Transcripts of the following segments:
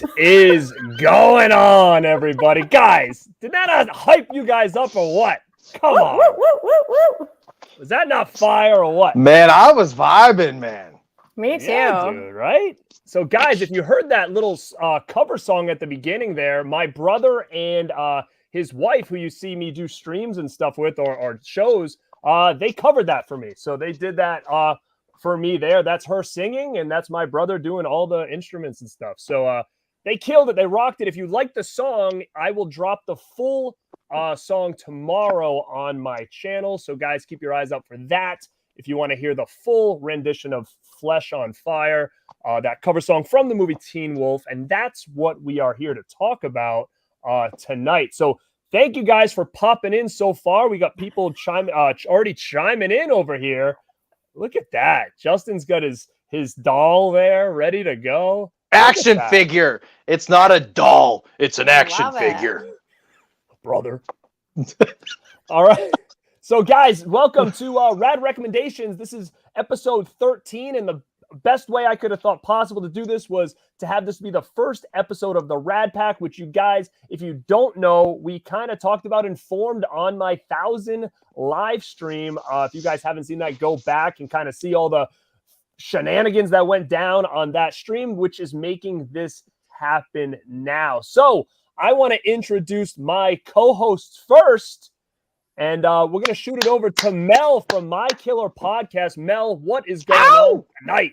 What is going on, everybody? Guys, did that not hype you guys up or what? Come on. Was that not fire or what? Man, I was vibing, man. Me too. Yeah, dude, right? So, guys, if you heard that little cover song at the beginning there, my brother and his wife, who you see me do streams and stuff with or shows, they covered that for me. So they did that for me there. That's her singing, and that's my brother doing all the instruments and stuff. So they killed it. They rocked it. If you like the song, I will drop the full song tomorrow on my channel. So, guys, keep your eyes out for that. If you want to hear the full rendition of Flesh on Fire, that cover song from the movie Teen Wolf. And that's what we are here to talk about tonight. So thank you guys for popping in so far. We got people already chiming in over here. Look at that. Justin's got his doll there ready to go. Action figure. It's not a doll. It's an action figure. Brother. All right. So, guys, welcome to Rad Recommendations. This is episode 13, and the best way I could have thought possible to do this was to have this be the first episode of the Rad Pack, which you guys, if you don't know, we kind of talked about informed on my 1,000 live stream. If you guys haven't seen that, go back and kind of see all the shenanigans that went down on that stream, which is making this happen now. So I want to introduce my co-hosts first. And we're going to shoot it over to Mel from My Killer Podcast. Mel, what is going on tonight?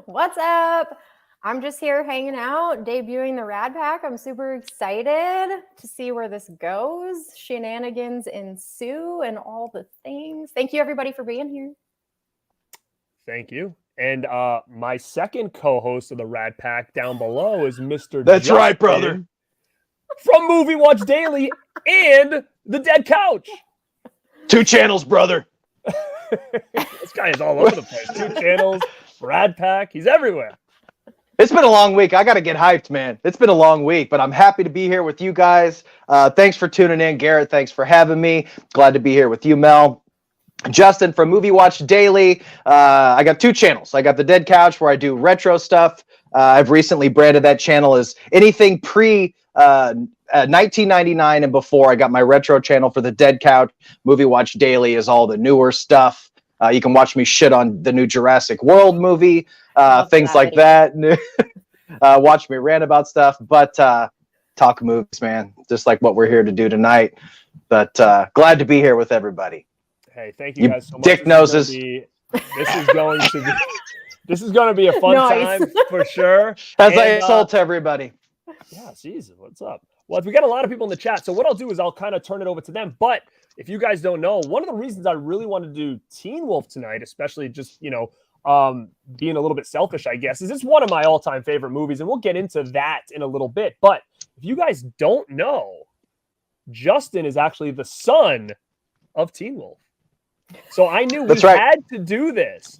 What's up? I'm just here hanging out, debuting the Rad Pack. I'm super excited to see where this goes. Shenanigans ensue and all the things. Thank you, everybody, for being here. Thank you. And my second co-host of the Rad Pack down below is Mr. That's Justin right, brother. From Movie Watch Daily and The Dead Couch. 2 channels, brother. This guy is all over the place. 2 channels, Rad Pack. He's everywhere. It's been a long week. I got to get hyped, man. It's been a long week, but I'm happy to be here with you guys. Thanks for tuning in, Garrett. Thanks for having me. Glad to be here with you, Mel. Justin from Movie Watch Daily. I got 2 channels. I got The Dead Couch, where I do retro stuff. I've recently branded that channel as anything pre 1999 and before. I got my retro channel for The Dead Couch. Movie Watch Daily is all the newer stuff. You can watch me shit on the new Jurassic World movie, things like that. Watch me rant about stuff, but talk movies, man. Just like what we're here to do tonight. But glad to be here with everybody. Hey, thank you guys so much. Dick noses. This is going to be a fun time for sure. As I insult everybody. Yeah, Jesus, what's up? Well, if we got a lot of people in the chat, so what I'll do is I'll kind of turn it over to them. But if you guys don't know, one of the reasons I really wanted to do Teen Wolf tonight, especially just, being a little bit selfish, I guess, is it's one of my all-time favorite movies, and we'll get into that in a little bit. But if you guys don't know, Justin is actually the son of Teen Wolf. So I knew we had to do this.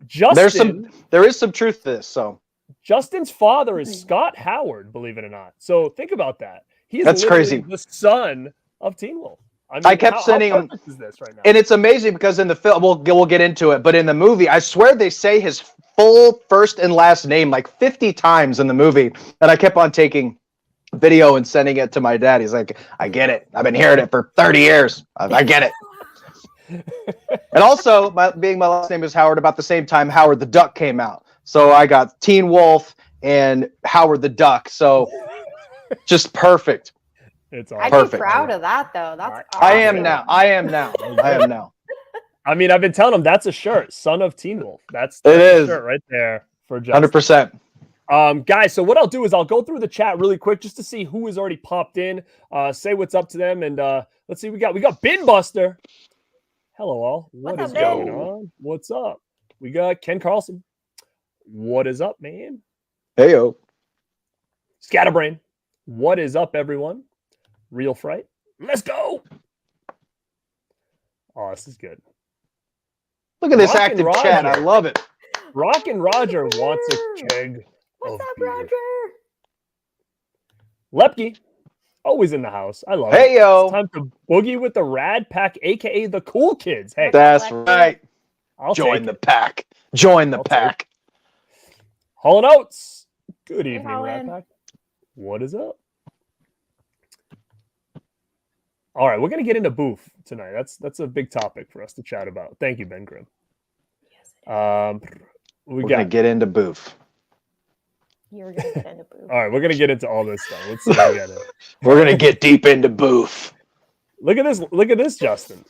Justin, there is some truth to this, so. Justin's father is Scott Howard, believe it or not. So think about that. That's crazy. The son of Teen Wolf. I mean, I kept sending him, is this right now? And it's amazing because in the film, we'll get into it, but in the movie, I swear they say his full first and last name like 50 times in the movie, and I kept on taking video and sending it to my dad. He's like, I get it. I've been hearing it for 30 years. I get it. And also, being my last name is Howard, about the same time Howard the Duck came out. So I got Teen Wolf and Howard the Duck. So just perfect. It's I'd perfect. be proud of that, though. That's awesome. I am now. I mean, I've been telling him that's a shirt, son of Teen Wolf. That's it is. A shirt right there for Justin. 100%. Guys, so what I'll do is I'll go through the chat really quick just to see who has already popped in. Say what's up to them, and let's see. We got Bin Buster. Hello, all. What is going on? What's up? We got Ken Carlson. What is up, man? Heyo. Scatterbrain. What is up, everyone? Real Fright. Let's go. Oh, this is good. Look at this active chat. I love it. Rockin' Roger wants a keg. What's up, Roger? Lepke. Always in the house. I love it. Hey, yo. It's time to boogie with the Rad Pack, a.k.a. the cool kids. Hey. That's right. I'll join the pack. Join the pack. Hall & Oates. Good Hey, evening, Rad Holland. Pack. What is up? All right, we're gonna get into Boof tonight. That's a big topic for us to chat about. Thank you, Ben Grimm. Yes, We We're got. gonna get into Boof. you're gonna get into Boof. All right, we're gonna get into all this stuff. Let's see what we got in. We're gonna get deep into Boof. Look at this! Look at this, Justin.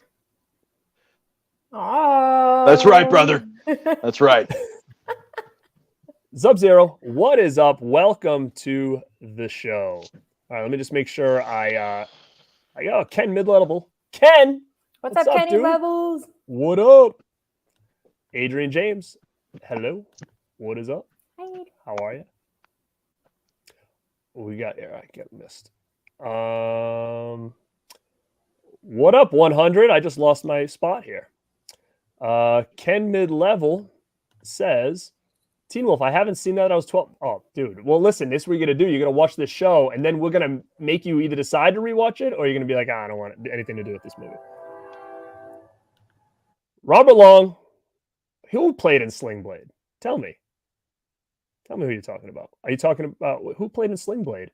Oh, That's right, brother. That's right. Sub-Zero, what is up? Welcome to the show. All right, let me just make sure I got Ken mid-level. Ken, What's up, Kenny dude? Levels? What up? Adrian James, hello. What is up? Hi. How are you? We got here. I get missed. What up, 100? I just lost my spot here. Ken mid-level says, Teen Wolf, I haven't seen that. I was 12. Oh, dude. Well, listen, this is what you're going to do. You're going to watch this show, and then we're going to make you either decide to rewatch it, or you're going to be like, I don't want anything to do with this movie. Robert Long, who played in Sling Blade? Tell me. Tell me who you're talking about. Are you talking about who played in Sling Blade?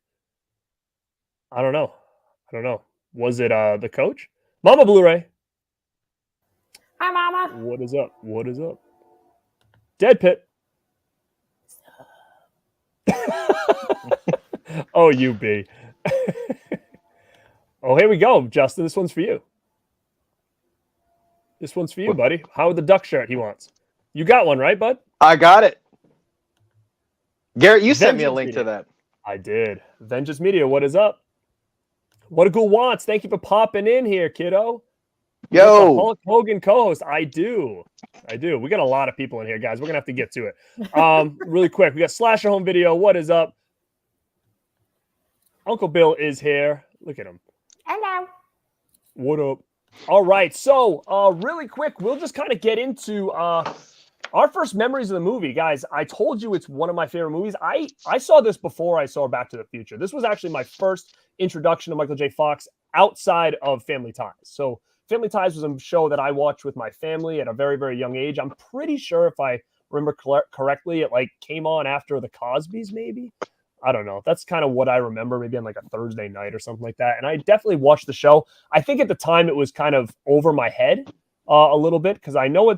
I don't know. Was it the coach? Mama Blu-ray. Hi, Mama. What is up? What is up? Dead Pit. Oh, you be. Oh, here we go, Justin. This one's for you. This one's for you, buddy. How the duck shirt he wants. You got one, right, bud? I got it. Garrett, you sent me a Vengeance link Media. to that. I did. Vengeance Media, what is up? What a cool wants. Thank you for popping in here, kiddo. You got the Yo, Hulk Hogan co-host. I do. We got a lot of people in here, guys. We're gonna have to get to it. Really quick. We got Slasher Home Video. What is up? Uncle Bill is here. Look at him. Hello. What up? All right. So, really quick, we'll just kind of get into our first memories of the movie, guys. I told you it's one of my favorite movies. I saw this before I saw Back to the Future. This was actually my first introduction to Michael J. Fox outside of Family Ties. So Family Ties was a show that I watched with my family at a very, very young age. I'm pretty sure if I remember correctly, it like came on after the Cosbys, maybe. I don't know. That's kind of what I remember, maybe on like a Thursday night or something like that. And I definitely watched the show. I think at the time it was kind of over my head a little bit because I know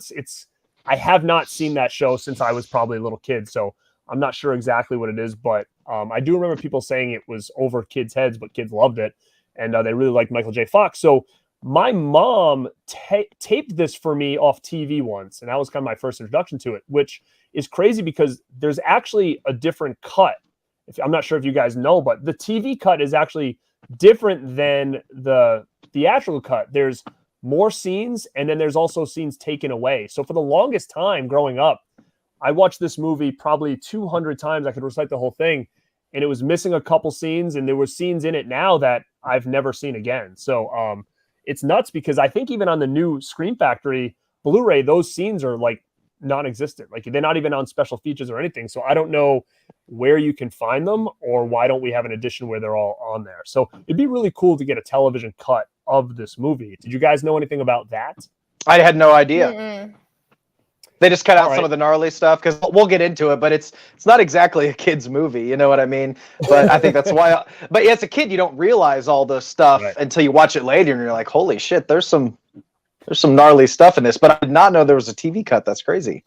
I have not seen that show since I was probably a little kid. So I'm not sure exactly what it is, but I do remember people saying it was over kids' heads, but kids loved it. And they really liked Michael J. Fox. So my mom taped this for me off TV once. And that was kind of my first introduction to it, which is crazy because there's actually a different cut. I'm not sure if you guys know, but the TV cut is actually different than the theatrical cut. There's more scenes, and then there's also scenes taken away. So for the longest time growing up, I watched this movie probably 200 times. I could recite the whole thing, and it was missing a couple scenes, and there were scenes in it now that I've never seen again. So it's nuts because I think even on the new Scream Factory Blu-ray, those scenes are like non-existent. Like they're not even on special features or anything. So I don't know where you can find them, or why don't we have an edition where they're all on there? So it'd be really cool to get a television cut of this movie. Did you guys know anything about that? I had no idea. Mm-mm. They just cut out All some right. of the gnarly stuff because we'll get into it, but it's not exactly a kid's movie. You know what I mean? But I think that's why. But as a kid, you don't realize all the stuff Right. until you watch it later, and you're like, "Holy shit! There's some gnarly stuff in this." But I did not know there was a TV cut. That's crazy.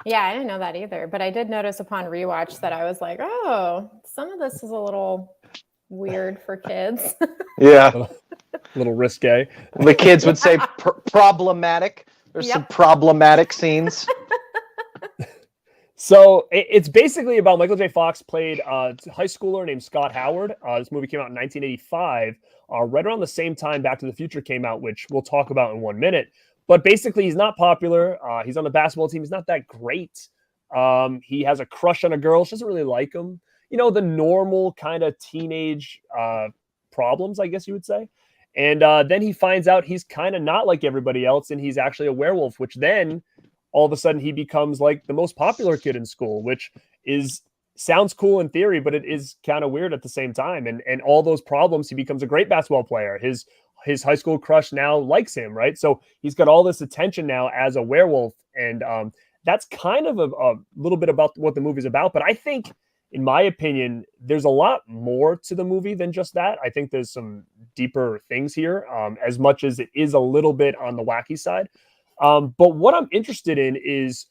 Yeah, I didn't know that either. But I did notice upon rewatch that I was like, oh, some of this is a little weird for kids. Yeah, A little risque. the kids would say problematic. There's some problematic scenes. So it's basically about Michael J. Fox played a high schooler named Scott Howard. This movie came out in 1985, right around the same time Back to the Future came out, which we'll talk about in 1 minute. But basically, he's not popular. He's on the basketball team. He's not that great. He has a crush on a girl. She doesn't really like him. You know, the normal kind of teenage problems, I guess you would say. And then he finds out he's kind of not like everybody else, and he's actually a werewolf, which then all of a sudden he becomes like the most popular kid in school, which sounds cool in theory, but it is kind of weird at the same time. And all those problems, he becomes a great basketball player. His high school crush now likes him, right? So he's got all this attention now as a werewolf. And that's kind of a little bit about what the movie's about. But I think in my opinion, there's a lot more to the movie than just that. I think there's some deeper things here, as much as it is a little bit on the wacky side. But what I'm interested in is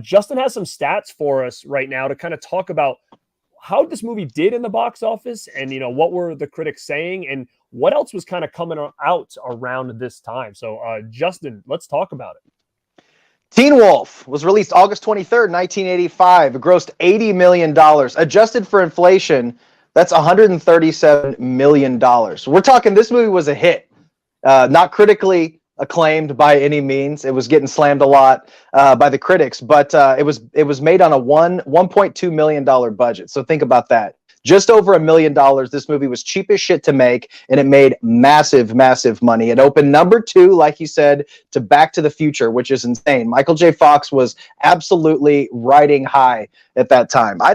Justin has some stats for us right now to kind of talk about how this movie did in the box office, and what were the critics saying, and what else was kind of coming out around this time. So, Justin, let's talk about it. Teen Wolf was released August 23rd, 1985. It grossed $80 million. Adjusted for inflation, that's $137 million. We're talking this movie was a hit. Not critically acclaimed by any means. It was getting slammed a lot by the critics, but it was made on a $1.2 million budget. So think about that. Just over $1 million. This movie was cheap as shit to make, and it made massive, massive money. It opened number 2, like you said, to Back to the Future, which is insane. Michael J. Fox was absolutely riding high at that time. I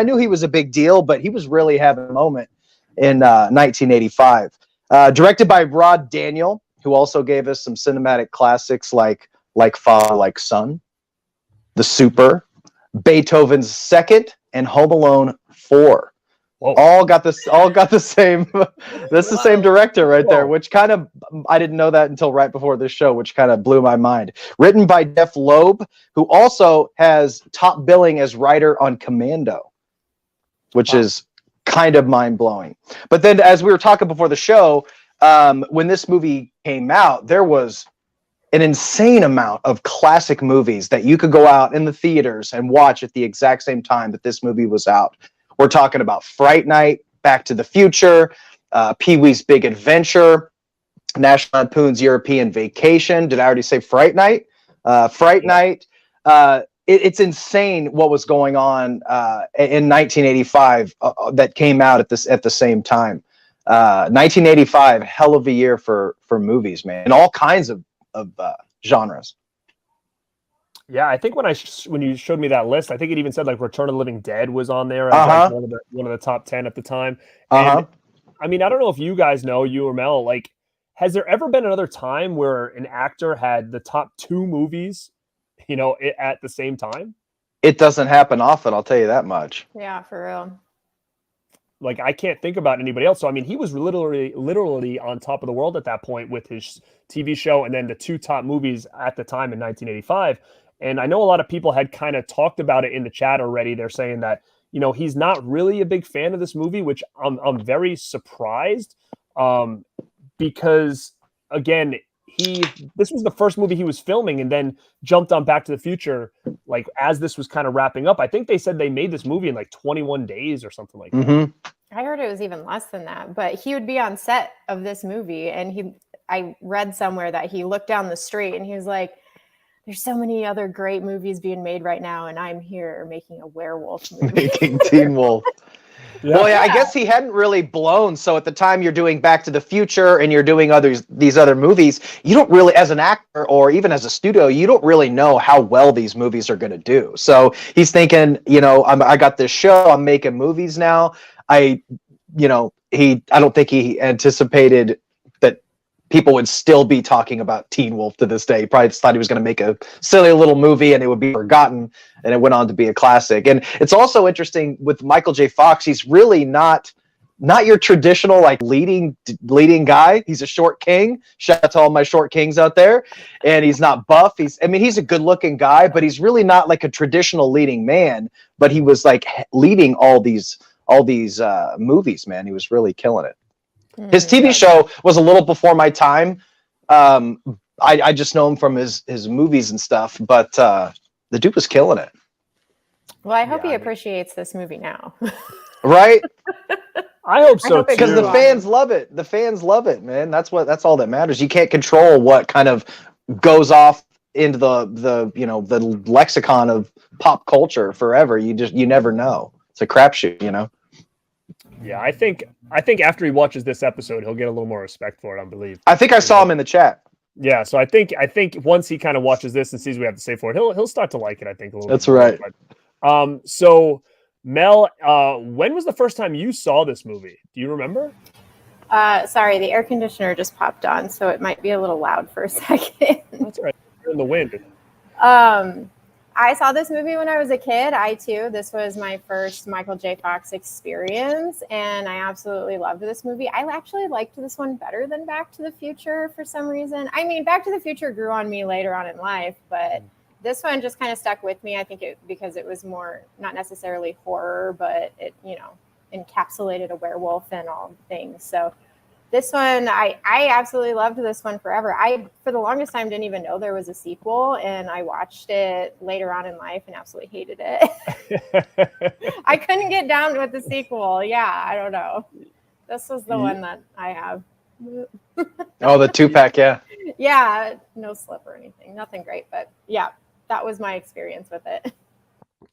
knew he was a big deal, but he was really having a moment in 1985. Directed by Rod Daniel, who also gave us some cinematic classics like Father, Like Son, The Super, Beethoven's Second, and Home Alone 4. Whoa. All got the same. That's the same director right there, which kind of, I didn't know that until right before this show, which kind of blew my mind. Written by Jeff Loeb, who also has top billing as writer on Commando, which is kind of mind blowing. But then, as we were talking before the show, when this movie came out, there was an insane amount of classic movies that you could go out in the theaters and watch at the exact same time that this movie was out. We're talking about Fright Night, Back to the Future, Pee-wee's Big Adventure, National Lampoon's European Vacation. Did I already say Fright Night? Fright Night. It's insane what was going on in 1985 that came out at the same time. 1985, hell of a year for movies, man, and all kinds of genres. Yeah, I think when you showed me that list, I think it even said like Return of the Living Dead was on there as like one of the top 10 at the time. And I mean, I don't know if you guys know, you or Mel, like, has there ever been another time where an actor had the top 2 movies, at the same time? It doesn't happen often, I'll tell you that much. Yeah, for real. Like, I can't think about anybody else. So, I mean, he was literally on top of the world at that point with his TV show and then the 2 top movies at the time in 1985. And I know a lot of people had kind of talked about it in the chat already. They're saying that, he's not really a big fan of this movie, which I'm very surprised because, again, this was the first movie he was filming and then jumped on Back to the Future, like, as this was kind of wrapping up. I think they said they made this movie in like 21 days or something like that. I heard it was even less than that, but he would be on set of this movie, and I read somewhere that he looked down the street and he was like, there's so many other great movies being made right now, and I'm here making a werewolf movie. Making Teen Wolf. Yeah. Well, yeah, I guess he hadn't really blown. So at the time you're doing Back to the Future and you're doing these other movies, you don't really, as an actor or even as a studio, you don't really know how well these movies are going to do. So he's thinking, I got this show, I'm making movies now. I don't think he anticipated that people would still be talking about Teen Wolf to this day. He probably just thought he was going to make a silly little movie and it would be forgotten, and it went on to be a classic. And it's also interesting with Michael J. Fox, he's really not your traditional like leading guy. He's a short king. Shout out to all my short kings out there. And he's not buff. He's a good looking guy, but he's really not like a traditional leading man, but he was like leading all these movies, man. He was really killing it. His TV show was a little before my time. I just know him from his movies and stuff, but the dude was killing it. Well, I hope he appreciates this movie now. Right? I hope so, because the fans love it. The fans love it, man. That's all that matters. You can't control what kind of goes off into the lexicon of pop culture forever. You never know. It's a crapshoot, Yeah, I think after he watches this episode, he'll get a little more respect for it, I believe. I think I saw him in the chat. Yeah, so I think once he kind of watches this and sees what we have to say for it, he'll start to like it, I think, a little bit. That's right. But, so Mel, when was the first time you saw this movie? Do you remember? Sorry, the air conditioner just popped on, so it might be a little loud for a second. That's all right. You're in the wind. I I saw this movie when I was a kid. This was my first Michael J. Fox experience, and I absolutely loved this movie. I actually liked this one better than Back to the Future for some reason. I mean, Back to the Future grew on me later on in life, but this one just kind of stuck with me. I think because it was more, not necessarily horror, but it, encapsulated a werewolf and all things. So this one, I absolutely loved this one forever. I, for the longest time, didn't even know there was a sequel, and I watched it later on in life and absolutely hated it. I couldn't get down with the sequel. Yeah, I don't know. This was the one that I have. Oh, the 2-pack, yeah. Yeah, no slip or anything. Nothing great, but yeah, that was my experience with it.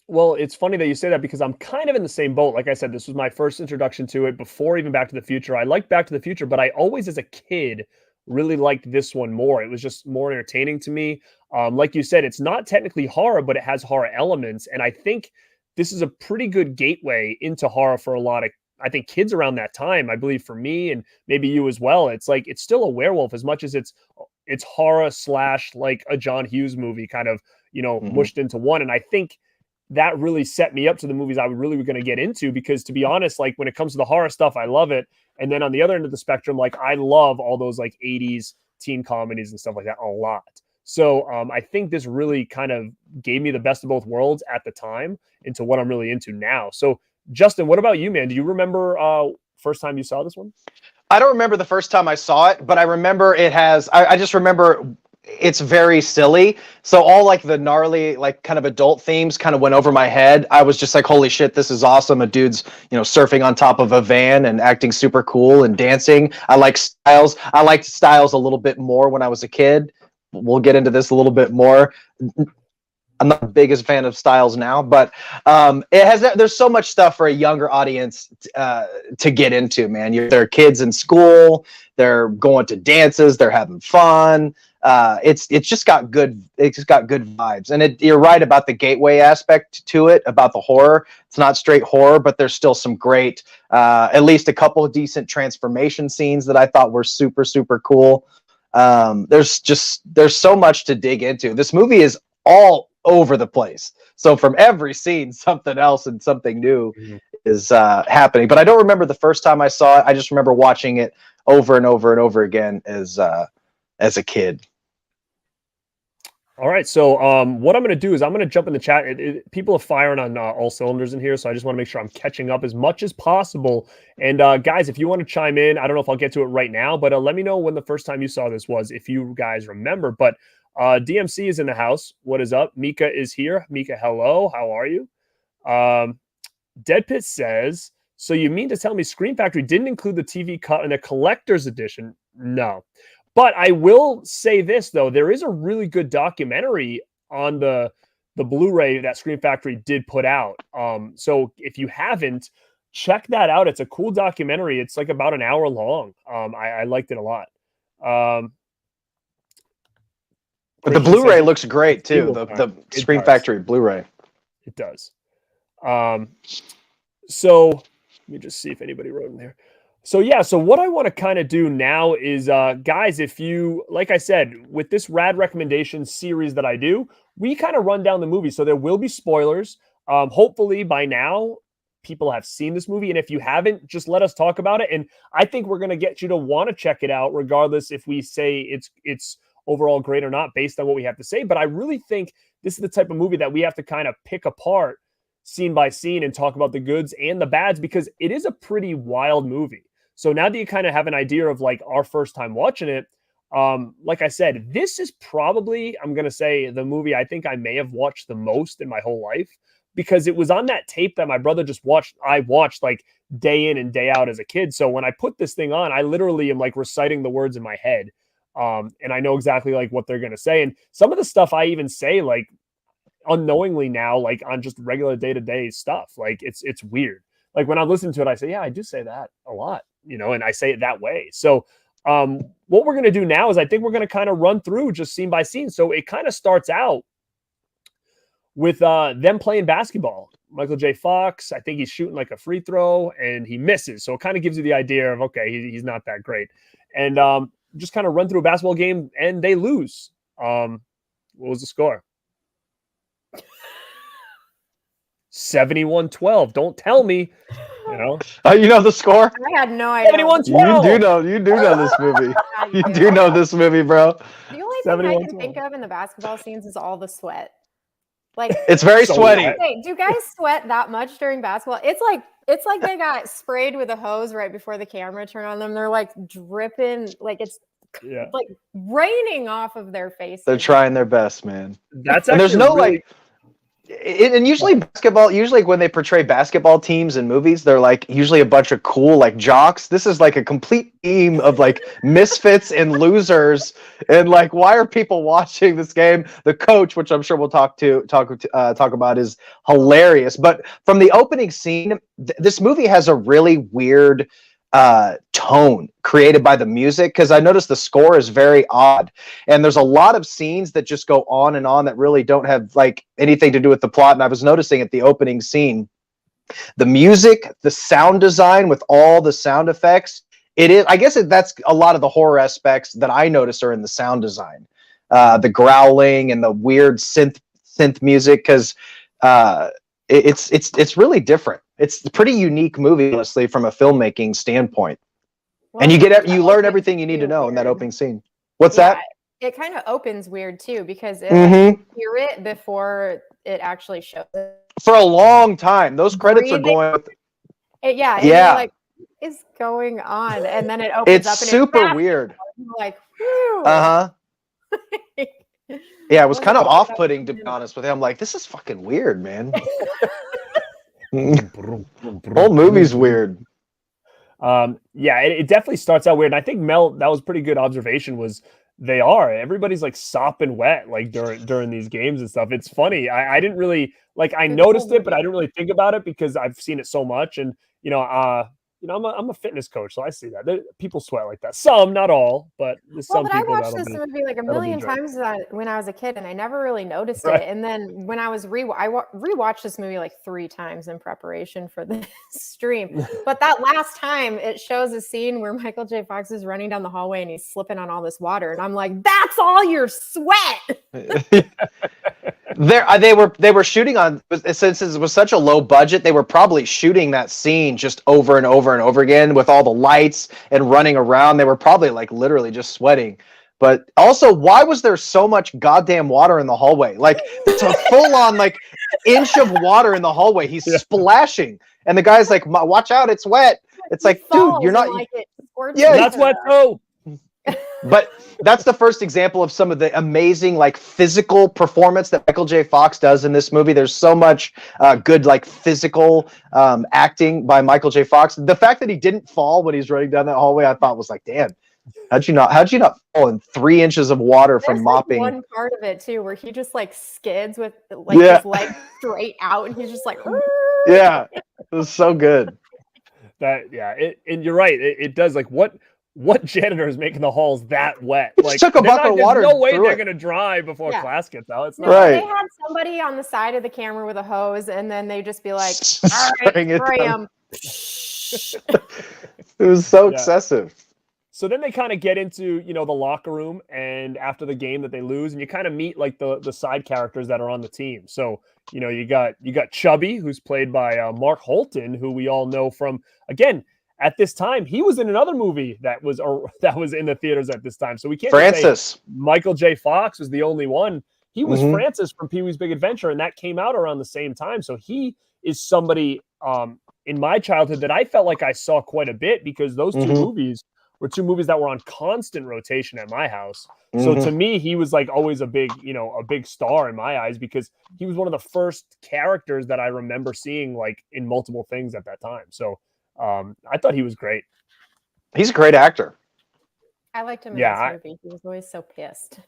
Well, it's funny that you say that because I'm kind of in the same boat. Like I said, this was my first introduction to it before even Back to the Future. I liked Back to the Future, but I always, as a kid, really liked this one more. It was just more entertaining to me. Like you said, it's not technically horror, but it has horror elements. And I think this is a pretty good gateway into horror for a lot of, I think, kids around that time. I believe for me and maybe you as well. It's like, it's still a werewolf as much as it's horror / like a John Hughes movie kind of, mushed into one. And I think that really set me up to the movies I really were going to get into, because to be honest, like when it comes to the horror stuff, I love it. And then on the other end of the spectrum, like I love all those like 80s teen comedies and stuff like that a lot. So I think this really kind of gave me the best of both worlds at the time into what I'm really into now. So Justin, what about you, man? Do you remember first time you saw this one? I don't remember the first time I saw it, but I remember it has, I just remember it's very silly. So all like the gnarly, like kind of adult themes kind of went over my head. I was just like, holy shit, this is awesome. A dude's, surfing on top of a van and acting super cool and dancing. I like Styles. I liked Styles a little bit more when I was a kid. We'll get into this a little bit more. I'm not the biggest fan of Styles now, but there's so much stuff for a younger audience to get into, man. There are kids in school, they're going to dances, they're having fun. It's just got good vibes. And you're right about the gateway aspect to it, about the horror. It's not straight horror, but there's still some great, at least a couple of decent transformation scenes that I thought were super, super cool. There's so much to dig into. This movie is all over the place. So from every scene, something else and something new is happening. But I don't remember the first time I saw it. I just remember watching it over and over and over again as a kid. All right. So what I'm going to do is I'm going to jump in the chat. People are firing on all cylinders in here, so I just want to make sure I'm catching up as much as possible. And guys, if you want to chime in, I don't know if I'll get to it right now, but let me know when the first time you saw this was, if you guys remember. But DMC is in the house. What is up? Mika is here. Mika, hello. How are you? Deadpit says, so you mean to tell me Scream Factory didn't include the TV cut in a collector's edition? No. But I will say this, though. There is a really good documentary on the Blu-ray that Scream Factory did put out. So if you haven't, check that out. It's a cool documentary. It's like about an hour long. I liked it a lot. But the Blu-ray looks great, too. The Scream Factory Blu-ray. It does. So let me just see if anybody wrote in there. So yeah, so what I want to kind of do now is, guys, if you, like I said, with this Rad Recommendations series that I do, we kind of run down the movie. So there will be spoilers. Hopefully by now, people have seen this movie. And if you haven't, just let us talk about it. And I think we're going to get you to want to check it out, regardless if we say it's overall great or not, based on what we have to say. But I really think this is the type of movie that we have to kind of pick apart scene by scene and talk about the goods and the bads, because it is a pretty wild movie. So now that you kind of have an idea of like our first time watching it, like I said, this is probably, I'm going to say, the movie I think I may have watched the most in my whole life, because it was on that tape that my brother just watched. I watched like day in and day out as a kid. So when I put this thing on, I literally am like reciting the words in my head. And I know exactly like what they're going to say. And some of the stuff I even say like unknowingly now, like on just regular day-to-day stuff, like it's weird. Like when I listen to it, I say, yeah, I do say that a lot, and I say it that way. So what we're going to do now is I think we're going to kind of run through just scene by scene. So it kind of starts out with them playing basketball. Michael J. Fox, I think he's shooting like a free throw and he misses. So it kind of gives you the idea of, okay, he's not that great. And just kind of run through a basketball game and they lose. What was the score? 71-12. Don't tell me, you know. You know the score? I had no idea. 71-12. You do know this movie. Yeah, You do know this movie, bro. The only thing I can think of in the basketball scenes is all the sweat. Like, it's very sweaty. Wait, do guys sweat that much during basketball? It's like they got sprayed with a hose right before the camera turned on them. They're like dripping, like it's like raining off of their faces. They're trying their best, man. That's and there's no really... and usually basketball, when they portray basketball teams in movies, they're like usually a bunch of cool like jocks. This is like a complete team of like misfits and losers. And like, why are people watching this game? The coach, which I'm sure we'll talk about, is hilarious. But from the opening scene, this movie has a really weird tone created by the music, because I noticed the score is very odd, and there's a lot of scenes that just go on and on that really don't have like anything to do with the plot. And I was noticing at the opening scene, the music, the sound design with all the sound effects, that's a lot of the horror aspects that I notice are in the sound design, the growling and the weird synth music, because it's really different. It's a pretty unique movie, honestly, from a filmmaking standpoint. Well, and you learn everything you need to know in that opening scene. What's that? It kind of opens weird too, because you hear it before it actually shows it. For a long time, those credits are going. And you're like, what is going on? And then it opens up. It's super weird. Like, whew. Yeah, it was kind of off-putting, to be honest with you. I'm like, this is fucking weird, man. Whole movie's weird. It definitely starts out weird. And I think, Mel, that was a pretty good observation, was everybody's like sopping wet like during these games and stuff. It's funny. I didn't really I noticed it, but I didn't really think about it because I've seen it so much. And I'm a fitness coach, so I see that people sweat like that. Some, not all, but some people. I watched this movie like a million times when I was a kid, and I never really noticed it. And then when I was I rewatched this movie like 3 times in preparation for this stream. But that last time, it shows a scene where Michael J. Fox is running down the hallway and he's slipping on all this water, and I'm like, that's all your sweat. They were shooting on, since it was such a low budget, they were probably shooting that scene just over and over and over again with all the lights and running around. They were probably like literally just sweating. But also, why was there so much goddamn water in the hallway? Like, it's a full on like inch of water in the hallway. He's splashing, and the guy's like, watch out, it's wet. It's like, dude, you're not. That's wet too. But that's the first example of some of the amazing like physical performance that Michael J. Fox does in this movie. There's so much good like physical acting by Michael J. Fox. The fact that he didn't fall when he's running down that hallway, I thought was like, damn, how'd you not fall in 3 inches of water from mopping? One part of it too, where he just like skids with like his leg straight out, and he's just like, yeah, it was so good. And you're right. It does. Like, what janitor is making the halls that wet? Like, took a bucket of water. There's no way they're going to dry before class gets out. It's not right. They had somebody on the side of the camera with a hose, and then they just be like, all right, spray them. It was so excessive. So then they kind of get into, the locker room, and after the game that they lose, and you kind of meet like the side characters that are on the team. So, you got Chubby, who's played by Mark Holton, who we all know from, again, at this time, he was in another movie that was in the theaters at this time. So we can't say Michael J. Fox was the only one. He was Francis from Pee-wee's Big Adventure, and that came out around the same time. So he is somebody in my childhood that I felt like I saw quite a bit, because those two movies were 2 movies that were on constant rotation at my house. So to me, he was like always a big star in my eyes, because he was one of the first characters that I remember seeing like in multiple things at that time. So I thought he was great. He's a great actor. I liked him in this movie. He was always so pissed.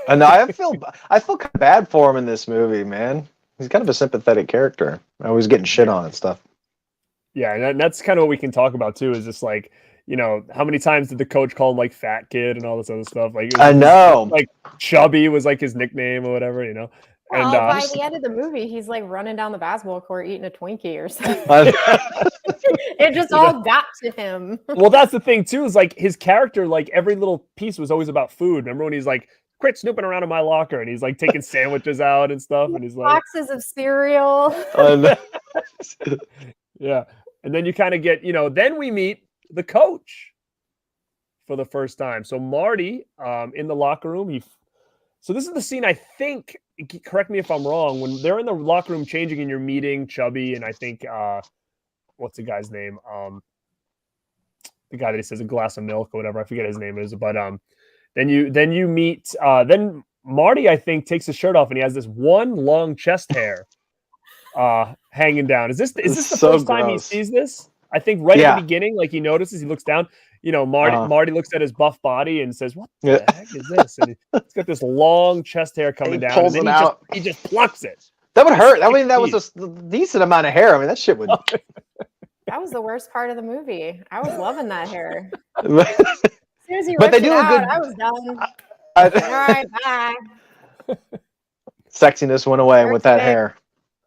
And I feel kind of bad for him in this movie, man. He's kind of a sympathetic character. Always getting shit on and stuff. Yeah, and that's kind of what we can talk about too, is just like, how many times did the coach call him like fat kid and all this other stuff? Like, I know. Like Chubby was like his nickname or whatever, Well, and by the end of the movie, he's like running down the basketball court eating a Twinkie or something. It just all got to him. Well, that's the thing too, is like his character, like every little piece was always about food. Remember when he's like quit snooping around in my locker. And he's like taking sandwiches out and stuff. And he's like, boxes of cereal. yeah. And then you kind of get, then we meet the coach for the first time. So Marty, in the locker room, so this is the scene, I think, correct me if I'm wrong, when they're in the locker room changing and you're meeting Chubby and I think, what's the guy's name? The guy that he says a glass of milk or whatever. I forget his name is, but then you meet, then Marty, I think, takes his shirt off and he has this one long chest hair hanging down. Is this the first time he sees this? I think right at the beginning, like he notices, he looks down. Marty looks at his buff body and says, "What the heck is this?" And he's got this long chest hair coming down, pulls and it then out. He just plucks it. That would hurt. I mean, that was a decent amount of hair. I mean, that shit would. That was the worst part of the movie. I was loving that hair. But As soon as he ripped it out, I was done. All right, bye. Sexiness went away with that hair.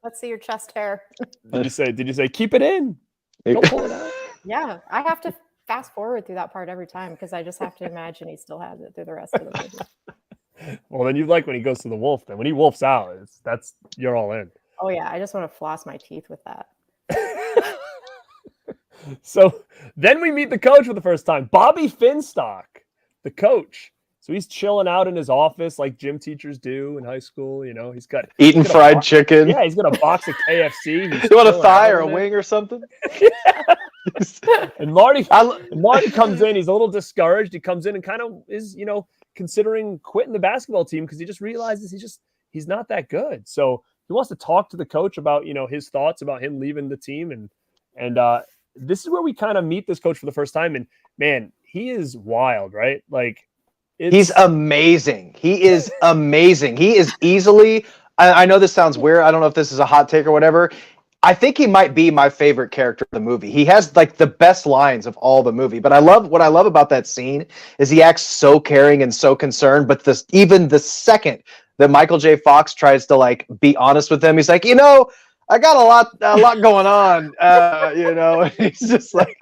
Let's see your chest hair. Did you say keep it in? Don't pull it out. Yeah, I have to fast forward through that part every time because I just have to imagine he still has it through the rest of the movie. Well, then you like when he goes to the wolf. Then when he wolfs out, you're all in. Oh yeah, I just want to floss my teeth with that. So then we meet the coach for the first time, Bobby Finstock, the coach. So he's chilling out in his office like gym teachers do in high school. He's got eating fried chicken. Yeah, he's got a box of KFC. You want a thigh or a wing or something? And Marty comes in. He's a little discouraged. He comes in and kind of is, considering quitting the basketball team because he just realizes he's not that good. So he wants to talk to the coach about, his thoughts about him leaving the team. And this is where we kind of meet this coach for the first time. And man, he is wild, right? Like he's amazing. He is amazing. He is easily, I know this sounds weird. I don't know if this is a hot take or whatever. I think he might be my favorite character in the movie. He has like the best lines of all the movie. But what I love about that scene is he acts so caring and so concerned. But even the second that Michael J. Fox tries to like be honest with him, he's like, I got a lot going on. He's just like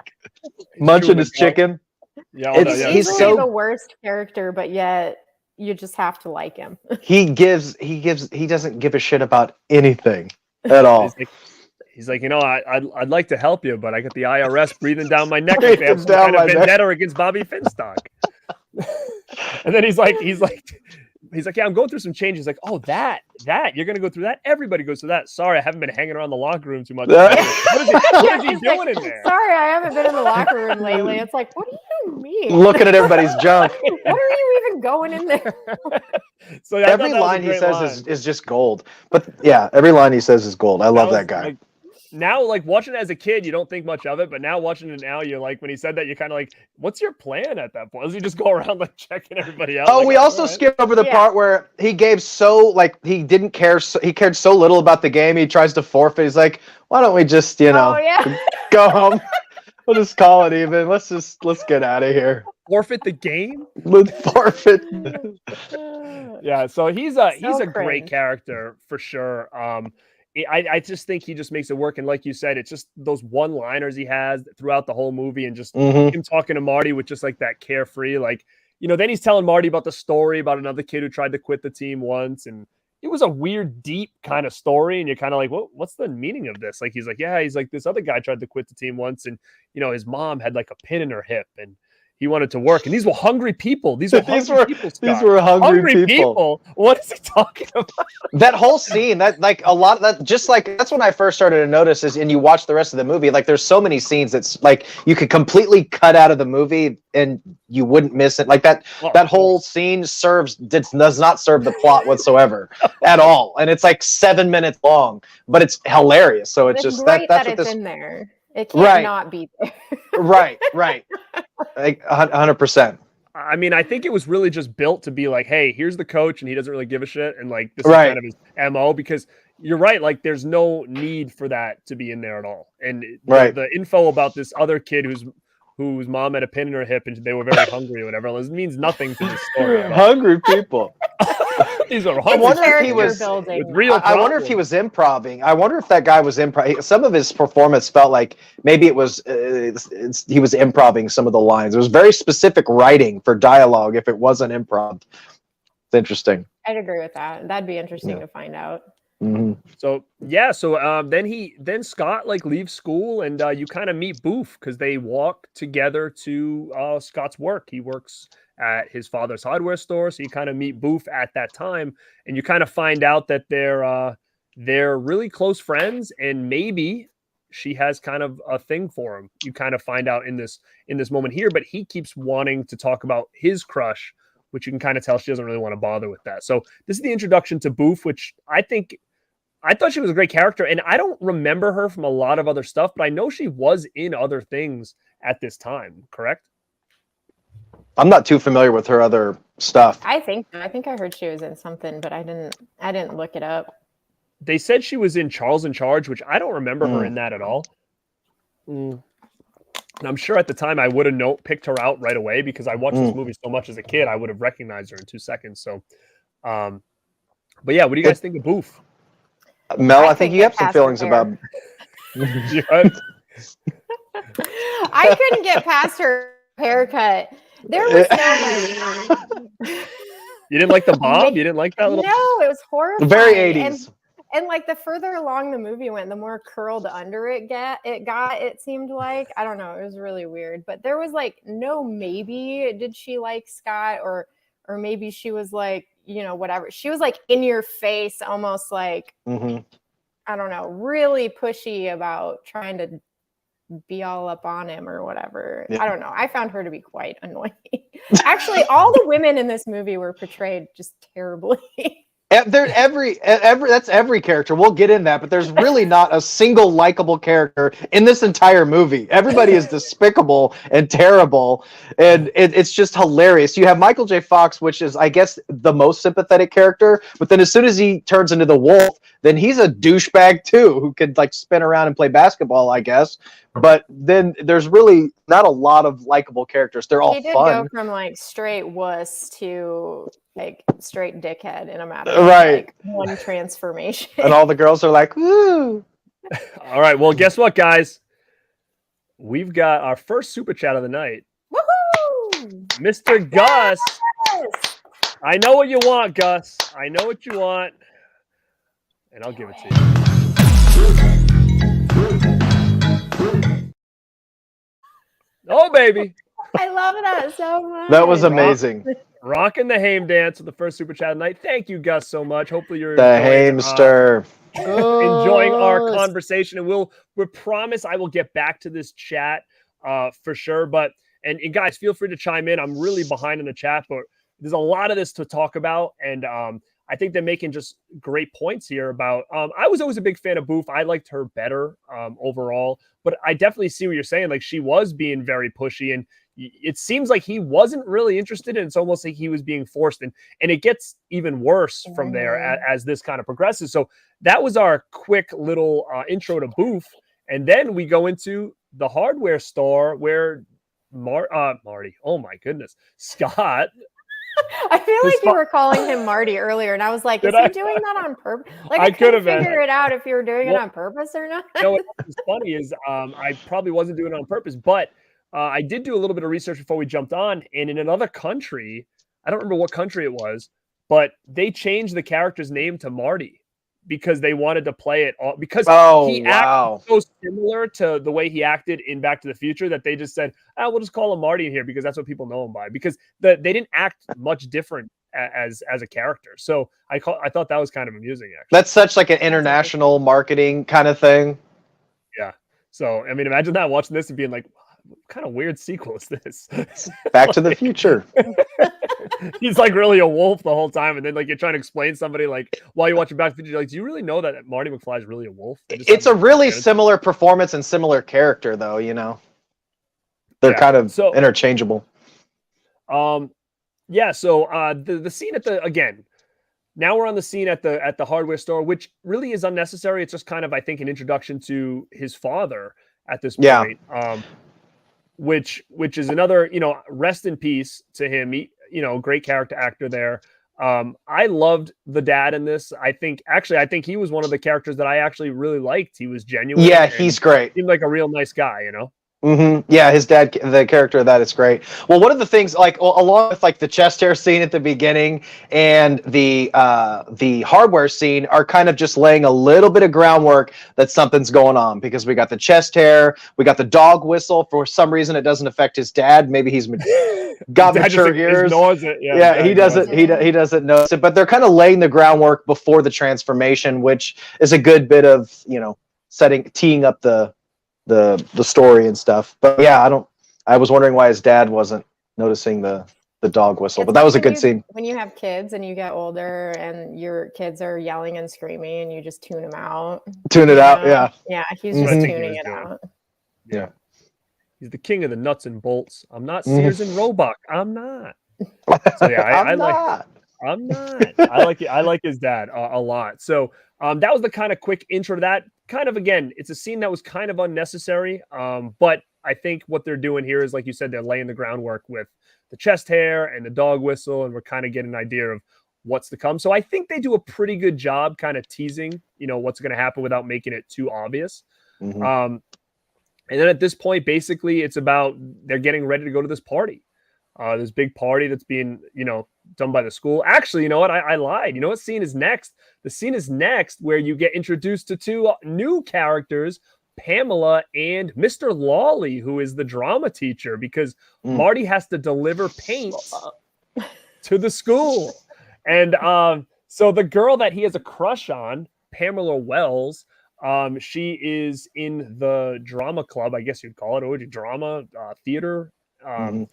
munching his chicken. Yeah, he's so the worst character, but yet you just have to like him. He doesn't give a shit about anything at all. He's like, I'd like to help you, but I got the IRS breathing down my neck. If they have some kind of vendetta against Bobby Finstock. And then he's like, yeah, I'm going through some changes. He's like, oh, that you're gonna go through that. Everybody goes through that. Sorry, I haven't been hanging around the locker room too much. What is he doing in there? Sorry, I haven't been in the locker room lately. It's like, what do you mean? Looking at everybody's junk. What are you even going in there? So every line he says is just gold. But yeah, every line he says is gold. I love that guy. Now, like watching it as a kid, you don't think much of it, but now watching it now, you're like, when he said that, you're kind of like, what's your plan at that point? Does he just go around like checking everybody out? Oh, like, we also skipped over the part where he gave he didn't care. He cared so little about the game. He tries to forfeit. He's like, why don't we just, go home? We'll just call it even. Let's get out of here. Forfeit the game? Forfeit. Yeah, so he's a great character for sure. I just think he just makes it work. And like you said, it's just those one-liners he has throughout the whole movie and just him talking to Marty with just like that carefree, like, then he's telling Marty about the story about another kid who tried to quit the team once. And it was a weird, deep kind of story. And you're kind of like, what's the meaning of this? Like, he's like, this other guy tried to quit the team once. And, his mom had like a pin in her hip and he wanted to work. And these were hungry people. These were hungry people. What is he talking about? That whole scene, that's when I first started to notice and you watch the rest of the movie, like there's so many scenes that's like you could completely cut out of the movie and you wouldn't miss it. Like that whole scene does not serve the plot whatsoever at all. And it's like 7 minutes long, but it's hilarious. So it's just that's what it's this in there. It can't not be there. Right. Like 100%. I mean, I think it was really just built to be like, hey, here's the coach and he doesn't really give a shit. And like, this is kind of his MO, because you're right. Like there's no need for that to be in there at all. And the info about this other kid whose mom had a pin in her hip and they were very hungry or whatever, it means nothing to the story. Hungry people. These are I wonder if he was I wonder if he was improvising. I wonder if that guy was improv. Some of his performance felt like maybe it was he was improvising some of the lines. It was very specific writing for dialogue if it wasn't improv. It's interesting. I'd agree with that. That'd be interesting to find out. So yeah, so then Scott like leaves school, and you kind of meet Boof because they walk together to Scott's work. He works at his father's hardware store, so you kind of meet Boof at that time, and you kind of find out that they're really close friends, and maybe she has kind of a thing for him. You kind of find out in this moment here, but he keeps wanting to talk about his crush, which you can kind of tell she doesn't really want to bother with that. So this is the introduction to Boof, which I thought she was a great character, and I don't remember her from a lot of other stuff, but I know she was in other things at this time, correct? I'm not too familiar with her other stuff. I think I heard she was in something, but I didn't look it up. They said she was in Charles in Charge, which I don't remember her in that at all. And I'm sure at the time I would have picked her out right away because I watched this movie so much as a kid, I would have recognized her in 2 seconds. So, but yeah, what do you guys think of Boof? Mel, I think you have some feelings about. I couldn't get past her haircut. There was no You didn't like the bob? You didn't like that little? No, it was horrible. Very 80s. And like the further along the movie went, the more curled under it got. It seemed like, I don't know, it was really weird. But there was like no maybe did she like Scott or maybe she was like, you know, whatever. She was like in your face, almost like I don't know, really pushy about trying to be all up on him or whatever. I don't know. I found her to be quite annoying. Actually, all the women in this movie were portrayed just terribly. That's every character. We'll get in that, but there's really not a single likable character in this entire movie. Everybody is despicable and terrible, and it's just hilarious. You have Michael J. Fox, which is, I guess, the most sympathetic character, but then as soon as he turns into the wolf, then he's a douchebag too, who could like spin around and play basketball, I guess. But then there's really not a lot of likable characters. They're all he did fun. Go from like straight wuss to like straight dickhead in a matter of like one transformation. And all the girls are like, woo. All right. Well, guess what, guys? We've got our first super chat of the night. Woohoo! Mr. Gus. I know what you want, Gus. I know what you want. And I'll give it to you. Oh, baby. I love that so much. That was amazing. Rocking the Haim dance with the first super chat of the night. Thank you, Gus, so much. Hopefully you're the hamster. Enjoying our conversation. And we promise I will get back to this chat for sure. But and guys, feel free to chime in. I'm really behind in the chat, but there's a lot of this to talk about. And I think they're making just great points here about I was always a big fan of Boof. I liked her better overall, but I definitely see what you're saying. Like she was being very pushy, and it seems like he wasn't really interested, and it's almost like he was being forced, and it gets even worse from there as this kind of progresses. So that was our quick little intro to Boof, and then we go into the hardware store where Marty, oh my goodness, Scott. I feel like you were calling him Marty earlier, and I was like, is he doing that on purpose? Like, I could have figure it out if you were doing it on purpose or not. You know what's funny is I probably wasn't doing it on purpose, but I did do a little bit of research before we jumped on, and in another country, I don't remember what country it was, but they changed the character's name to Marty because they wanted to play it all because he acted so similar to the way he acted in Back to the Future that they just said, we'll just call him Marty in here because that's what people know him by, because they didn't act much different as a character. So I thought that was kind of amusing, actually. That's such like an international marketing kind of thing. Yeah. So, I mean, imagine that, watching this and being like, what kind of weird sequel is this? Back to the Future. He's like really a wolf the whole time, and then like you're trying to explain somebody like while you're watching Back to the Future, like, do you really know that Marty McFly is really a wolf? It's a really similar performance and similar character, though. You know, they're kind of interchangeable. Yeah. So the scene again. Now we're on the scene at the hardware store, which really is unnecessary. It's just kind of, I think, an introduction to his father at this point. Yeah. Which is another, rest in peace to him. He, great character actor there. I loved the dad in this. I think he was one of the characters that I actually really liked. He was genuine. Yeah, he's great. Seemed like a real nice guy, Yeah, his dad, the character of that is great. Well, one of the things, like along with like the chest hair scene at the beginning and the hardware scene, are kind of just laying a little bit of groundwork that something's going on, because we got the chest hair, we got the dog whistle. For some reason, it doesn't affect his dad. Maybe he's got mature ears. Yeah, he doesn't. He doesn't notice it. But they're kind of laying the groundwork before the transformation, which is a good bit of teeing up the story and stuff. But yeah, I was wondering why his dad wasn't noticing the dog whistle, but that was a good scene. When you have kids and you get older and your kids are yelling and screaming and you just tune them out. Yeah, he's just tuning it out. Yeah, he's the king of the nuts and bolts. I'm not Sears and Roebuck. I'm not. So yeah, I'm not. I like it. I like his dad a lot. So that was the kind of quick intro to that. Kind of, again, it's a scene that was kind of unnecessary. But I think what they're doing here is, like you said, they're laying the groundwork with the chest hair and the dog whistle, and we're kind of getting an idea of what's to come. So I think they do a pretty good job kind of teasing, what's going to happen without making it too obvious. And then at this point, basically, it's about they're getting ready to go to this party. This big party that's being, done by the school. Actually, you know what? I lied. You know what scene is next? The scene is next where you get introduced to two new characters, Pamela and Mr. Lawley, who is the drama teacher, because Marty has to deliver paint to the school. And so the girl that he has a crush on, Pamela Wells, she is in the drama club, I guess you'd call it. What would you, drama, theater? And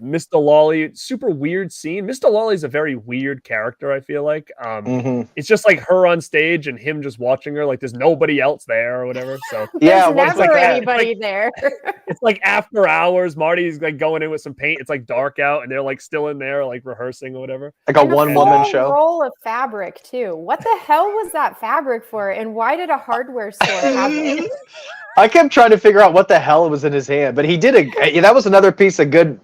Mr. Lawley, super weird scene. Mr. Lawley is a very weird character, I feel like. It's just like her on stage and him just watching her, like there's nobody else there or whatever. So yeah, there's never anybody there. It's like after hours, Marty's like going in with some paint. It's like dark out and they're like still in there, like rehearsing or whatever. Like a one-woman show. Roll of fabric too. What the hell was that fabric for? And why did a hardware store have it? I kept trying to figure out what the hell was in his hand, but he did that was another piece of good,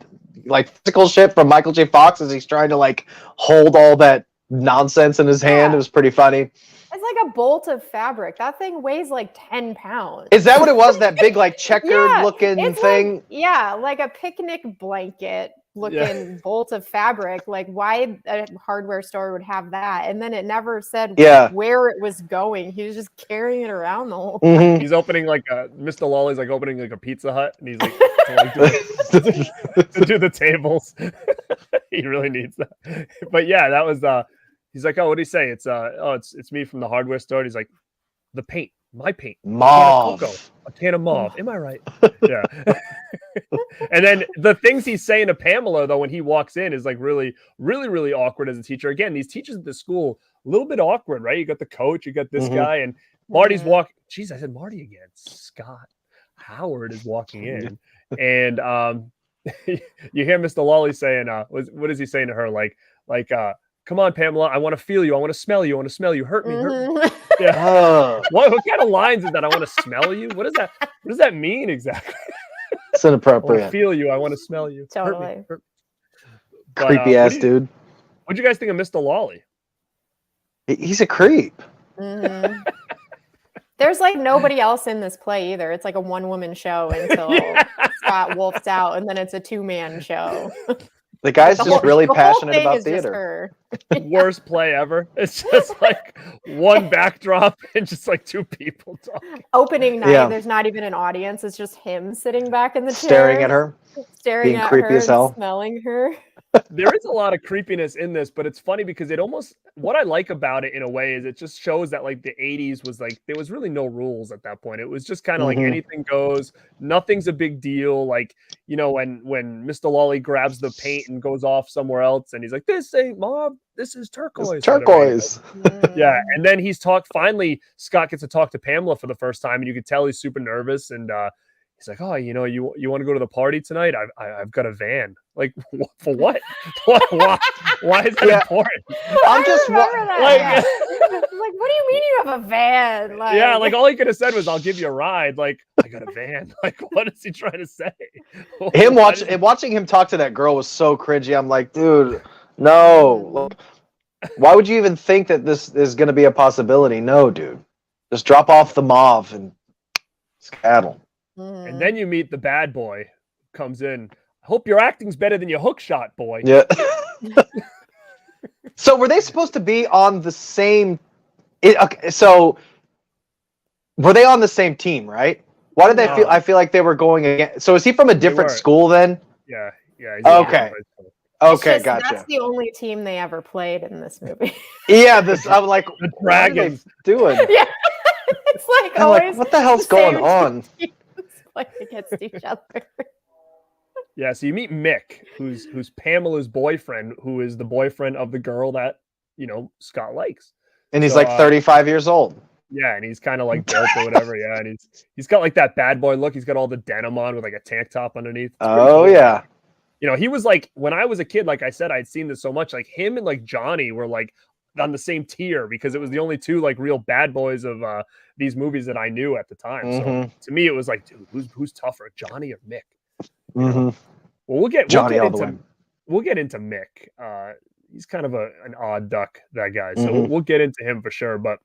like, physical shit from Michael J. Fox, as he's trying to like hold all that nonsense in his hand. It was pretty funny. It's like a bolt of fabric. That thing weighs like 10 pounds. Is that what it was? That big like checkered looking thing? Like a picnic blanket looking bolt of fabric. Like, why a hardware store would have that? And then it never said where it was going. He was just carrying it around the whole time. He's opening like Mr. Lawley's like opening like a Pizza Hut, and he's like to do the tables. He really needs that. But yeah, that was he's like, oh, what did he say? It's me from the hardware store. And he's like, the paint. My paint. Mauve. A can of mauve. Am I right? Yeah. And then the things he's saying to Pamela, though, when he walks in is like really, really, really awkward as a teacher. Again, these teachers at the school, a little bit awkward, right? You got the coach, you got this guy, and Marty's walking. Jeez, I said Marty again. Scott Howard is walking in. And you hear Mr. Lawley saying, what is he saying to her? Like, come on, Pamela, I want to feel you. I want to smell you. I want to smell you. Hurt me. Hurt me. Yeah. What kind of lines is that? I want to smell you. What does that mean exactly? It's inappropriate. I want to feel you. I want to smell you. Totally. Hurt me. Creepy ass dude. What'd you guys think of Mr. Lawley? He's a creep. There's like nobody else in this play either. It's like a one-woman show until Scott wolfs out, and then it's a two-man show. The guy's just really passionate about theater. Worst play ever. It's just like one backdrop and just like two people talking. Opening night, there's not even an audience. It's just him sitting back in the chair. Staring at her. Being creepy as hell. Smelling her. There is a lot of creepiness in this, but it's funny because what I like about it in a way is it just shows that like the 80s was like, there was really no rules at that point. It was just kind of like anything goes, nothing's a big deal. Like, when Mr. Lawley grabs the paint and goes off somewhere else and he's like, this ain't mauve, this is turquoise. It's turquoise. Yeah. And then finally Scott gets to talk to Pamela for the first time, and you could tell he's super nervous, and he's like, oh, you want to go to the party tonight? I've got a van. Like, for what? Why is that important? I'm just like, what do you mean you have a van? Like, yeah, like all he could have said was, I'll give you a ride. Like, I got a van. Like, what is he trying to say? Watching him talk to that girl was so cringy. I'm like, dude, no. Why would you even think that this is going to be a possibility? No, dude. Just drop off the mauve and skedaddle. And then you meet the bad boy who comes in. I hope your acting's better than your hook shot, boy. Yeah. So were they supposed to be on the same? Okay, so were they on the same team, right? Why did they feel? I feel like they were going again. So is he from a different school then? Yeah. Okay. Okay, gotcha. That's the only team they ever played in this movie. Yeah, I'm like, the Dragons doing. Yeah, it's like I'm always like, what the hell's going on? Like against each other. Yeah, so you meet Mick, who's Pamela's boyfriend, who is the boyfriend of the girl that Scott likes, and he's like 35 years old. Yeah, and he's kind of like built or whatever. Yeah, and he's got like that bad boy look. He's got all the denim on with like a tank top underneath. Oh yeah. He was like, when I was a kid, like I said, I'd seen this so much. Like him and like Johnny were like on the same tier because it was the only two like real bad boys of these movies that I knew at the time. So to me, it was like, dude, who's tougher, Johnny or Mick? Well, we'll get into Mick. He's kind of an odd duck, that guy. So we'll get into him for sure. But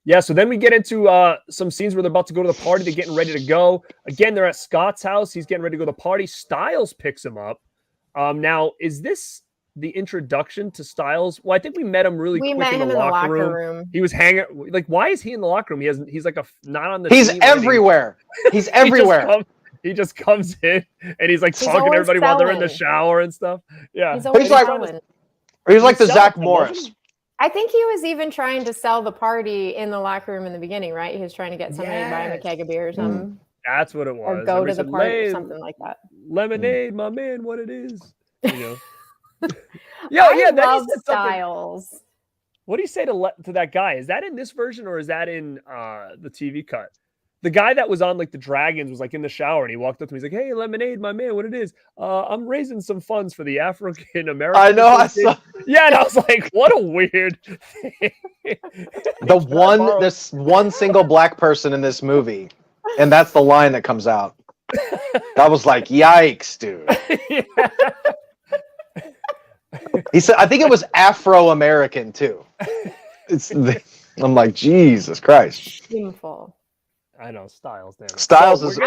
yeah, so then we get into some scenes where they're about to go to the party. They're getting ready to go. Again, they're at Scott's house. He's getting ready to go to the party. Styles picks him up. Now, is this the introduction to Styles? Well, I think we met him really quick in the locker room. He was hanging. Like, why is he in the locker room? He's like not on the. He's everywhere. He's everywhere. He just comes in and he's like talking to everybody while they're in the shower and stuff. Yeah, he's like the Zach Morris. I think he was even trying to sell the party in the locker room in the beginning, right? He was trying to get somebody to buy him a keg of beer or something. That's what it was. Or go to the party or something like that. Lemonade, my man, what it is. Yeah, I love Styles. What do you say to that guy? Is that in this version or is that in the TV cut? The guy that was on like the Dragons was like in the shower and he walked up to me. He's like, "Hey, Lemonade, my man, what it is? I'm raising some funds for the African American." I know. I saw. Yeah, and I was like, "What a weird thing." This one single black person in this movie, and that's the line that comes out. That was like, "Yikes, dude." He said, "I think it was Afro-American too." I'm like, Jesus Christ. Shameful. I know Styles. Damn. Styles is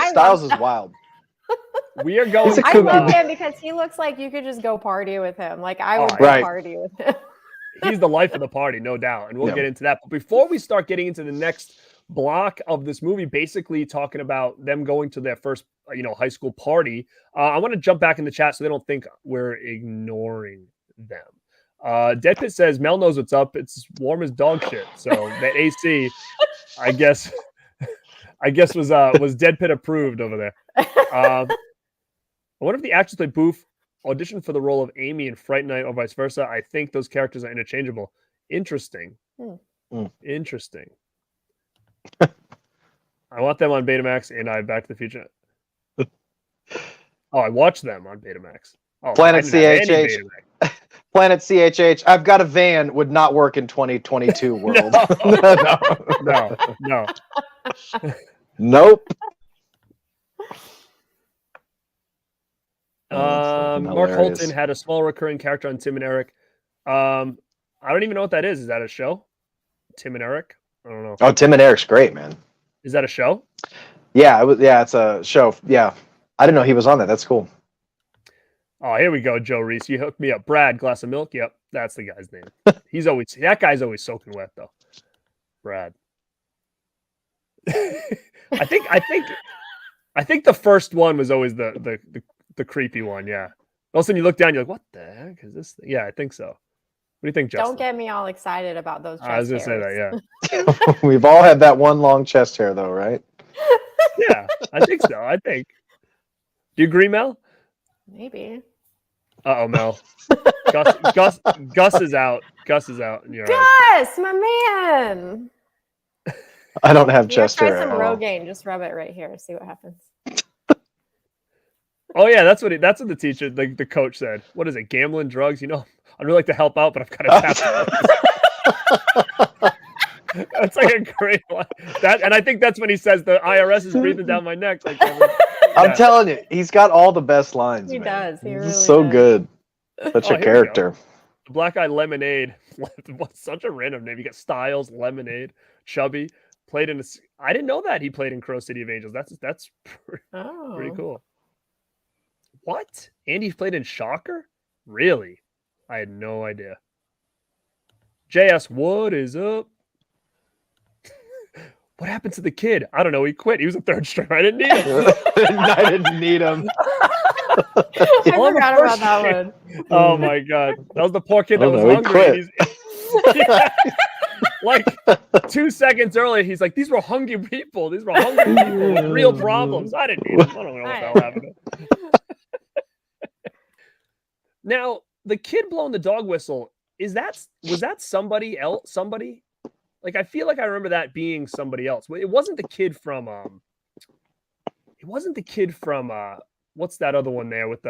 wild. We are going. I love him because he looks like you could just go party with him. Like I would go party with him. He's the life of the party, no doubt, and we'll get into that. But before we start getting into the next block of this movie, basically talking about them going to their first, high school party, I want to jump back in the chat so they don't think we're ignoring them. Deadpit says Mel knows what's up. It's warm as dog shit. So that AC, I guess was Deadpit approved over there. I wonder if the actress played Boof auditioned for the role of Amy in Fright Night or vice versa. I think those characters are interchangeable. Interesting. Interesting. I want them on Betamax and Back to the Future. I watched them on Betamax. Planet CHH. Planet CHH. I've got a van would not work in 2022 world. No. Nope. Mark Holton had a small recurring character on Tim and Eric. I don't even know what that is. Is that a show? Tim and Eric? I don't know. Oh, Tim and Eric's great, man. Is that a show? Yeah, it's a show. Yeah. I didn't know he was on that. That's cool. Oh, here we go, Joe Reese. You hooked me up. Brad, glass of milk. Yep, that's the guy's name. That guy's always soaking wet though. Brad. I think the first one was always the creepy one. Yeah. All of a sudden you look down, you're like, what the heck is this thing? Yeah, I think so. What do you think, Justin? Don't get me all excited about those chest I was gonna say that, yeah. We've all had that one long chest hair though, right? Yeah, I think so. Do you agree, Mel? Maybe. Uh-oh, Mel. Gus is out. Gus is out. And Gus, my man. I don't have chest hair. Try some Rogaine. Just rub it right here. See what happens. Oh yeah, that's what the teacher, the coach said. What is it? Gambling, drugs? I'd really like to help out, but I've got to tap. That's like a great one. And I think that's when he says the IRS is breathing down my neck. Like, I'm telling you, he's got all the best lines. He man. does. He really so does. Good. Such a character. The Black Eye Lemonade. What's such a random name? You got Styles, Lemonade, Chubby, Played in. I didn't know that he played in Crow City of Angels. That's pretty Oh. cool. What? Andy played in Shocker? Really? I had no idea. JS, what is up? What happened to the kid? I don't know. He quit. He was a third stringer. I didn't need him. I didn't need him. I forgot about that one. Oh my god, that was the poor kid that Oh, was no, he hungry. quit. And yeah. Like 2 seconds earlier, he's like, "These were hungry people. These were hungry people with real problems." I didn't need them. I don't know what the hell happened. Now, the kid blowing the dog whistle, was that somebody else? Somebody? Like, I feel like I remember that being somebody else. It wasn't the kid from what's that other one there with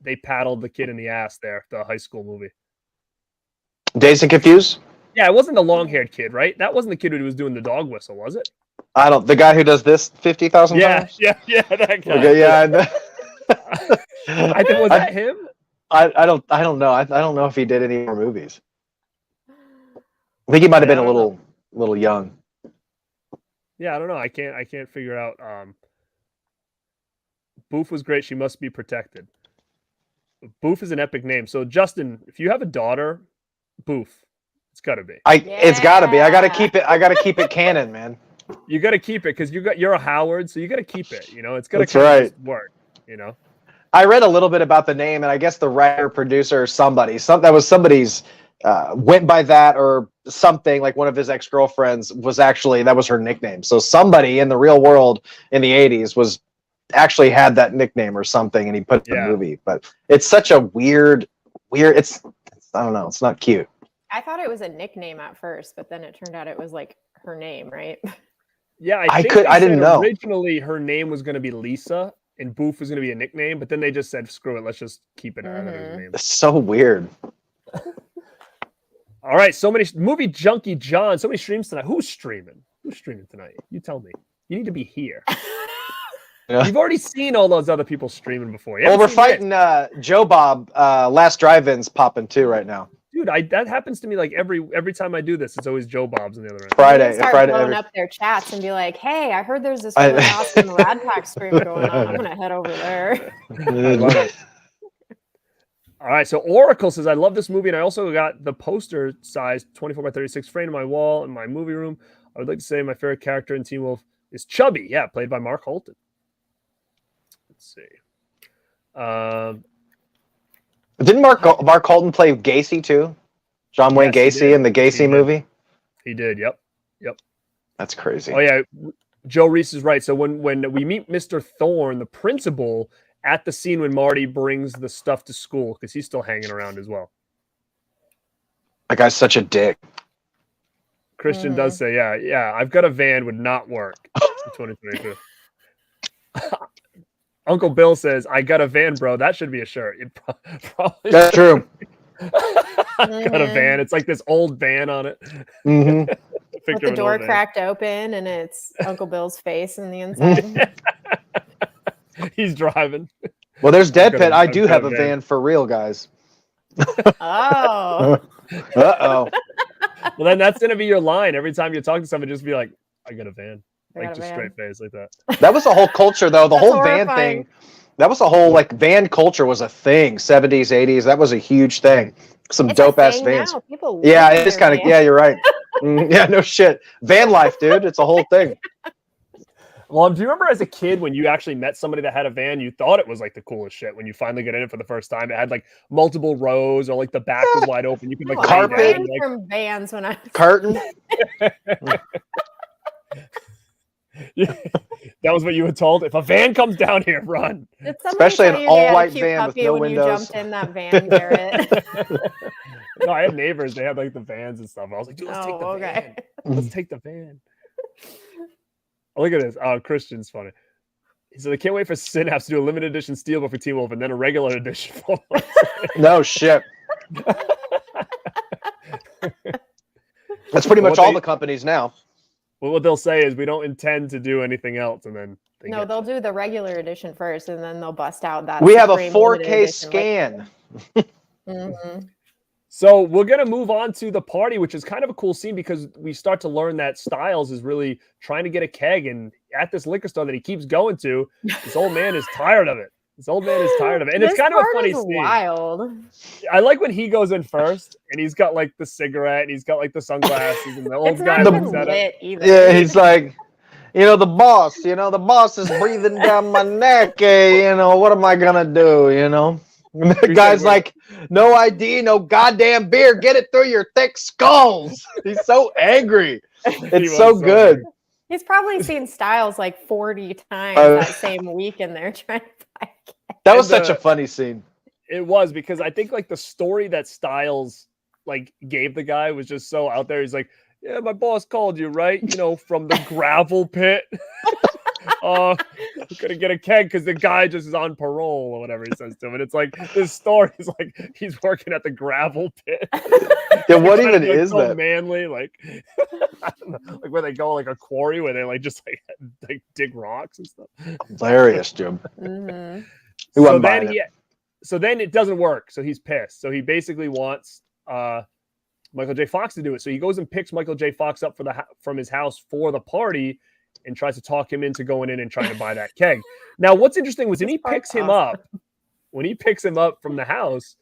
they paddled the kid in the ass there, the high school movie. Dazed and Confused? Yeah, it wasn't the long-haired kid, right? That wasn't the kid who was doing the dog whistle, was it? The guy who does this 50,000 times? Yeah, that guy. Okay, yeah. I think was that him? I don't know. I don't know if he did any more movies. I think he might have been a little young. Yeah, I don't know. I can't figure out. Boof was great. She must be protected. Boof is an epic name. So Justin, if you have a daughter, Boof, it's gotta be. It's gotta be. I gotta keep it canon, man. You gotta keep it because you're a Howard, so you gotta keep it. You know, it's gotta That's right. work. You know. I read a little bit about the name, and I guess the writer, producer, somebody's went by that or something. Like one of his ex-girlfriends that was her nickname. So somebody in the real world in the 80s had that nickname or something, and he put it in the movie. But it's such a weird. It's I don't know. It's not cute. I thought it was a nickname at first, but then it turned out it was like her name, right? Yeah, I didn't know. Originally, her name was going to be Lisa, and Boof was going to be a nickname, but then they just said, "Screw it, let's just keep it out of his name." It's so weird. All right, so many movie junkie John, so many streams tonight. Who's streaming? Who's streaming tonight? You tell me. You need to be here. Yeah. You've already seen all those other people streaming before. Well, we're fighting Joe Bob. Last Drive-In's popping too right now. Dude, that happens to me like every time I do this. It's always Joe Bob's on the other end. Friday, blowing up their chats and be like, "Hey, I heard there's this really awesome Rad Pack stream going on. I'm gonna head over there." I love it. All right, so Oracle says, "I love this movie, and I also got the poster size 24 by 36 frame on my wall in my movie room. I would like to say my favorite character in Teen Wolf is Chubby. Yeah, played by Mark Holton. Let's see. Didn't Mark Holton play Gacy too? John Wayne Gacy in the Gacy movie? He did, yep. That's crazy. Oh, yeah. Joe Reese is right. So when we meet Mr. Thorne, the principal, at the scene when Marty brings the stuff to school, because he's still hanging around as well. That guy's such a dick. Christian does say, yeah, I've got a van would not work in 2022. Uncle Bill says, "I got a van, bro. That should be a shirt." It probably That's true. Got a van. It's like this old van on it. With the door cracked open and it's Uncle Bill's face in the inside. He's driving. Well, there's Dead Pit. I do have a van for real, guys. Oh. Uh-oh. Well, then that's going to be your line. Every time you talk to someone, just be like, "I got a van." Like just straight face like that. That was the whole culture, though. The whole van thing. That was the whole van culture was a thing. 70s, 80s. That was a huge thing. Some dope ass vans. Yeah, it is kind of. Yeah, you're right. Yeah, no shit. Van life, dude. It's a whole thing. Well, do you remember as a kid when you actually met somebody that had a van, you thought it was like the coolest shit when you finally get in it for the first time? It had like multiple rows, or like the back was wide open. You could like carpet from vans when I curtain. Yeah, that was what you were told. If a van comes down here, run. Especially an all-white van with no windows. You jumped in that van, Garrett. No, I had neighbors. They had like the vans and stuff. I was like, "Dude, let's take the van. Let's take the van." Oh, look at this. Oh, Christian's funny. He said, "I can't wait for Synapse to do a limited edition Steelbook for Teen Wolf and then a regular edition." No shit. That's pretty much all the companies now. Well, what they'll say is we don't intend to do anything else, and then they'll do the regular edition first, and then they'll bust out that. We have a 4K scan. So we're gonna move on to the party, which is kind of a cool scene because we start to learn that Styles is really trying to get a keg, and at this liquor store that he keeps going to, this old man is tired of it. This old man is tired of it, and This it's kind of a part funny is scene. wild. I like when he goes in first, and he's got like the cigarette, and he's got like the sunglasses, and the old It's guy not even looks at him. lit either. Yeah, he's like, the boss, the boss is breathing down my neck. What am I gonna do? And the guy's like, no ID, no goddamn beer. Get it through your thick skulls. He's so angry. It's so good. angry. He's probably seen Styles like 40 times that same week, and they're trying to buy. That was such a funny scene. It was, because I think like the story that Styles like gave the guy was just so out there. He's like, yeah, my boss called you, right? From the gravel pit. I'm gonna get a keg because the guy just is on parole or whatever he says to him. And it's like this story is like he's working at the gravel pit. Yeah, what even is so that? manly, like I don't know, like where they go like a quarry where they like just like dig rocks and stuff. Hilarious, Jim. Mm-hmm. So then it doesn't work. So he's pissed. So he basically wants Michael J. Fox to do it. So he goes and picks Michael J. Fox up from his house for the party and tries to talk him into going in and trying to buy that keg. Now, what's interesting was when he picks him up from the house,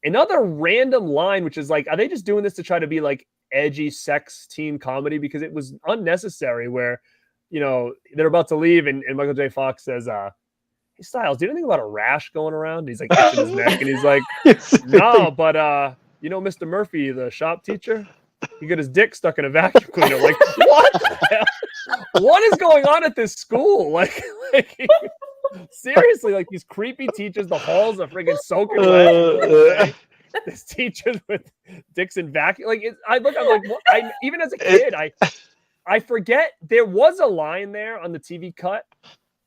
another random line, which is like, are they just doing this to try to be like edgy sex teen comedy? Because it was unnecessary where, they're about to leave and Michael J. Fox says, hey, Styles, do you know anything about a rash going around? And he's like itching his neck, and he's like, no, but Mr. Murphy, the shop teacher, he got his dick stuck in a vacuum cleaner. Like, what the hell? What is going on at this school? Like seriously, like these creepy teachers, the halls are friggin' soaking wet. This teachers with dicks in vacuum. Like, I'm like, what? Even as a kid, I forget there was a line there on the TV cut,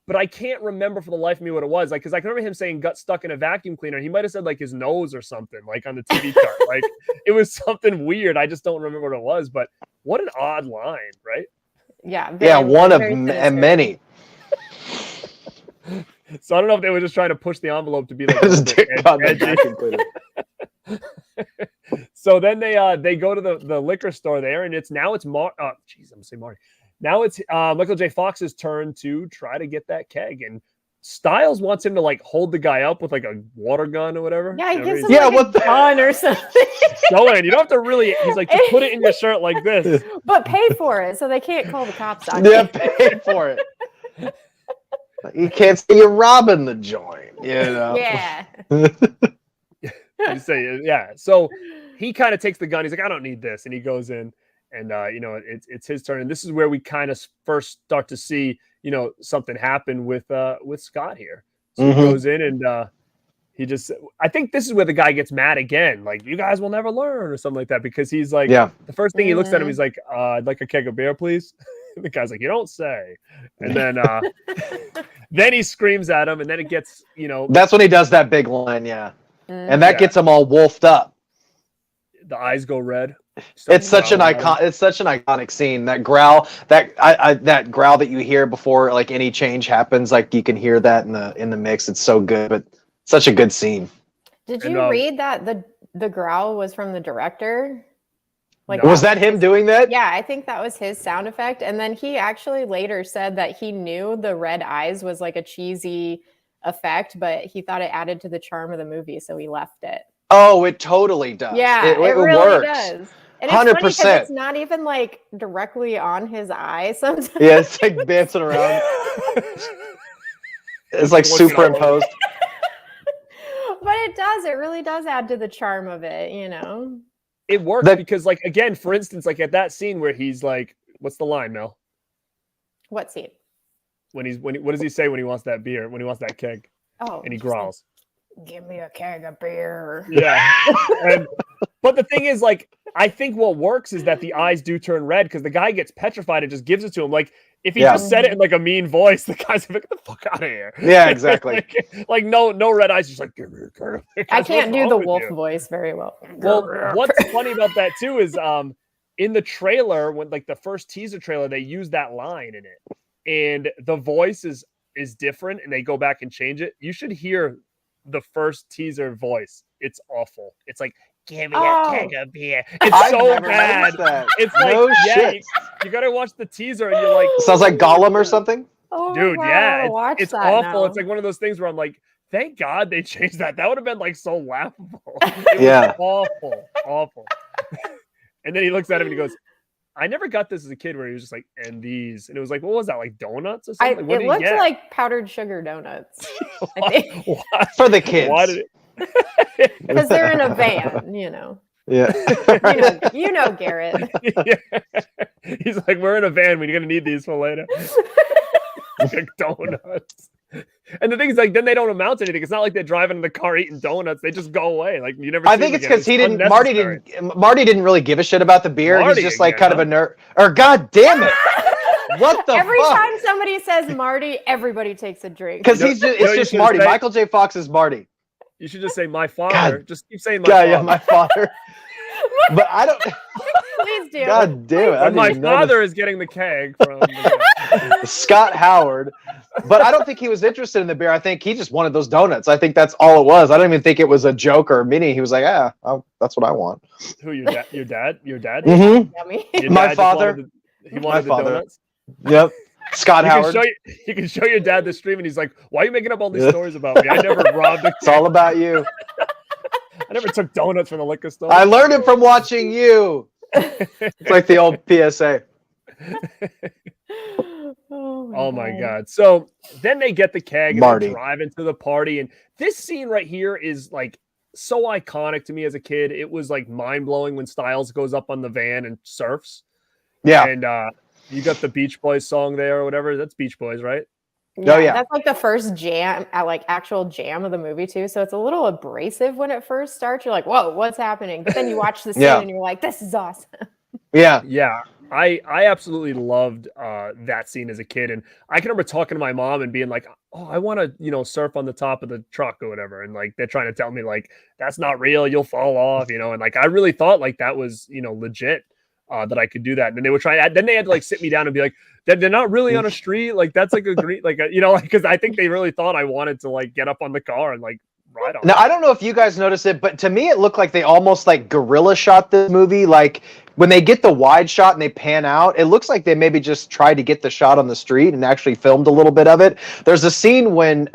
but I can't remember for the life of me what it was. Like, because I can remember him saying "got stuck in a vacuum cleaner." He might have said like his nose or something, like on the TV cut. Like, it was something weird. I just don't remember what it was. But what an odd line, right? Yeah. Yeah, one of many. So I don't know if they were just trying to push the envelope to be like His dick got in the vacuum cleaner. So then they go to the liquor store there, and now it's Michael J. Fox's turn to try to get that keg, and Styles wants him to like hold the guy up with like a water gun or whatever. Yeah, he gives him like a gun or something. Go in. You don't have to really. He's like, just put it in your shirt like this, but pay for it so they can't call the cops on you. Yeah, pay for it. You can't see you robbing the joint. Yeah. You say, yeah. So he kind of takes the gun. He's like, I don't need this, and he goes in, and it's his turn. And this is where we kind of first start to see something happen with Scott here. So he goes in and I think this is where the guy gets mad again, like, you guys will never learn or something like that, because he's like, the first thing he looks at him, he's like, I'd like a keg of beer, please. The guy's like, you don't say. And then then he screams at him, and then it gets that's when he does that big line, and that gets him all wolfed up. The eyes go red. It's such an iconic scene. That growl, that growl that you hear before like any change happens, like you can hear that in the mix. It's so good, but such a good scene. Did you read that the growl was from the director? Like, was that him doing that? Yeah, I think that was his sound effect. And then he actually later said that he knew the red eyes was like a cheesy effect, but he thought it added to the charm of the movie, so he left it. Oh, it totally does. Yeah, it really works. Does. And it's 100%. funny because it's not even like directly on his eye sometimes. Yeah, it's like dancing around. It's like superimposed. But it does. It really does add to the charm of it, It works because, like, again, for instance, like at that scene where he's like, what's the line, Mel? What scene? What does he say when he wants that beer, when he wants that keg? Oh, and he growls, give me a keg of beer. Yeah. But the thing is, like, I think what works is that the eyes do turn red because the guy gets petrified and just gives it to him. Like, if he just said it in like a mean voice, the guy's like, get the fuck out of here. Yeah, exactly. like no red eyes, just like, give me a keg of beer. I can't do the wolf voice very well. Well, what's funny about that too is in the trailer, when like the first teaser trailer, they use that line in it. And the voice is different, and they go back and change it. You should hear the first teaser voice. It's awful. It's like, give me Oh. a keg of beer. It's I've so never bad. noticed that. It's like, No yeah, shit. you gotta watch the teaser and you're like, Sounds like Gollum or something. Oh my dude, God, I yeah, wanna watch it's that awful. now. It's like one of those things where I'm like, thank God they changed that. That would have been like so laughable. It Yeah. was awful. And then he looks at him and he goes, I never got this as a kid where he was just like, and these. And it was like, what was that? Like donuts or something? Like, what it did he looked get? like powdered sugar donuts. I think Why? For the kids. Why did because they're in a van, you know. Yeah. You know, Garrett. Yeah. He's like, we're in a van. We're gonna need these for later. Like donuts. And the thing is, like, then they don't amount to anything. It's not like they're driving in the car eating donuts. They just go away. Like you never. I see think them it's again. because he didn't. Marty didn't really give a shit about the beer. Marty He's just like again, kind of a nerd. Or God damn it! What the Every fuck? time somebody says Marty, everybody takes a drink. Because You know- he's just, you know it's you just should Marty. say? Michael J. Fox is Marty. You should just say my father. God. Just keep saying my God, father. yeah, my father. But I don't. Please do. God damn it! I But didn't my even notice. father is getting the keg from. Scott Howard. But I don't think he was interested in the beer. I think he just wanted those donuts. I think that's all it was. I don't even think it was a joke or a meaning. He was like, that's what I want. Who your dad? Your dad? Your dad? Mm-hmm. Yummy. Your My dad just father. wanted he wanted the father. donuts. Yep. Scott Howard. You can show your dad the stream, and he's like, "Why are you making up all these stories about me? I never robbed a It's all about you. I never took donuts from the liquor store." I learned it from watching you. It's like the old PSA. Oh my God. So then they get the keg and Marty. they drive into the party. And this scene right here is like so iconic to me as a kid. It was like mind blowing when Styles goes up on the van and surfs. Yeah. And you got the Beach Boys song there or whatever. That's Beach Boys, right? Oh, yeah. That's like the first jam, like actual jam of the movie too. So it's a little abrasive when it first starts. You're like, whoa, what's happening? But then you watch the scene Yeah. and you're like, this is awesome. Yeah. Yeah. I absolutely loved that scene as a kid. And I can remember talking to my mom and being like, oh, I want to, surf on the top of the truck or whatever. And like, they're trying to tell me like, that's not real. You'll fall off, And like, I really thought like that was, legit that I could do that. And then they were then they had to like sit me down and be like, they're not really on a street. Like that's like a green, like, because I think they really thought I wanted to like get up on the car and like ride on Now, I don't know if you guys noticed it, but to me, it looked like they almost like guerrilla shot this movie. Like when they get the wide shot and they pan out, it looks like they maybe just tried to get the shot on the street and actually filmed a little bit of it. There's a scene when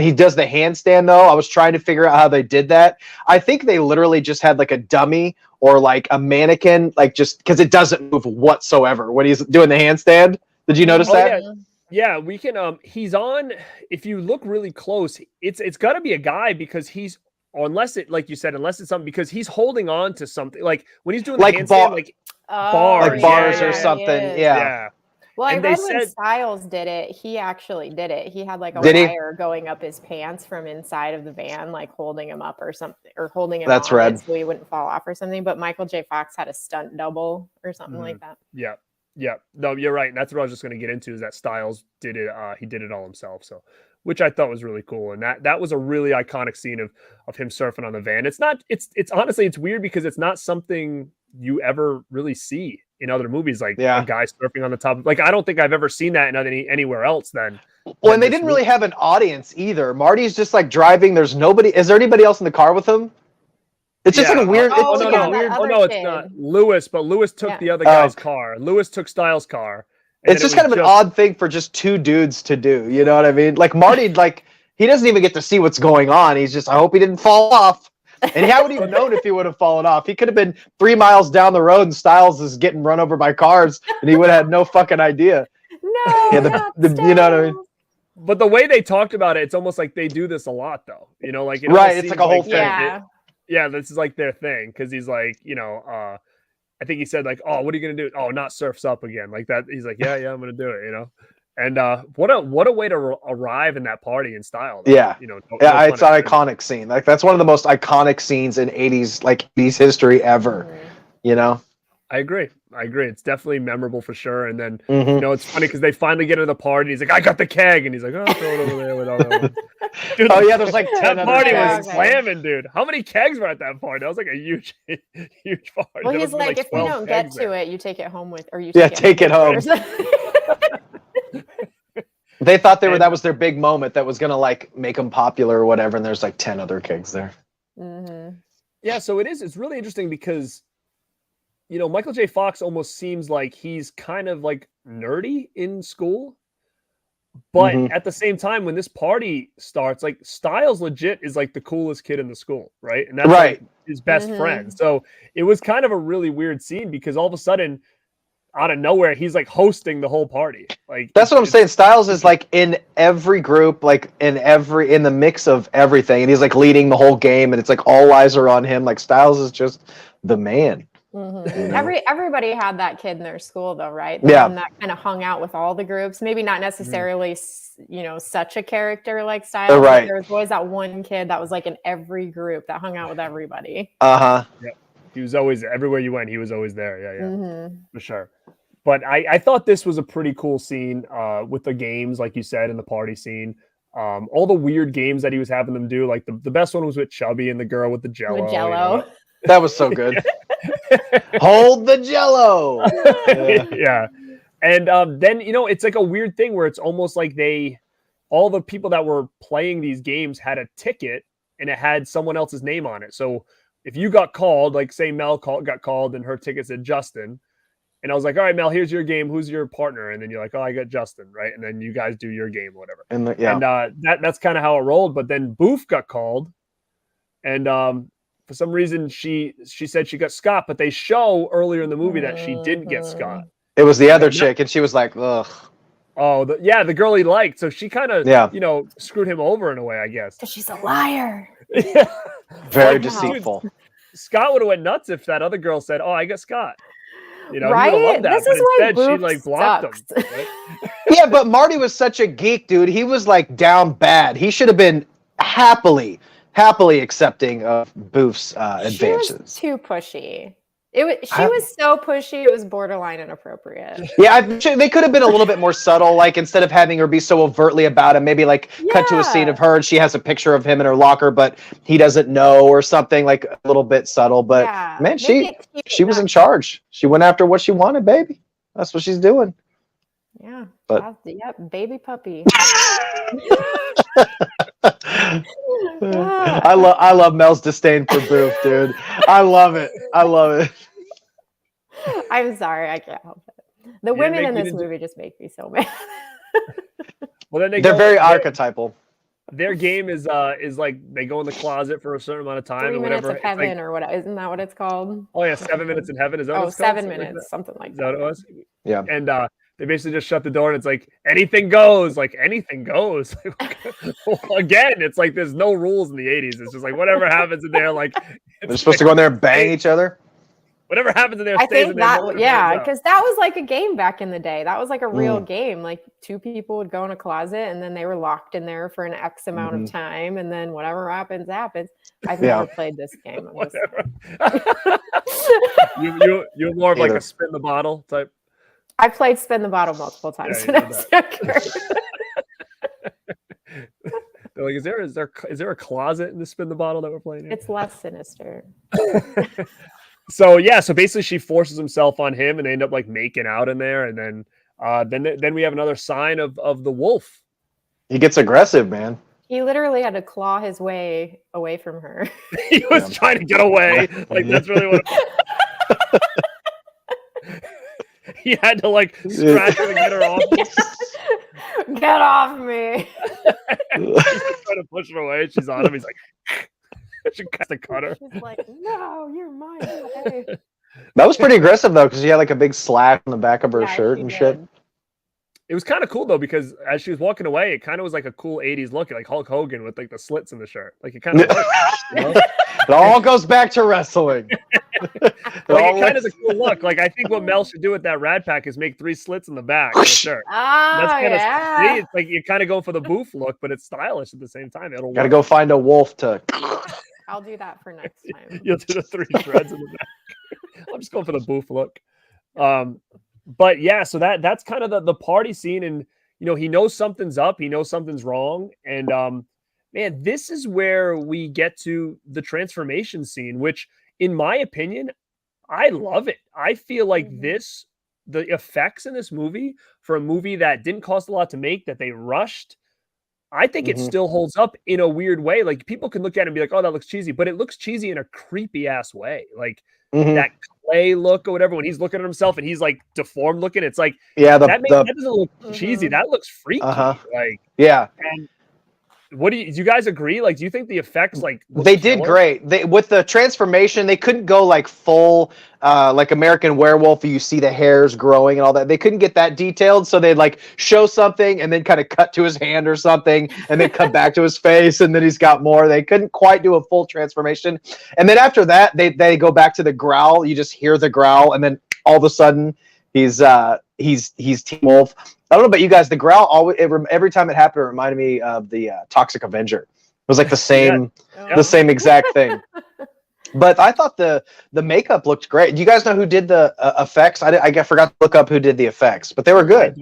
he does the handstand, though. I was trying to figure out how they did that. I think they literally just had like a dummy or like a mannequin, like just because it doesn't move whatsoever when he's doing the handstand. Did you notice that? Yeah, we can. He's on. If you look really close, it's got to be a guy because he's, unless it's something, because he's holding on to something. Like when he's doing the Like handstand, bars or something. Yeah. Well, And I read they when said- Styles did it, he actually did it. He had like a Did he? wire going up his pants from inside of the van, like holding him up or something, or holding him That's on rad. it so he wouldn't fall off or something. But Michael J. Fox had a stunt double or something like that. Yeah. Yeah. No, you're right. And that's what I was just going to get into is that Styles did it. He did it all himself. So, which I thought was really cool. And that was a really iconic scene of him surfing on the van. It's honestly, it's weird because it's not something you ever really see in other movies. Like a guy surfing on the top. Like, I don't think I've ever seen that in anywhere else then. Well, and they didn't really have an audience either. Marty's just like driving. There's nobody. Is there anybody else in the car with him? It's just like a weird. Oh, it's yeah, like a weird. other no, it's kid. not Lewis, but Lewis took the other guy's car. Lewis took Styles' car. It's just kind of an odd thing for just two dudes to do. You know what I mean? Like Marty, like he doesn't even get to see what's going on. He's just, I hope he didn't fall off. And how would he have known if he would have fallen off? He could have been 3 miles down the road and Styles is getting run over by cars, and he would have had no fucking idea. No, Yeah, not you know what I mean? Styles. But the way they talked about it, it's almost like they do this a lot, though. Like it Right, almost it's seems like a whole thing. Yeah. This is like their thing because he's like, I think he said like, "Oh, what are you gonna do? Oh, not surfs up again." Like that. He's like, "Yeah, I'm gonna do it." And what a way to arrive in that party in style. Though. Yeah, no it's an iconic scene. Like that's one of the most iconic scenes in '80s history ever. I agree. It's definitely memorable for sure. And then it's funny because they finally get into the party. And he's like, "I got the keg," and he's like, "Oh, throw it over there with all that." Dude, oh yeah, there's like 10 that party other was kegs. slamming, dude. How many kegs were at that party? That was like a huge party. Well, There he's must be, like, if we 12 don't get kegs to there. it, you take it home with, or you Take it home. They thought that was their big moment that was gonna like make them popular or whatever, and there's like 10 other kids there. Mm-hmm. Yeah, so it's really interesting because Michael J. Fox almost seems like he's kind of like nerdy in school. But at the same time, when this party starts, like Styles legit is like the coolest kid in the school, right? And that's like his best friend. So it was kind of a really weird scene because all of a sudden, out of nowhere, he's like hosting the whole party. Like that's what I'm saying. Styles is like in every group, like in the mix of everything, and he's like leading the whole game, and it's like all eyes are on him. Like Styles is just the man. Everybody had that kid in their school though, right? The one that kind of hung out with all the groups. Maybe not necessarily, such a character like Styles. But there was always that one kid that was like in every group that hung out with everybody. Yeah, he was always everywhere you went. He was always there. Yeah, for sure. But I thought this was a pretty cool scene with the games, like you said, in the party scene. All the weird games that he was having them do. Like the best one was with Chubby and the girl with the Jello. With Jello. That was so good. Hold the Jello. Yeah. And then, it's like a weird thing where it's almost like all the people that were playing these games had a ticket and it had someone else's name on it. So if you got called, like say Mel got called and her ticket said Justin, and I was like, all right, Mel, here's your game. Who's your partner? And then you're like, oh, I got Justin, right? And then you guys do your game, whatever. And that's kind of how it rolled. But then Boof got called, and for some reason she said she got Scott, but they show earlier in the movie that she didn't get Scott. It was the other chick, and she was like, ugh. Oh, the girl he liked. So she kind of, screwed him over in a way, I guess. Because she's a liar. Very deceitful. Dude, Scott would have went nuts if that other girl said, oh, I got Scott. Right? He would have loved that. This but is why instead, she Boof blocked sucks. him. Right? Yeah, but Marty was such a geek, dude. He was like down bad. He should have been happily accepting of Boof's advances. She was too pushy. She was so pushy, it was borderline inappropriate. Yeah, they could have been a little bit more subtle, like instead of having her be so overtly about him, maybe like cut to a scene of her and she has a picture of him in her locker, but he doesn't know or something, like a little bit subtle. But man, she was in charge. She went after what she wanted, baby. That's what she's doing. Yeah. But baby puppy. I love Mel's disdain for Boof, dude. I love it. I'm sorry, I can't help it. The women in this movie just make me so mad. Well, then they're very archetypal. Their game is like they go in the closet for a certain amount of time 3 or minutes whatever. of heaven or what? Isn't that what it's called? Oh yeah, 7 minutes in heaven. Is that what it's 7 called? minutes, something like Is that. that what it was? Yeah. And they basically just shut the door and it's like anything goes. Like anything goes. Again, it's like there's no rules in the 80s. It's just like whatever happens in there. Like they're supposed to go in there and bang each other. Whatever happens in there. I think in there, because that was like a game back in the day. That was like a real game. Like two people would go in a closet and then they were locked in there for an X amount of time, and then whatever happens. I've never played this game. You're more of like a spin the bottle type. I played spin the bottle multiple times. Yeah, they're like, is there a closet in the spin the bottle that we're playing here? It's less sinister. So basically she forces himself on him and they end up like making out in there, and then we have another sign of the wolf. He gets aggressive, man. He literally had to claw his way away from her. He was trying to get away. Like that's really what he had to like scratch her to get her off. Get off me. He's trying to push her away. She's on him. He's like she has to cut her. She's like, no, you're mine. Okay. That was pretty aggressive though, because she had like a big slash on the back of her shirt and shit. It was kind of cool though, because as she was walking away, it kind of was like a cool 80s look, like Hulk Hogan with like the slits in the shirt. Like it kind of It all goes back to wrestling. Like it kind of is a cool look. Like I think what Mel should do with that Rad Pack is make 3 slits in the back of the shirt. That's kind of it's like you kind of go for the Boof look, but it's stylish at the same time. It'll gotta go find a wolf to. I'll do that for next time. You'll do the 3 threads in the back. I'm just going for the Boof look. But yeah, so that's kind of the party scene, and he knows something's up, he knows something's wrong, and man, this is where we get to the transformation scene, which in my opinion, I love it. I feel like this the effects in this movie for a movie that didn't cost a lot to make, that they rushed, I think it still holds up in a weird way. Like people can look at it and be like, "Oh, that looks cheesy," but it looks cheesy in a creepy ass way. Like that clay look or whatever when he's looking at himself and he's like deformed looking. It's like that doesn't look cheesy. That looks freaky. Like And do you guys agree? Like, do you think the effects they did great? They with the transformation, they couldn't go like full like American Werewolf. You see the hairs growing and all that. They couldn't get that detailed, so they'd like show something and then kind of cut to his hand or something, and then cut back to his face, and then he's got more. They couldn't quite do a full transformation. And then after that, they go back to the growl. You just hear the growl, and then all of a sudden he's Teen Wolf. I don't know about you guys. The growl always every time it happened, it reminded me of the Toxic Avenger. It was like the same exact thing. But I thought the makeup looked great. Do you guys know who did the effects? I forgot to look up who did the effects, but they were good.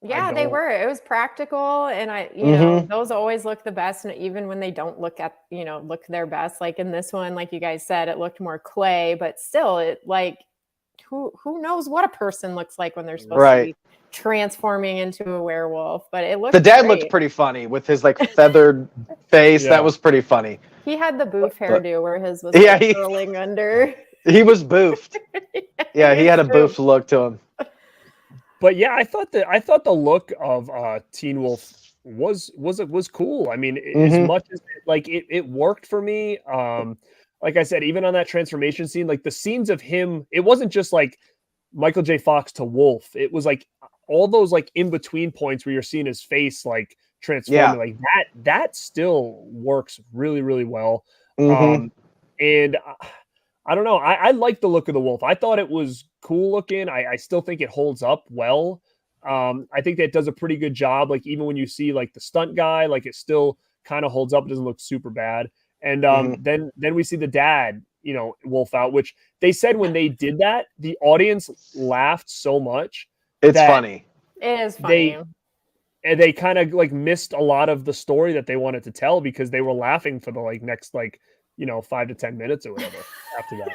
Yeah, they were. It was practical, and you know, those always look the best, and even when they don't look their best. Like in this one, like you guys said, it looked more clay, but still, it like who knows what a person looks like when they're supposed to be transforming into a werewolf. But it looked. The dad looked pretty funny with his like feathered face. That was pretty funny. He had the Boof hairdo where his was curling under. He was boofed. Yeah, he had a boofed look to him. But yeah, I thought the look of Teen Wolf was cool. I mean, as much as it worked for me. Like I said, even on that transformation scene, like the scenes of him, it wasn't just like Michael J. Fox to Wolf. It was like all those like in between points where you're seeing his face like transforming, like that still works really, really well. And I don't know. I like the look of the wolf. I thought it was cool looking. I still think it holds up well. I think that does a pretty good job. Like even when you see like the stunt guy, like it still kind of holds up. It doesn't look super bad. And then we see the dad, wolf out, which they said when they did that, the audience laughed so much. It's funny. It is funny. They kind of like missed a lot of the story that they wanted to tell because they were laughing for the like next 5 to 10 minutes or whatever after that.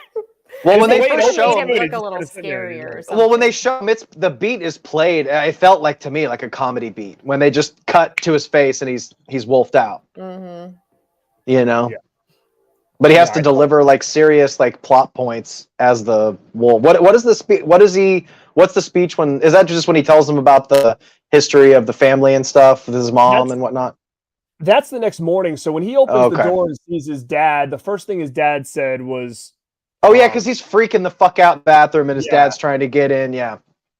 Well, when they first show him, look a little scarier. Well, when they show him, the beat is played. It felt like to me like a comedy beat when they just cut to his face and he's wolfed out. But he has to deliver like serious like plot points as the wolf. What is the speech? What's the speech when? Is that just when he tells them about the history of the family and stuff with his mom and whatnot? That's the next morning. So when he opens the door and sees his dad, the first thing his dad said was, "Oh yeah, because he's freaking the fuck out in the bathroom and his dad's trying to get in." Yeah.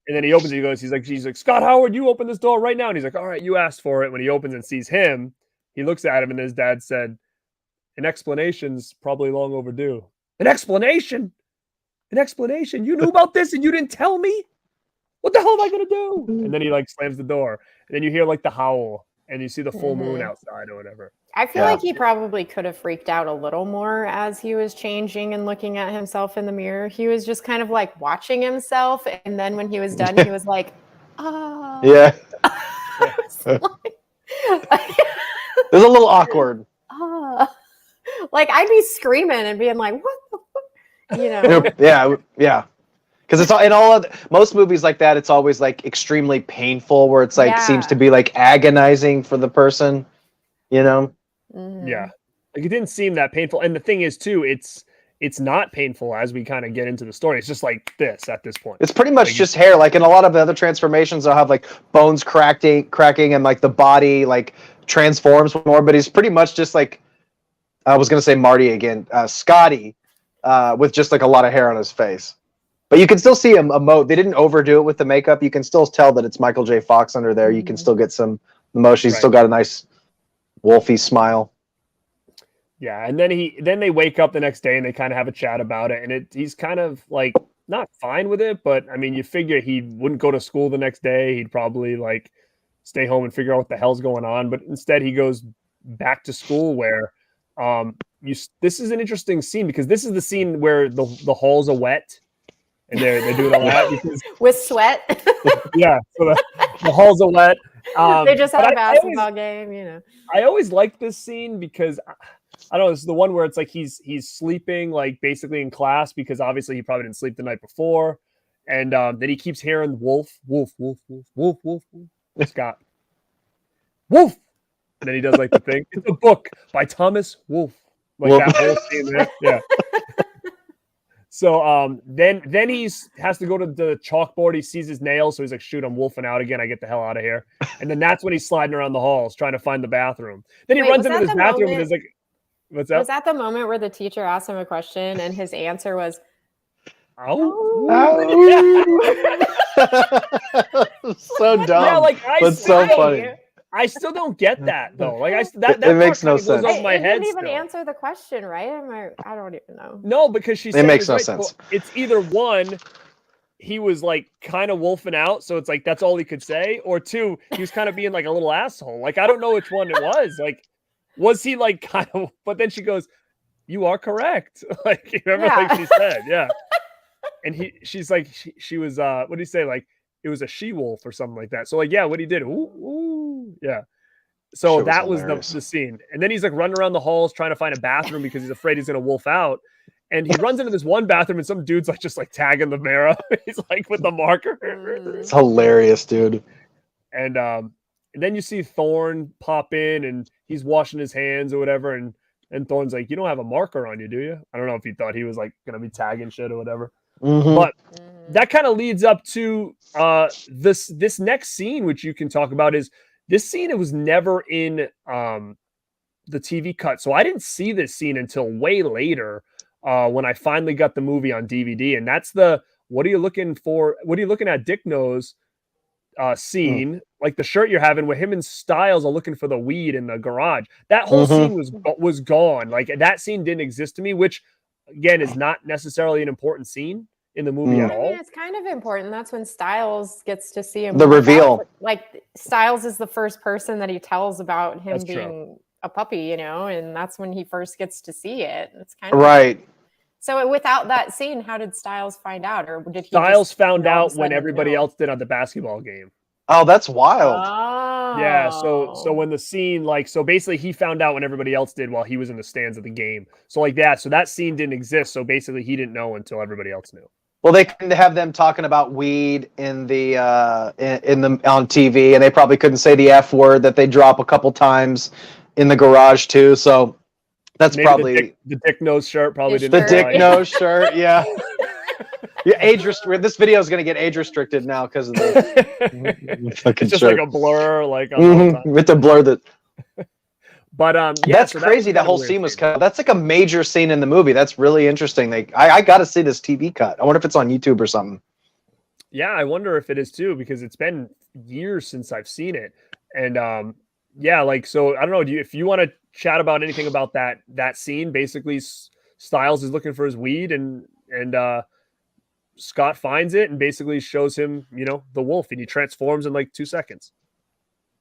And then he opens it. He's like, Scott Howard, you open this door right now. And he's like, all right, you asked for it. When he opens and sees him, he looks at him and his dad said, an explanation's probably long overdue. An explanation? An explanation? You knew about this and you didn't tell me? What the hell am I going to do? And then he like slams the door. And then you hear like the howl and you see the full moon outside or whatever. I feel like he probably could have freaked out a little more as he was changing and looking at himself in the mirror. He was just kind of like watching himself. And then when he was done, he was like, oh. Yeah. It was a little awkward. Like I'd be screaming and being like, what the fuck? Yeah. Because it's all in most movies like that, it's always like extremely painful where it's like seems to be like agonizing for the person, Yeah. Like it didn't seem that painful. And the thing is too, it's not painful as we kind of get into the story. It's just like this at this point. It's pretty much just hair. Like in a lot of the other transformations, they'll have like bones cracking and like the body like transforms more, but he's pretty much just like, I was going to say Marty again, Scotty, with just like a lot of hair on his face. But you can still see him emote. They didn't overdo it with the makeup. You can still tell that it's Michael J. Fox under there. You can still get some emotion. He's still got a nice wolfy smile. Yeah, and then they wake up the next day and they kind of have a chat about it. And he's kind of like not fine with it, but I mean, you figure he wouldn't go to school the next day. He'd probably like stay home and figure out what the hell's going on. But instead, he goes back to school where. This is an interesting scene because this is the scene where the halls are wet and they're doing all that because, with sweat. Yeah, so the halls are wet. They just had a basketball game, I always like this scene because I don't know. It's the one where it's like he's sleeping like basically in class because obviously he probably didn't sleep the night before, And then he keeps hearing wolf, wolf, wolf, wolf, wolf, wolf, wolf. Scott, wolf. And then he does like the thing. It's a book by Thomas Wolfe. Like Wolf. that whole scene there. Yeah. So then he's has to go to the chalkboard. He sees his nails, so he's like, "Shoot, I'm wolfing out again. I get the hell out of here." And then that's when he's sliding around the halls trying to find the bathroom. Then he runs into this bathroom and is like, "What's up?" Was that the moment where the teacher asked him a question and his answer was, "Oh, so dumb." Yeah, like That's so funny. I still don't get that though. Like that It makes no goes sense. over my it head. didn't even still. answer the question, right? I don't even know. No, because she said It makes no right. sense. Well, it's either one, he was like kind of wolfing out, so it's like that's all he could say, or two, he was kind of being like a little asshole. Like I don't know which one it was. Like, was he like kind of? But then she goes, "You are correct." Like remember, like she said, yeah. And she's like, she was what did he say? Like it was a she wolf or something like that. So like, yeah, what he did, ooh, yeah. So that was the scene. And then he's like running around the halls trying to find a bathroom because he's afraid he's gonna wolf out. And he runs into this one bathroom and some dude's like just like tagging the mirror. He's like with the marker. It's hilarious, dude. And then you see Thorne pop in and he's washing his hands or whatever. And Thorne's like, "You don't have a marker on you, do you?" I don't know if he thought he was like gonna be tagging shit or whatever. But that kind of leads up to this next scene, which you can talk about is this scene. It was never in the TV cut, so I didn't see this scene until way later when I finally got the movie on DVD. And that's the "What are you looking for? What are you looking at, Dick Knows" scene, like the shirt you're having, where him and Styles are looking for the weed in the garage. That whole scene was gone. Like that scene didn't exist to me, which again is not necessarily an important scene in the movie at all. I mean, it's kind of important. That's when Styles gets to see him. The reveal. Like Styles is the first person that he tells about him That's being true. a puppy, you know, and that's when he first gets to see it. It's kind of Right. So without that scene, how did Styles find out, or did he? Styles just found all of a out when sudden everybody know? else did at the basketball game. Oh, that's wild. Oh. Yeah, so when the scene, like, so basically he found out when everybody else did while he was in the stands of the game. So like that, so that scene didn't exist. So basically he didn't know until everybody else knew. Well, they couldn't have them talking about weed in the on TV, and they probably couldn't say the F word that they drop a couple times in the garage too. So that's Maybe probably the Dick Nose shirt probably The didn't. the Dick apply. Nose shirt. Yeah. Yeah, this video is going to get age restricted now because of the fucking It's just shirt. like a blur, like on the whole time. With the blur that. But yeah, That's so crazy. That whole scene was cut. That's like a major scene in the movie. That's really interesting. I got to see this TV cut. I wonder if it's on YouTube or something. Yeah, I wonder if it is too, because it's been years since I've seen it. And yeah, like, so I don't know. If you want to chat about anything about that scene, basically Styles is looking for his weed and Scott finds it and basically shows him, the wolf, and he transforms in like 2 seconds.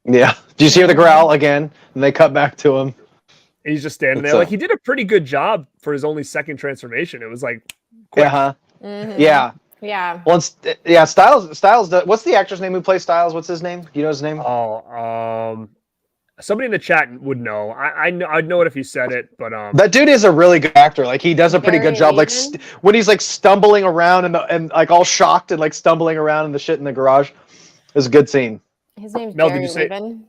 Yeah. Do you hear the growl again? And they cut back to him. And he's just standing there. Like, he did a pretty good job for his only second transformation. It was like quick. Yeah. Yeah. Well, Styles. What's the actor's name who plays Styles? What's his name? You know his name? Oh, somebody in the chat would know. I'd know it if you said it, but that dude is a really good actor. Like, he does a pretty good job. Like when he's like stumbling around and like all shocked and like stumbling around in the shit in the garage. It was a good scene. His name's Mel, Gary did you say? Levin.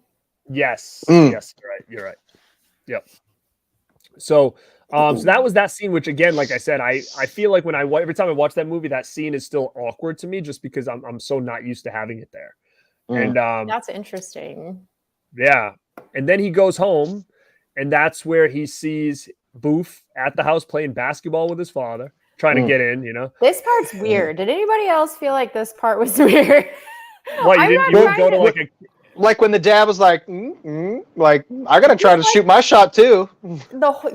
Yes. Yes, you're right. Yep. So that was that scene, which again, like I said, I feel like every time I watch that movie, that scene is still awkward to me just because I'm so not used to having it there. And that's interesting. Yeah. And then he goes home, and that's where he sees Boof at the house playing basketball with his father, trying to get in, This part's weird. Did anybody else feel like this part was weird? What, you didn't go to like when the dad was like, like, I gotta try to shoot my shot too.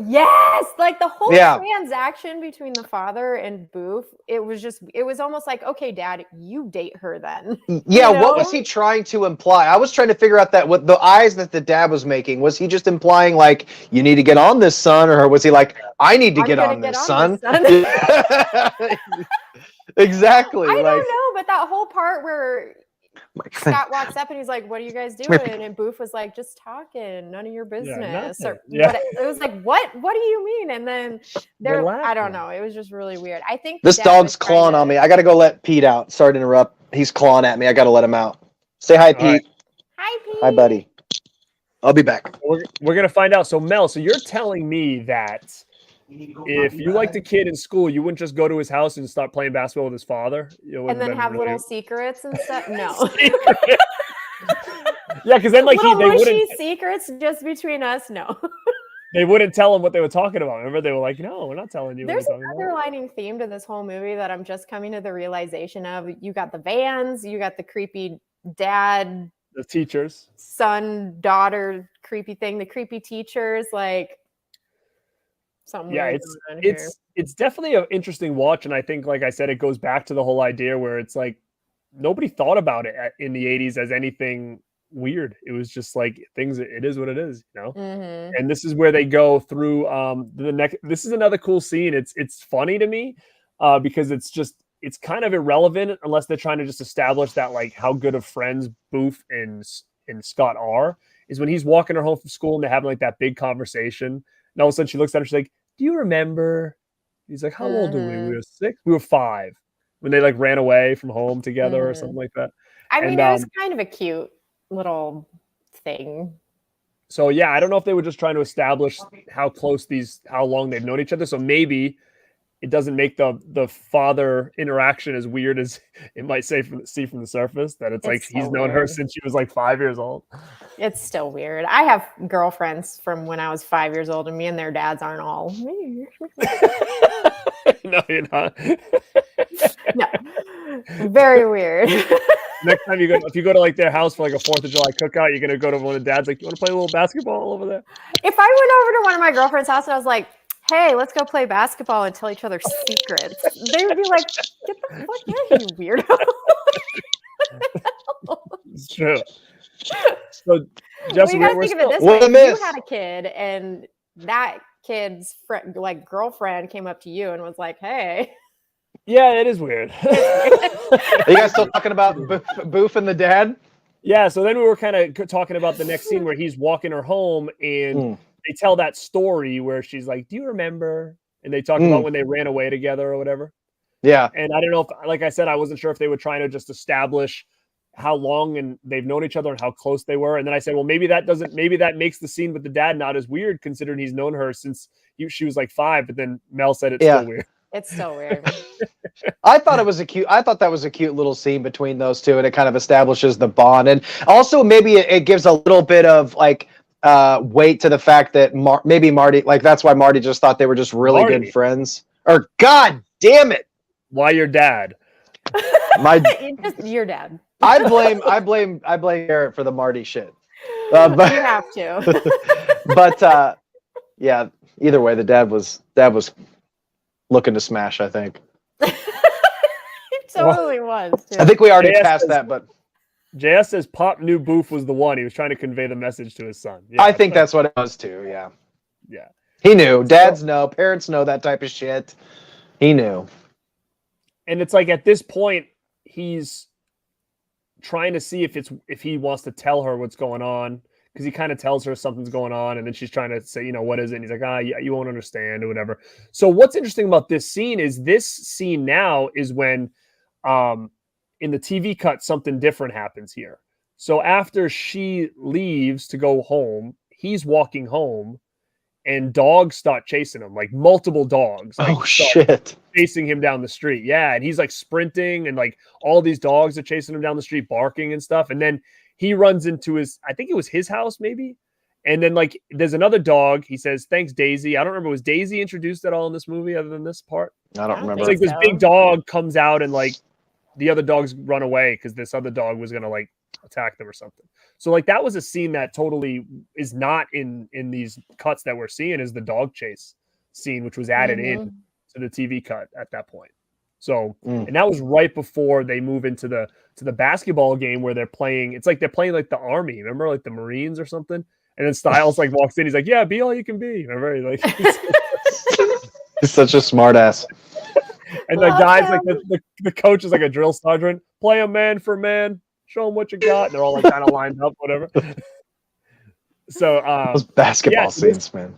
Yes, like the whole Yeah. transaction between the father and Boof, it was almost like, okay, Dad, you date her then. Yeah, You know? what was he trying to imply? I was trying to figure out that what the eyes that the dad was making, was he just implying like, you need to get on this, son, or was he like, I need to get on this, son? Exactly. I don't know, but that whole part where Scott walks up and he's like, "What are you guys doing?" And Boof was like, "Just talking, none of your business." It was like, "What? What do you mean?" And then I don't know. It was just really weird. I think this dog's clawing on me. I gotta go let Pete out. Sorry to interrupt. He's clawing at me. I gotta let him out. Say hi, Pete. Right. Hi, Pete. Hi, buddy. I'll be back. We're gonna find out. So Mel, so you're telling me that if you liked a kid in school, you wouldn't just go to his house and start playing basketball with his father? And then have little secrets and stuff? No. Yeah, because then they wouldn't secrets just between us. No. They wouldn't tell him what they were talking about. Remember, they were like, "No, we're not telling you." There's an underlining theme to this whole movie that I'm just coming to the realization of. You got the vans, you got the creepy dad, the teachers, son, daughter, creepy thing, the creepy teachers, like. Yeah, it's definitely an interesting watch, and I think, like I said, it goes back to the whole idea where it's like nobody thought about it in the 80s as anything weird. It was just like things. It is what it is, you know. Mm-hmm. And this is where they go through the next. This is another cool scene. It's funny to me because it's kind of irrelevant unless they're trying to just establish that like how good of friends Boof and Scott are. Is when he's walking her home from school and they're having like that big conversation. And all of a sudden she looks at him, she's like, "Do you remember?" He's like, "How old were we? We were 6? We were 5." When they like ran away from home together or something like that. I mean, it was kind of a cute little thing. So yeah, I don't know if they were just trying to establish how long they've known each other. So maybe it doesn't make the father interaction as weird as it might see from the surface. That it's like he's known her since she was like 5 years old. It's still weird. I have girlfriends from when I was 5 years old, and me and their dads aren't all. No, you're not. No, very weird. Next time if you go to like their house for like a 4th of July cookout, you're gonna go to one of the dads like, "You want to play a little basketball over there?" If I went over to one of my girlfriend's house and I was like, "Hey, let's go play basketball and tell each other secrets," they would be like, "Get the fuck out, you weirdo." It's true. So, just you gotta think of it this way: if you had a kid and that kid's friend, like girlfriend, came up to you and was like, "Hey." Yeah, it is weird. Are you guys still talking about Boof and the dad? Yeah, so then we were kind of talking about the next scene where he's walking her home and they tell that story where she's like, "Do you remember?" And they talk about when they ran away together or whatever. Yeah. And I don't know if, like I said, I wasn't sure if they were trying to just establish how long and they've known each other and how close they were. And then I said, well, maybe that makes the scene with the dad not as weird considering he's known her since she was like 5. But then Mel said it's still weird. It's so weird. I thought that was a cute little scene between those two, and it kind of establishes the bond. And also maybe it gives a little bit of like weight to the fact that maybe Marty, like that's why Marty just thought they were just really good friends. Or God damn it. Why your dad? Your dad. I blame Garrett for the Marty shit. But you have to. But yeah, either way, the dad was looking to smash, I think. It totally was. Too. I think we already passed that, but JS says Pop knew Boof was the one. He was trying to convey the message to his son. Yeah, I think that's what it was too, yeah. Yeah. He knew. Dads know, parents know that type of shit. He knew. And it's like at this point, he's trying to see if he wants to tell her what's going on, because he kind of tells her something's going on, and then she's trying to say, what is it? And he's like, you won't understand or whatever. So what's interesting about this scene now is when in the TV cut, something different happens here. So after she leaves to go home, he's walking home and dogs start chasing him, like multiple dogs. Like, shit. Chasing him down the street. Yeah. And he's like sprinting and like all these dogs are chasing him down the street, barking and stuff. And then he runs into I think it was his house maybe. And then like there's another dog. He says, "Thanks, Daisy." I don't remember. Was Daisy introduced at all in this movie other than this part? I don't remember. It's like this big dog comes out and like the other dogs run away because this other dog was going to like attack them or something. So like that was a scene that totally is not in these cuts that we're seeing, is the dog chase scene, which was added in to the TV cut at that point. So and that was right before they move into the basketball game where they're playing. It's like they're playing like the Army, remember, like the Marines or something. And then Styles like walks in, he's like, "Yeah, be all you can be." Remember, like he's such a smart ass. And the guys like the coach is like a drill sergeant. "Play a man for man. show them what you got. And they're all like kind of lined up, whatever. So Those basketball scenes, man.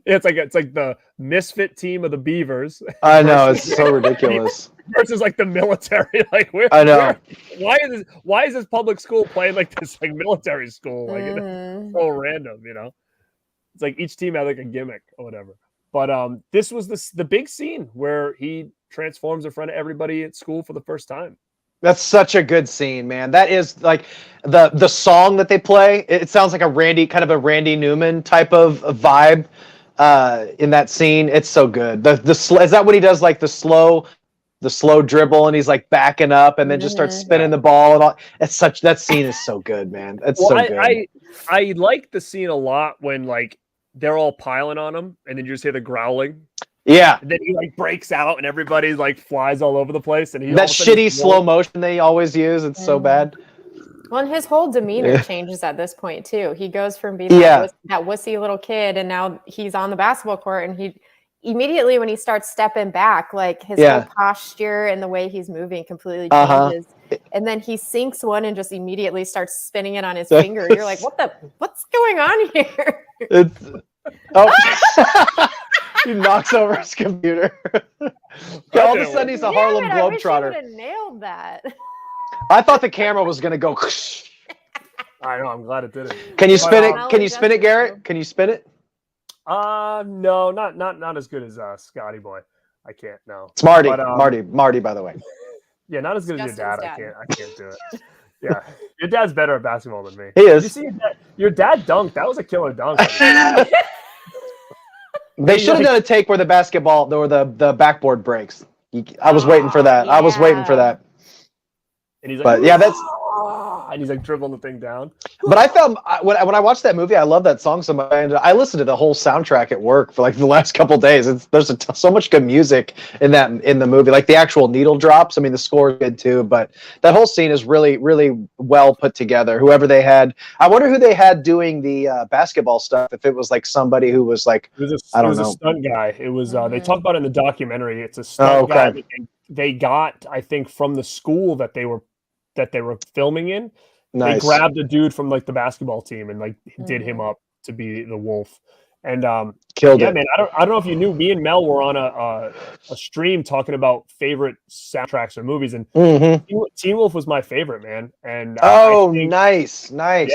It's like the misfit team of the Beavers. I know, it's so ridiculous. Versus like the military. Like I know. Why is this public school playing like this like military school? Like it's so random, you know. It's like each team had like a gimmick or whatever. But this was the big scene where he transforms in front of everybody at school for the first time. That's such a good scene, man. That is like the song that they play. It sounds like a Randy Newman type of vibe in that scene. It's so good. Is that what he does? Like the slow dribble, and he's like backing up, and then just starts spinning the ball and all. That scene is so good, man. It's so good. I like the scene a lot when like they're all piling on him, and then you just hear the growling. Yeah. And then he like breaks out and everybody like flies all over the place. And that shitty slow motion they always use. It's so bad. Well, and his whole demeanor changes at this point too. He goes from being that wussy little kid, and now he's on the basketball court, and he immediately when he starts stepping back, like his whole posture and the way he's moving completely changes. And then he sinks one and just immediately starts spinning it on his finger. You're like, what's going on here? He knocks over his computer. All of a sudden, he's a Harlem Globetrotter. I wish you would have nailed that. I thought the camera was gonna go. I know. I'm glad it didn't. Can you spin it? Can you spin it, Garrett? Can you spin it? No, not as good as Scotty Boy. I can't. No. It's Marty. Marty, by the way. Yeah, not as good as your dad. I can't do it. Yeah, your dad's better at basketball than me. He is. Did you see your dad dunked? That was a killer dunk. They should have done a take where the basketball or the backboard breaks. I was waiting for that. Yeah. I was waiting for that. And he's like, but yeah, that's. And he's like dribbling the thing down. But I felt when I watched that movie, I love that song so much. And I listened to the whole soundtrack at work for like the last couple of days. There's so much good music in the movie, like the actual needle drops. I mean, the score is good too, but that whole scene is really, really well put together. Whoever they had, I wonder who they had doing the basketball stuff. If it was like somebody who was like, I don't know, a stunt guy. It was they talk about it in the documentary. It's a stunt guy that they got, I think, from the school that they were filming in. Nice. They grabbed a dude from like the basketball team and like did him up to be the wolf, and killed it. Man, I don't know if you knew, me and Mel were on a stream talking about favorite soundtracks or movies, and Teen Wolf was my favorite, man. And nice. Yeah,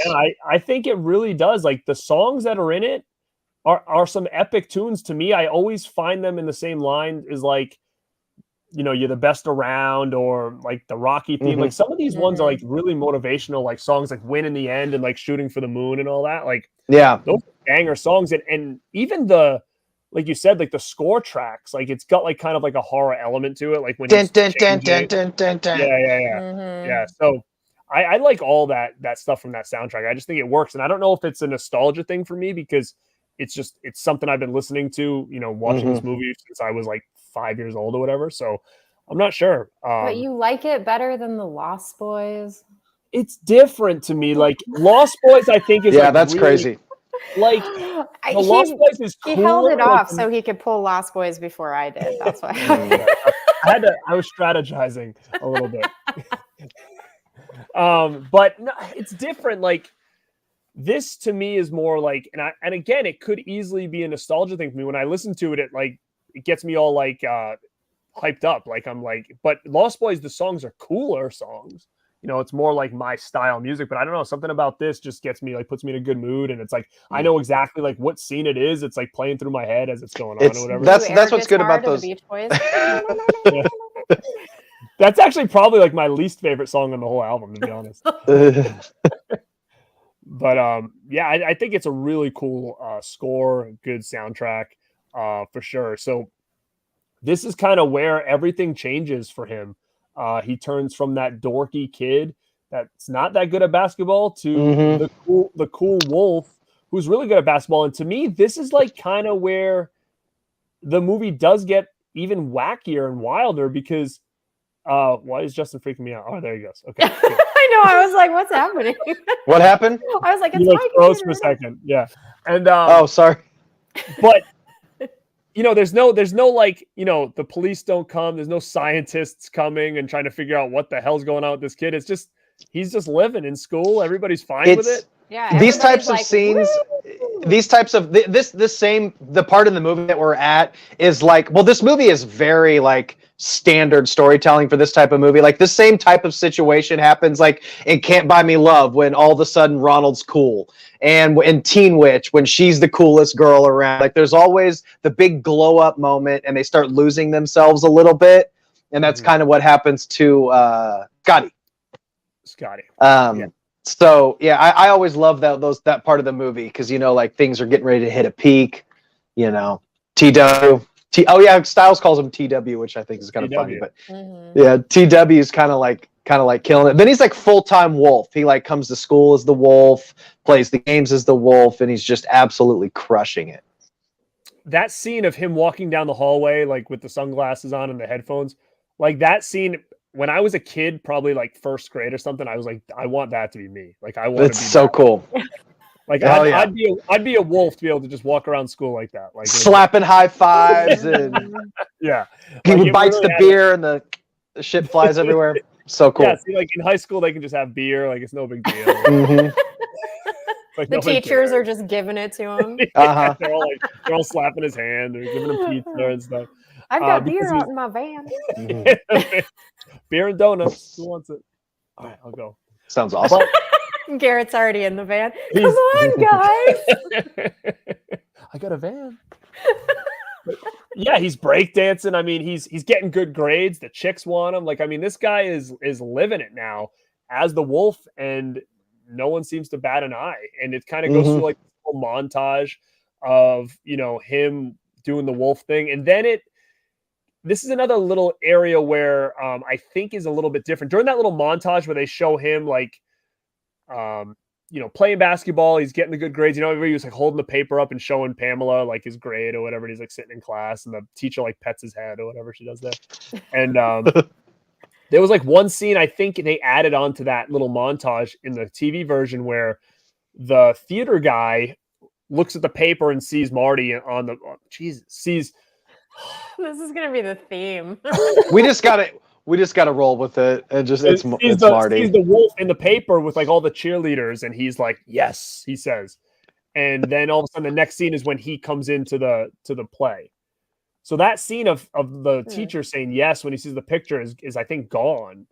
I think it really does. Like the songs that are in it are some epic tunes to me. I always find them in the same line as like, you know, you're the best around, or like the Rocky theme. Like some of these ones are like really motivational, like songs like Win in the End and like Shooting for the Moon and all that. Like, yeah, those are banger songs. And even the, like you said, like the score tracks, like it's got like kind of like a horror element to it. Like when yeah. So I like all that stuff from that soundtrack. I just think it works. And I don't know if it's a nostalgia thing for me, because it's something I've been listening to, you know, watching this movie since I was like 5 years old or whatever. So I'm not sure. But you like it better than the Lost Boys? It's different to me. Like Lost Boys, I think is that's really crazy. Like the Lost Boys is cooler. He held it off so he could pull Lost Boys before I did. That's why. I was strategizing a little bit. But no, it's different. Like this to me is more like, and again, it could easily be a nostalgia thing for me. When I listen to it, it gets me all like hyped up. Like I'm like, but Lost Boys, the songs are cooler songs. You know, it's more like my style music, but I don't know, something about this just gets me, like, puts me in a good mood. And it's like, I know exactly like what scene it is. It's like playing through my head as it's going on or whatever. That's what's good about those. Beach Boys? Yeah. That's actually probably like my least favorite song on the whole album, to be honest. But yeah, I think it's a really cool score, good soundtrack for sure. So this is kind of where everything changes for him. He turns from that dorky kid that's not that good at basketball to the cool wolf who's really good at basketball. And to me, this is like kind of where the movie does get even wackier and wilder, because why is Justin freaking me out? Oh, there he goes. Okay. I know. I was like, what's happening? What happened? I was like, it's froze for a second. Yeah. And oh, sorry. But there's no like, the police don't come. There's no scientists coming and trying to figure out what the hell's going on with this kid. It's just, he's just living in school. Everybody's fine with it. Yeah. These types of like, scenes, woo! these types of the part in the movie that we're at is like, well, this movie is very like standard storytelling for this type of movie. Like the same type of situation happens like in Can't Buy Me Love, when all of a sudden Ronald's cool, and in Teen Witch when she's the coolest girl around. Like there's always the big glow up moment and they start losing themselves a little bit, and that's kind of what happens to Scotty. So yeah, I always love that part of the movie because like things are getting ready to hit a peak. TW. Oh yeah, Styles calls him TW, which I think is kind of funny. But yeah, TW is kind of like killing it. Then he's like full-time wolf. He like comes to school as the wolf, plays the games as the wolf, and he's just absolutely crushing it. That scene of him walking down the hallway, like with the sunglasses on and the headphones, like that scene. When I was a kid, probably like first grade or something, I was like, I want that to be me. Like I want. It's so cool. Like I'd be a wolf to be able to just walk around school like that, like slapping high fives and yeah. He bites the beer and the shit flies everywhere. So cool. Yeah, see, like in high school, they can just have beer, like it's no big deal. Like the teachers are just giving it to him. They're all slapping his hand and giving him pizza and stuff. I've got beer out in my van. Beer and donuts. Who wants it? All right, I'll go. Sounds awesome. Garrett's already in the van. Come on, guys. I got a van. Yeah, he's breakdancing. I mean, he's getting good grades. The chicks want him. Like, I mean, this guy is living it now as the wolf, and no one seems to bat an eye. And it kind of goes through like a whole montage of him doing the wolf thing, and then this is another little area where I think is a little bit different. During that little montage where they show him like, playing basketball, he's getting the good grades. Everybody was like holding the paper up and showing Pamela like his grade or whatever. And he's like sitting in class and the teacher like pets his head or whatever she does there. And there was like one scene I think they added on to that little montage in the TV version where the theater guy looks at the paper and sees Marty on the sees. This is gonna be the theme. We just gotta roll with it and just it's Marty. He's the wolf in the paper with like all the cheerleaders, and he's like, yes, he says. And then all of a sudden the next scene is when he comes into the play. So that scene of the teacher saying yes when he sees the picture is I think gone.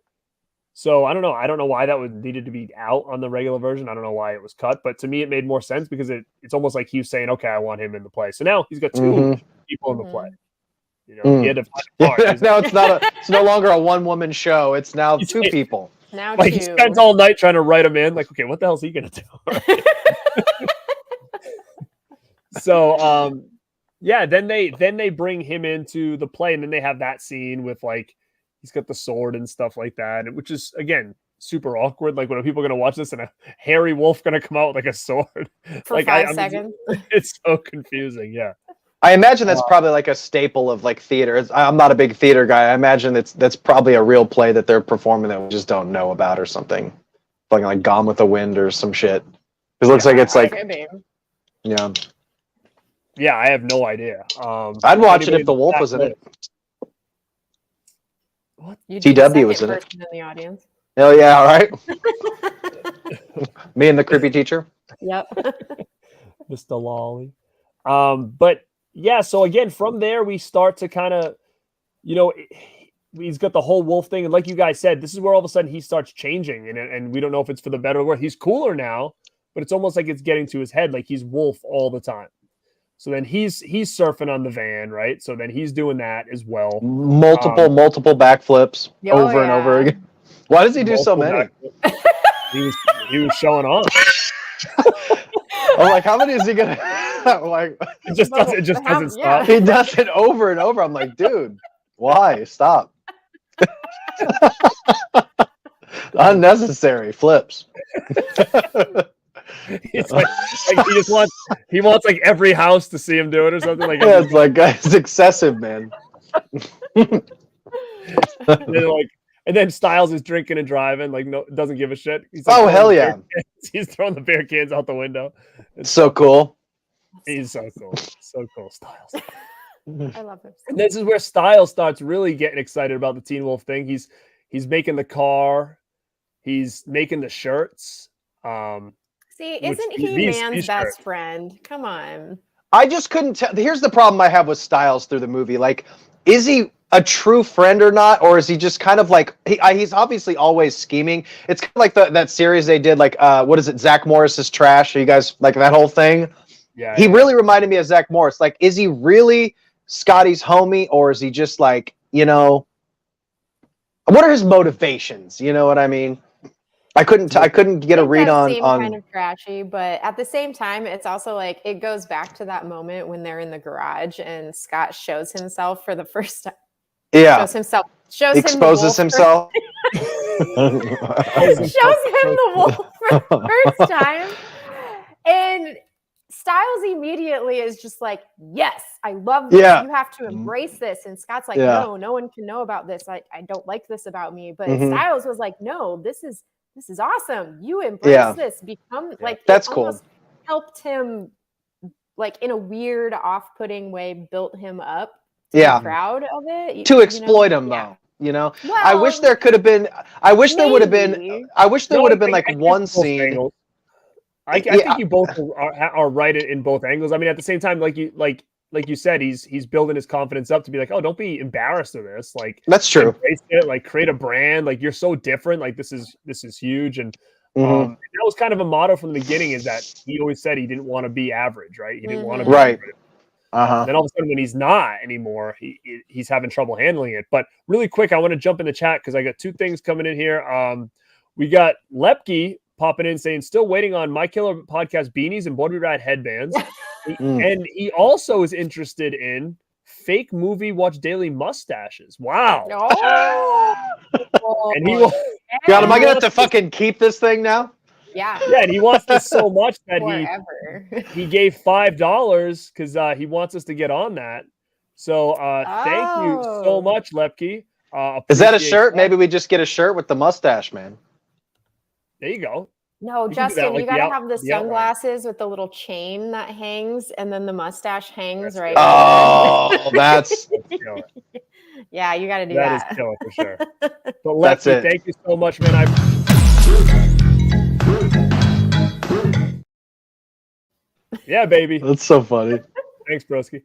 So I don't know why that would needed to be out on the regular version. I don't know why it was cut, but to me it made more sense because it's almost like he was saying, okay, I want him in the play. So now he's got two people in the play. He had to now it's no longer a one-woman show. It's now two people. Now like he spends all night trying to write him in. Like, okay, what the hell is he gonna do? So then they bring him into the play, and then they have that scene with like he's got the sword and stuff like that, which is again super awkward. Like when are people gonna watch this and a hairy wolf gonna come out with like a sword for like 5 seconds? It's so confusing. Yeah. I imagine that's probably like a staple of like theater. I'm not a big theater guy. I imagine that's probably a real play that they're performing that we just don't know about or something. Like Gone with the Wind or some shit. It looks like it's like Yeah, I have no idea. I'd watch it if the wolf was in it. What? TW was in it. In the audience. Hell yeah! All right. Me and the creepy teacher. Yep. Mr. Lolly. But yeah, so again, from there we start to kind of, he's got the whole wolf thing, and like you guys said, this is where all of a sudden he starts changing, and we don't know if it's for the better or worse. He's cooler now, but it's almost like it's getting to his head, like he's wolf all the time. So then he's surfing on the van, right? So then he's doing that as well. Multiple backflips over and over again. Why does he do so many? He was showing off. I'm like, how many is he gonna like? It just doesn't stop. He does it over and over. I'm like, dude, why? Stop. Unnecessary flips. It's like he wants like every house to see him do it or something like. Yeah, it's like it's excessive, man. And then Styles is drinking and driving, like doesn't give a shit. He's like, hell yeah! He's throwing the beer cans out the window. It's so cool. He's so cool, Styles. I love him. And this is where Styles starts really getting excited about the Teen Wolf thing. He's making the car, he's making the shirts. See, isn't he man's best friend? Come on. I just couldn't tell. Here's the problem I have with Styles through the movie. Like, is he a true friend or not, or is he just kind of like he's obviously always scheming? It's kind of like that series they did, like what is it, Zach Morris's Trash? Are you guys like that whole thing? Yeah, he really reminded me of Zach Morris. Like, is he really Scotty's homie, or is he just like, what are his motivations? You know what I mean? I couldn't get a read on. Kind of trashy, but at the same time, it's also like it goes back to that moment when they're in the garage and Scott shows himself for the first time. Yeah, exposes himself. Shows him the wolf for the first time, and Styles immediately is just like, "Yes, I love this. You have to embrace this." And Scott's like, "No, no one can know about this. I don't like this about me." But Styles was like, "No, this is awesome. You embrace this. Become like that's cool." Helped him, like in a weird, off-putting way, built him up. To be proud of it. To exploit him, though. Well, I wish there could have been. I wish there would have been. I wish there would have been like one scene. I think you both are right in both angles. I mean, at the same time, like you said, he's building his confidence up to be like, oh, don't be embarrassed of this. Like, that's true. Like, create a brand. Like, you're so different. Like, this is huge. And that was kind of a motto from the beginning. Is that he always said he didn't want to be average, right? He didn't want to be average. Then all of a sudden, when he's not anymore, he's having trouble handling it. But really quick, I want to jump in the chat because I got two things coming in here. We got Lepke popping in saying, still waiting on My Killer Podcast beanies and Body Rad headbands. And he also is interested in fake movie watch daily mustaches. Wow. And he will. God, am I gonna have to fucking keep this thing now? Yeah. Yeah, and he wants this so much that he gave $5 because he wants us to get on that. So thank you so much, Lepke. Is that a shirt? Maybe we just get a shirt with the mustache, man. There you go. No, Justin, you gotta have the sunglasses with the little chain that hangs, and then the mustache hangs right. Oh, that's yeah, you gotta do that. That is killer for sure. But Lepke, thank you so much, man. Yeah, baby. That's so funny. Thanks, broski.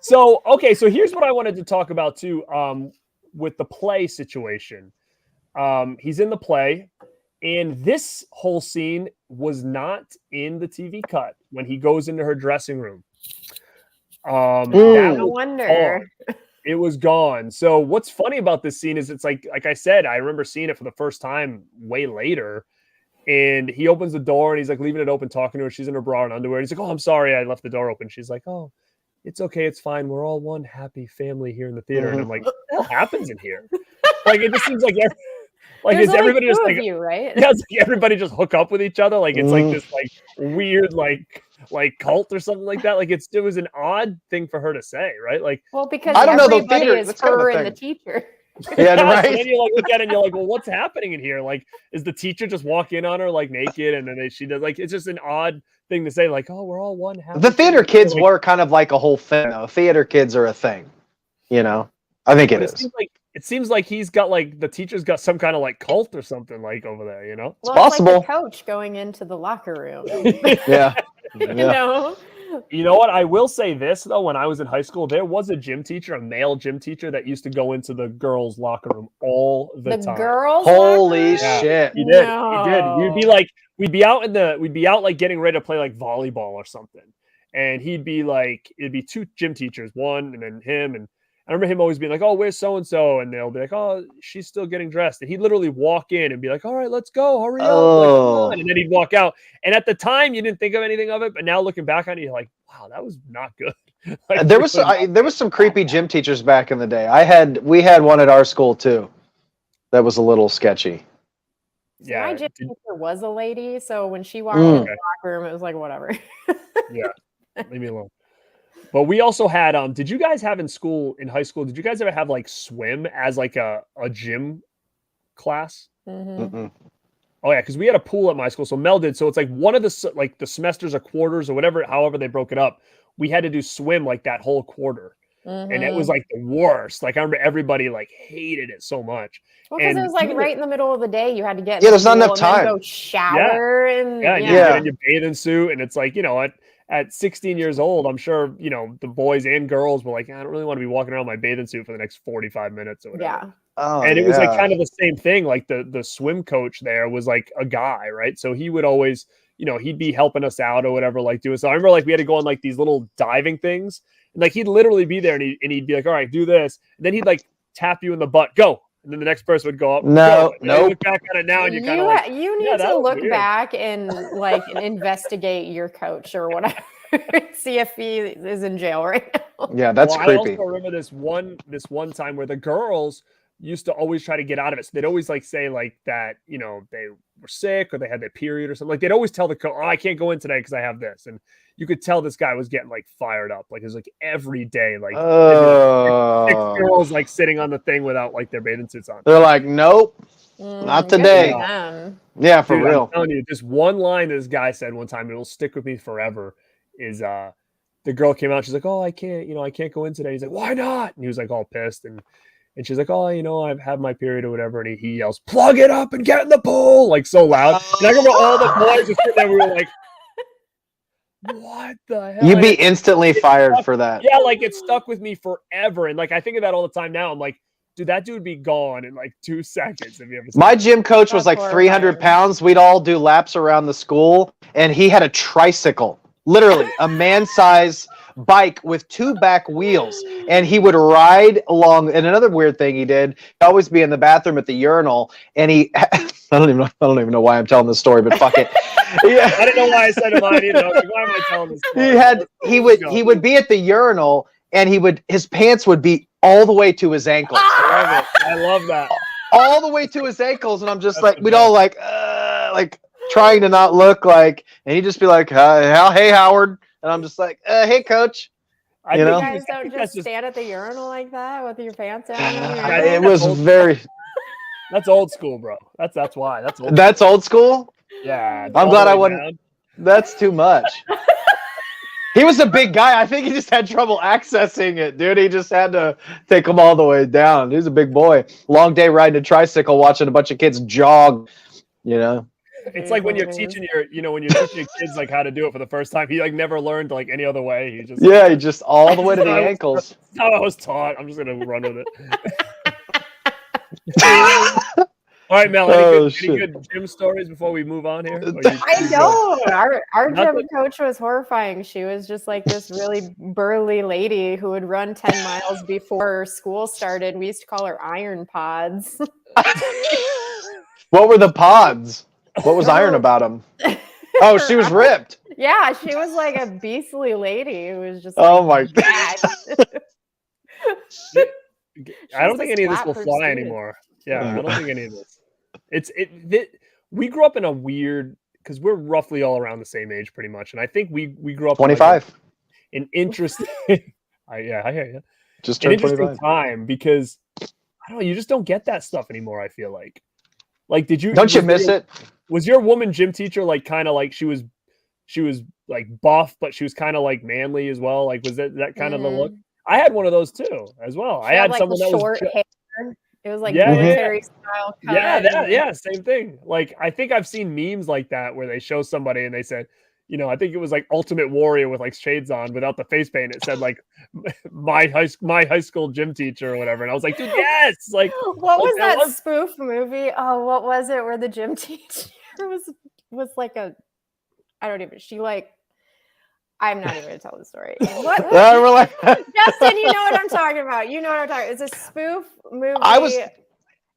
So here's what I wanted to talk about too. With the play situation, he's in the play, and this whole scene was not in the TV cut when he goes into her dressing room. No wonder. It was gone. So what's funny about this scene is it's like I said, I remember seeing it for the first time way later. And he opens the door and he's like leaving it open, talking to her. She's in her bra and underwear. And he's like, "Oh, I'm sorry, I left the door open." She's like, "Oh, it's okay, it's fine. We're all one happy family here in the theater." And I'm like, "What the hell happens in here?" Like, it just seems like is everybody just like you, right? Yeah, it's like everybody just hook up with each other. Like it's like this like weird like cult or something like that. Like it was an odd thing for her to say, right? Like, well, because I don't know, the theater is her and the teacher. Yeah, right. And then you like look at it and you're like, well, what's happening in here? Like, is the teacher just walk in on her like naked and then she does like it's just an odd thing to say, like, oh, we're all one. The theater kids were kind of like a whole thing, though. Theater kids are a thing, I think it is. It seems like he's got like the teacher's got some kind of like cult or something like over there, Well, it's possible. Like the coach going into the locker room. Yeah. You know what? I will say this though. When I was in high school, there was a gym teacher, a male gym teacher, that used to go into the girls' locker room all the time. Girls' Holy shit! He did. No. He did. We'd be out like getting ready to play like volleyball or something, and he'd be like, it'd be two gym teachers, one and then him, and I remember him always being like, "Oh, where's so and so?" And they'll be like, "Oh, she's still getting dressed." And he'd literally walk in and be like, "All right, let's go, hurry up!" Like, and then he'd walk out. And at the time, you didn't think of anything of it, but now looking back on it, you're like, "Wow, that was not good." Like, there was some creepy gym teachers back in the day. We had one at our school too. That was a little sketchy. Yeah, my gym teacher was a lady, so when she walked in the locker room, it was like whatever. Yeah, leave me alone. But we also had did you guys have in high school, did you guys ever have like swim as like a gym class? Mm-hmm. Oh yeah, because we had a pool at my school. So Mel did. So it's like one of the the semesters or quarters or whatever, however they broke it up. We had to do swim like that whole quarter, and it was like the worst. Like I remember everybody like hated it so much. Well, because it And was like right in the middle of the day, you had to get Yeah, in the there's not pool enough and then time. go shower and you get in your bathing suit, and it's like at 16 years old, I'm sure the boys and girls were like, I don't really want to be walking around my bathing suit for the next 45 minutes or whatever. Yeah. Oh, And it was like kind of the same thing. Like the swim coach there was like a guy, right? So he would always, he'd be helping us out or whatever, like doing. So I remember like we had to go on like these little diving things, and like he'd literally be there and he'd be like, all right, do this. And then he'd like tap you in the butt, go. And then the next person would go up. No, go. You look back on it now and you kind of like, you need to look back and like investigate your coach or whatever. See if he is in jail right now. Yeah, that's creepy. I also remember this one time where the girls used to always try to get out of it. So they'd always like say like that, they were sick or they had their period or something. Like they'd always tell the coach, oh, I can't go in today because I have this. And you could tell this guy was getting like fired up. Like it was like every day, like 6 girls like sitting on the thing without like their bathing suits on. They're like, nope, not today. Yeah, for real. I'm telling you, this one line this guy said one time, it'll stick with me forever, is the girl came out, she's like, oh, I can't go in today. He's like, why not? And he was like all pissed, and she's like, oh, I've had my period or whatever, and he yells, plug it up and get in the pool, like so loud. And I remember all the boys just sitting there, we were like, what the hell? You'd be instantly fired for that. Yeah, like it stuck with me forever. And like I think of that all the time now. I'm like, dude, that dude would be gone in like 2 seconds if you ever. My gym coach was like 300 pounds. We'd all do laps around the school, and he had a tricycle, literally a man-size bike with 2 back wheels, and he would ride along. And another weird thing he did, he'd always be in the bathroom at the urinal, and I don't even know why I'm telling this story, but fuck it. Yeah. I don't know why I said it mine either. Like, why am I telling this story? He would be at the urinal, and his pants would be all the way to his ankles. I love that. All the way to his ankles, and I'm just like, we'd all like trying to not look like, and he'd just be like, hey, Howard. And I'm just like, hey, coach. You guys don't just stand at the urinal like that with your pants down? It was very... That's old school, bro. That's why. That's old school? Yeah. I'm glad I wasn't... That's too much. He was a big guy. I think he just had trouble accessing it, dude. He just had to take him all the way down. He's a big boy. Long day riding a tricycle, watching a bunch of kids jog, It's like when you're teaching your kids like how to do it for the first time. He like never learned like any other way. He just all the way to the ankles. That's how I was taught. I'm just gonna run with it. All right, Mel. Any good gym stories before we move on here? I know our gym coach was horrifying. She was just like this really burly lady who would run 10 miles before school started. We used to call her Iron Pods. What were the pods? What was iron about them? Oh, she was ripped. Yeah, she was like a beastly lady who was just. Oh my god! I don't think any of this will fly anymore. Yeah, I don't think any of this. We grew up in a weird, because we're roughly all around the same age, pretty much, and I think we grew up 25. An interesting. I hear you. Just turned an interesting 25. time because I don't know. You just don't get that stuff anymore. I feel like. Like, did you? Don't you miss it? Was your woman gym teacher like kind of like she was like buff, but she was kind of like manly as well? Like, was that kind of the look? I had one of those too, as well. I had like someone that short was hair. It was like military style cut. Same thing. Like, I think I've seen memes like that where they show somebody and they said, I think it was like Ultimate Warrior with like shades on without the face paint. It said like my high school gym teacher or whatever. And I was like, dude, yes. Like, what was that spoof movie? Oh, what was it where the gym teacher was like I'm not even going to tell the story. What? We're like, Justin, you know what I'm talking about. You know what I'm talking about. It's a spoof movie.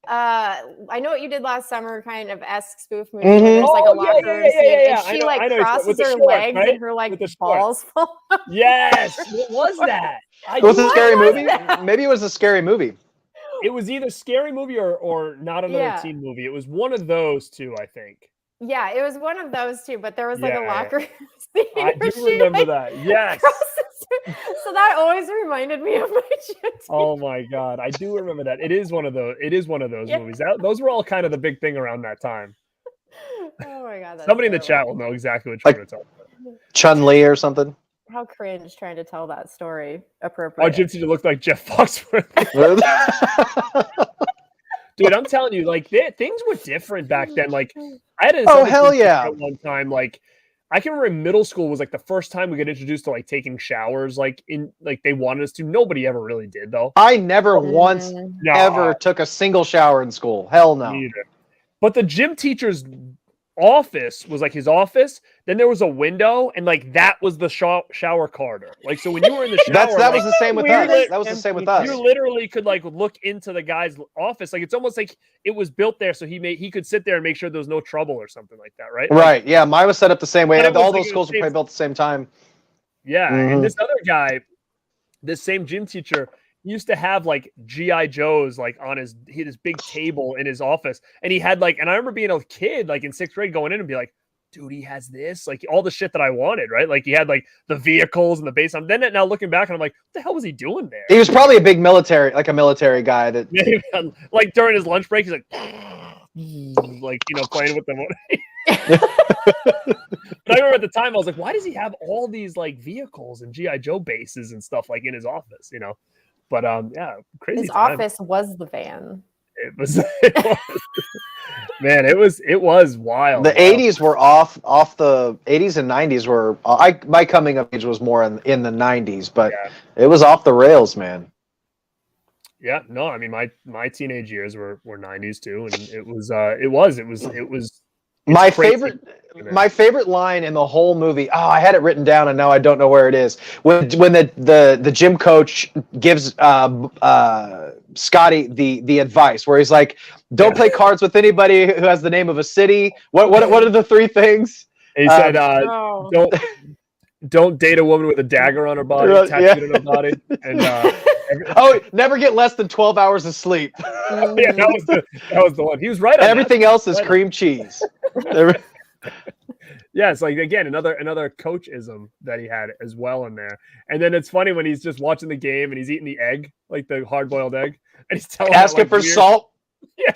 I know what you did last summer, kind of esque spoof movie. Mm-hmm. There's like a locker room scene, and she crosses her legs, right? And her like balls fall out. Yes. What was that? Was it a scary movie? Maybe it was a scary movie. It was either scary movie or not another teen movie. It was one of those two, I think. Yeah, it was one of those two, but there was like a locker room scene. I do remember that. Yes. So that always reminded me of my gym. Oh my god, I do remember that. It is one of those. Movies. Those were all kind of the big thing around that time. Oh my god, that's Somebody in the terrible. chat will know exactly what Like- you're talking about. Chun-Li or something. How cringe trying to tell that story Oh, appropriate. Jim teacher looked like Jeff Foxworthy. Dude, I'm telling you, like things were different back then. Like I had Oh, hell yeah. one time. Like I can remember middle school was like the first time we got introduced to like taking showers. Like they wanted us to. Nobody ever really did though. I never once No, ever took a single shower in school. Hell no. Me either. But the gym teacher's office was like his office. Then there was a window, and like that was the shower corridor. Like so, when you were in the shower, That like, was the same with weird. us. That was the same with us. You literally could like look into the guy's office. Like it's almost like it was built there so he could sit there and make sure there was no trouble or something like that, right? Right. Yeah, mine was set up the same way. But it was All like those schools were probably built at the same time. Yeah, Mhm. and this other guy, this same gym teacher, used to have like GI Joes like on his big table in his office, and he had like, and I remember being a kid like in 6th grade going in and be like, dude, he has this, like all the shit that I wanted, right? Like he had like the vehicles and the base. Then now looking back, and I'm like, what the hell was he doing there? He was probably a big military guy that Like during his lunch break, he's like, like playing with them. But I remember at the time, I was like, why does he have all these like vehicles and GI Joe bases and stuff like in his office? But yeah, crazy. His time. office was the van. It was man, it was wild. the 80s were off the 80s and 90s were my coming of age was more in the 90s, but it was off the rails, man. Yeah, no, I mean my teenage years were 90s too, and it was My crazy. my favorite line in the whole movie. Oh, I had it written down and now I don't know where it is. When the gym coach gives Scotty the advice where he's like, "Don't play cards with anybody who has the name of a city." What are the 3 things? He said, "Don't date a woman with a dagger on her body, tattooed on her body," and never get less than 12 hours of sleep. Yeah, that was the one. He was right on Everything else is cream cheese. Yeah, it's like again another coach-ism that he had as well in there. And then it's funny when he's just watching the game and he's eating the egg, like the hard-boiled egg, and he's telling asking for salt. Yeah,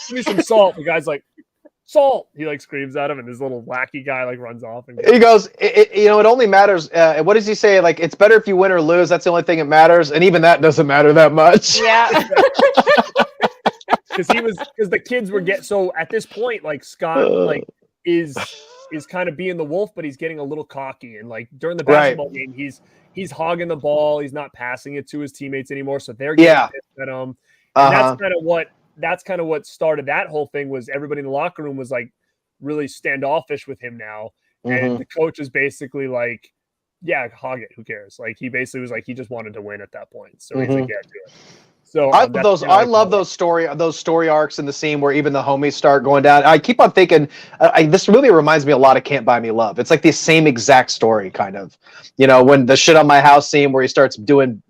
give me some salt. The guy's like, salt. He like screams at him, and this little wacky guy like runs off. And he goes, it only matters. What does he say? Like, it's better if you win or lose. That's the only thing that matters, and even that doesn't matter that much. Yeah. Because the kids were so at this point, like Scott like is kind of being the wolf, but he's getting a little cocky, and like during the basketball game, he's hogging the ball, he's not passing it to his teammates anymore, so they're getting pissed at him. And that's kind of what started that whole thing. Was everybody in the locker room was like really standoffish with him now, and the coach is basically like, yeah, hog it, who cares? Like he basically was like, he just wanted to win at that point, so he's like, yeah, do it. So I love those story arcs in the scene where even the homies start going down. I keep on thinking this movie reminds me a lot of Can't Buy Me Love. It's like the same exact story, kind of. When the shit on my house scene where he starts doing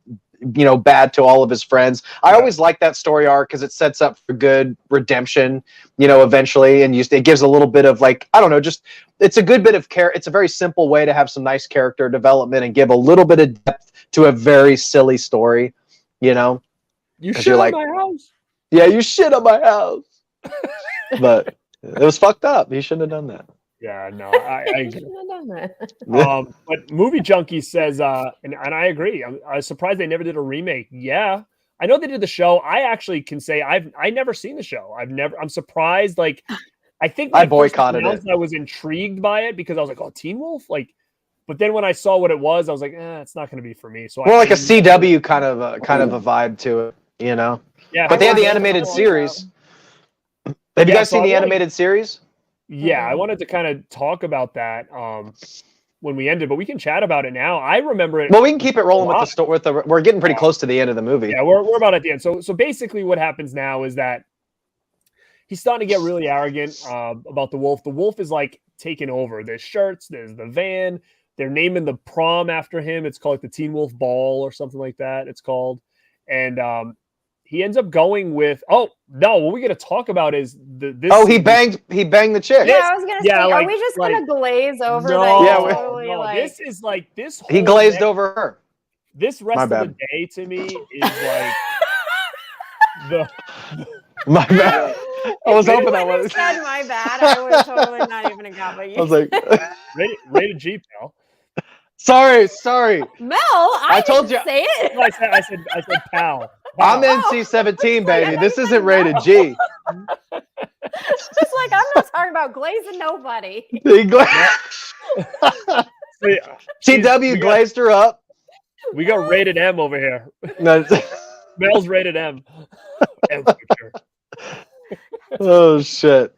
bad to all of his friends. I always like that story arc because it sets up for good redemption, eventually, and it gives a little bit of like, I don't know, just it's a good bit of care. It's a very simple way to have some nice character development and give a little bit of depth to a very silly story. You shit on my house. Yeah, you shit on my house. But it was fucked up. He shouldn't have done that. Yeah, no, I agree. But Movie Junkie says, and I agree. I'm surprised they never did a remake. Yeah, I know they did the show. I actually can say I never seen the show. I'm surprised. Like, I think I boycotted it. I was intrigued by it because I was like, oh, Teen Wolf, like. But then when I saw what it was, I was like, it's not going to be for me. So like a CW kind of a vibe to it, Yeah. But they had the animated series. Have you guys seen the animated series? Yeah, I wanted to kind of talk about that when we ended, but we can chat about it now. I remember it. Well, we can keep it rolling with the story. We're getting pretty close to the end of the movie. Yeah, we're about at the end. So basically, what happens now is that he's starting to get really arrogant about the wolf. The wolf is like taking over. There's shirts. There's the van. They're naming the prom after him. It's called like the Teen Wolf Ball or something like that. It's called, and he ends up going with. Oh no! What we got to talk about is this. Oh, he banged the chick. Yeah, I was gonna say, are we just gonna glaze over that? No, this is like this. Whole he glazed over her. This rest of the day to me is like My bad. I was If you hoping that wouldn't was. have said my bad, I would have totally not even got what you I was like, Rated G, pal. sorry. Mel, I told didn't you. say it. No, I said pal. I'm Pal. NC-17, like, I baby. thought This you isn't said rated no. G. It's like I'm not talking about glazing nobody. See, TW glazed her up. we got rated M over here. No. Mel's rated M. M for sure. Oh shit.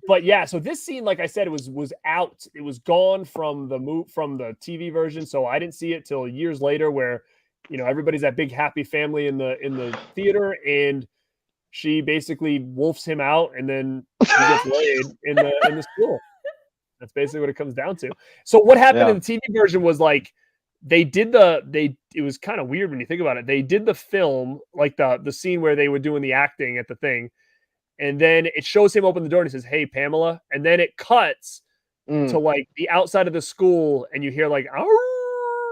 But yeah, so this scene, like I said, it was out. It was gone from the TV version, so I didn't see it till years later, where everybody's that big happy family in the theater, and she basically wolfs him out, and then he gets laid in the school. That's basically what it comes down to. So what happened in the TV version was like it was kind of weird when you think about it. They did the film, like the scene where they were doing the acting at the thing, and then it shows him open the door and he says, "Hey, Pamela," and then it cuts to like the outside of the school, and you hear like, "Arr!"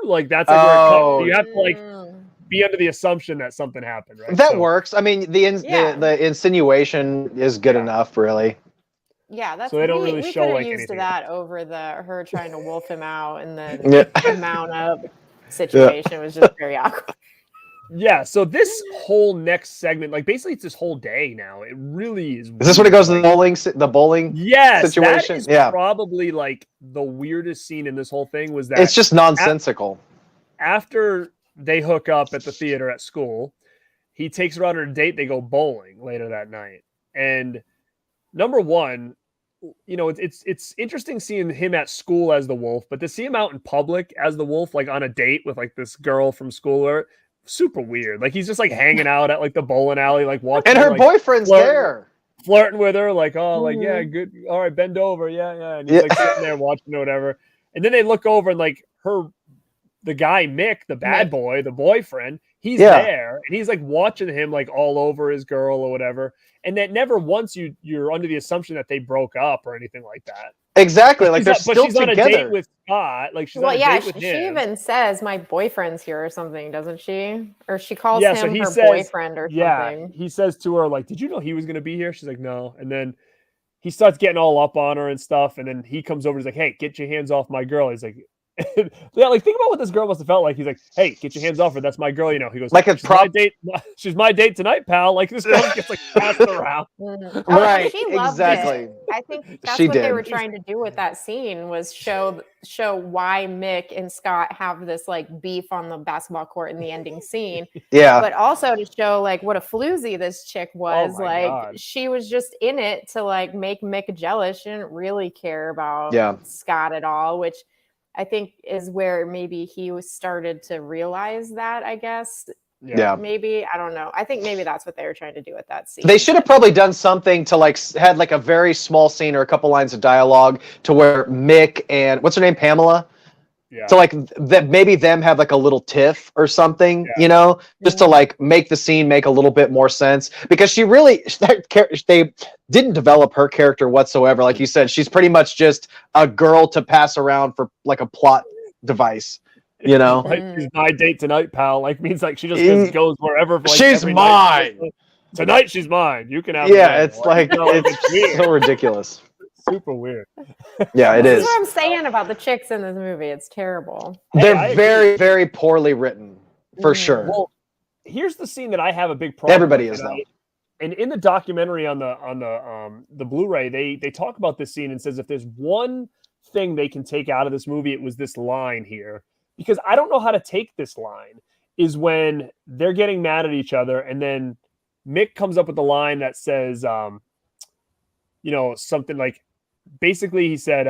Like that's like where it cuts. So you have to like be under the assumption that something happened, right? That works. I mean, the insinuation is good enough, really. Yeah, that's so they don't really we show could have like used anything. that over her trying to wolf him out, and then the mount up situation was just very awkward. Yeah, so this whole next segment, like basically it's this whole day now. It really is. Is this when it goes to the bowling yes, situation? That is probably like the weirdest scene in this whole thing was that it's just nonsensical. After they hook up at the theater at school, he takes her out on a date. They go bowling later that night. And number one, it's interesting seeing him at school as the wolf, but to see him out in public as the wolf, like on a date with like this girl from school, or super weird. Like he's just like hanging out at like the bowling alley, like watching. And her like, boyfriend's flirting with her, like, oh, like, yeah, good. All right, bend over. Yeah. And he's like sitting there watching or whatever. And then they look over and like the guy, Mick, the bad boy, the boyfriend, he's there and he's like watching him like all over his girl or whatever. And that never once you're under the assumption that they broke up or anything like that. Exactly. Like they're still she's together. On a date with Scott. Like she's on a date with him. She even says my boyfriend's here or something, doesn't she? Or she calls him her boyfriend or something. Yeah, he says to her like, "Did you know he was going to be here?" She's like, "No." And then he starts getting all up on her and stuff. And then he comes over. He's like, "Hey, get your hands off my girl." He's like, yeah, like think about what this girl must have felt like. He's like, "Hey, get your hands off her. That's my girl." He goes, like my date. She's my date tonight, pal. Like this girl gets like passed around. Right. She loved exactly. It. I think that's what they were trying to do with that scene was show why Mick and Scott have this like beef on the basketball court in the ending scene. Yeah. But also to show like what a floozy this chick was. God. She was just in it to like make Mick jealous. She didn't really care about Scott at all, which I think is where maybe he started to realize that, I guess. Yeah. Maybe. I don't know. I think maybe that's what they were trying to do with that scene. They should have probably done something to like had like a very small scene or a couple lines of dialogue to where Mick and what's her name? Pamela. Yeah. So like that maybe them have like a little tiff or something, just to like make the scene make a little bit more sense, because they didn't develop her character whatsoever. Like you said, she's pretty much just a girl to pass around for like a plot device, Like she's my date tonight, pal. Like means like she just goes wherever. Like, she's mine. Tonight she's mine. You can have. Yeah, it's like it's so ridiculous. Super weird. Yeah, it is. That's what I'm saying about the chicks in this movie. It's terrible. They're very, very poorly written, for sure. Well, here's the scene that I have a big problem. Everybody is though. And in the documentary on the Blu-ray, they talk about this scene and says if there's one thing they can take out of this movie, it was this line here, because I don't know how to take this line. Is when they're getting mad at each other, and then Mick comes up with the line that says, something like. Basically, he said,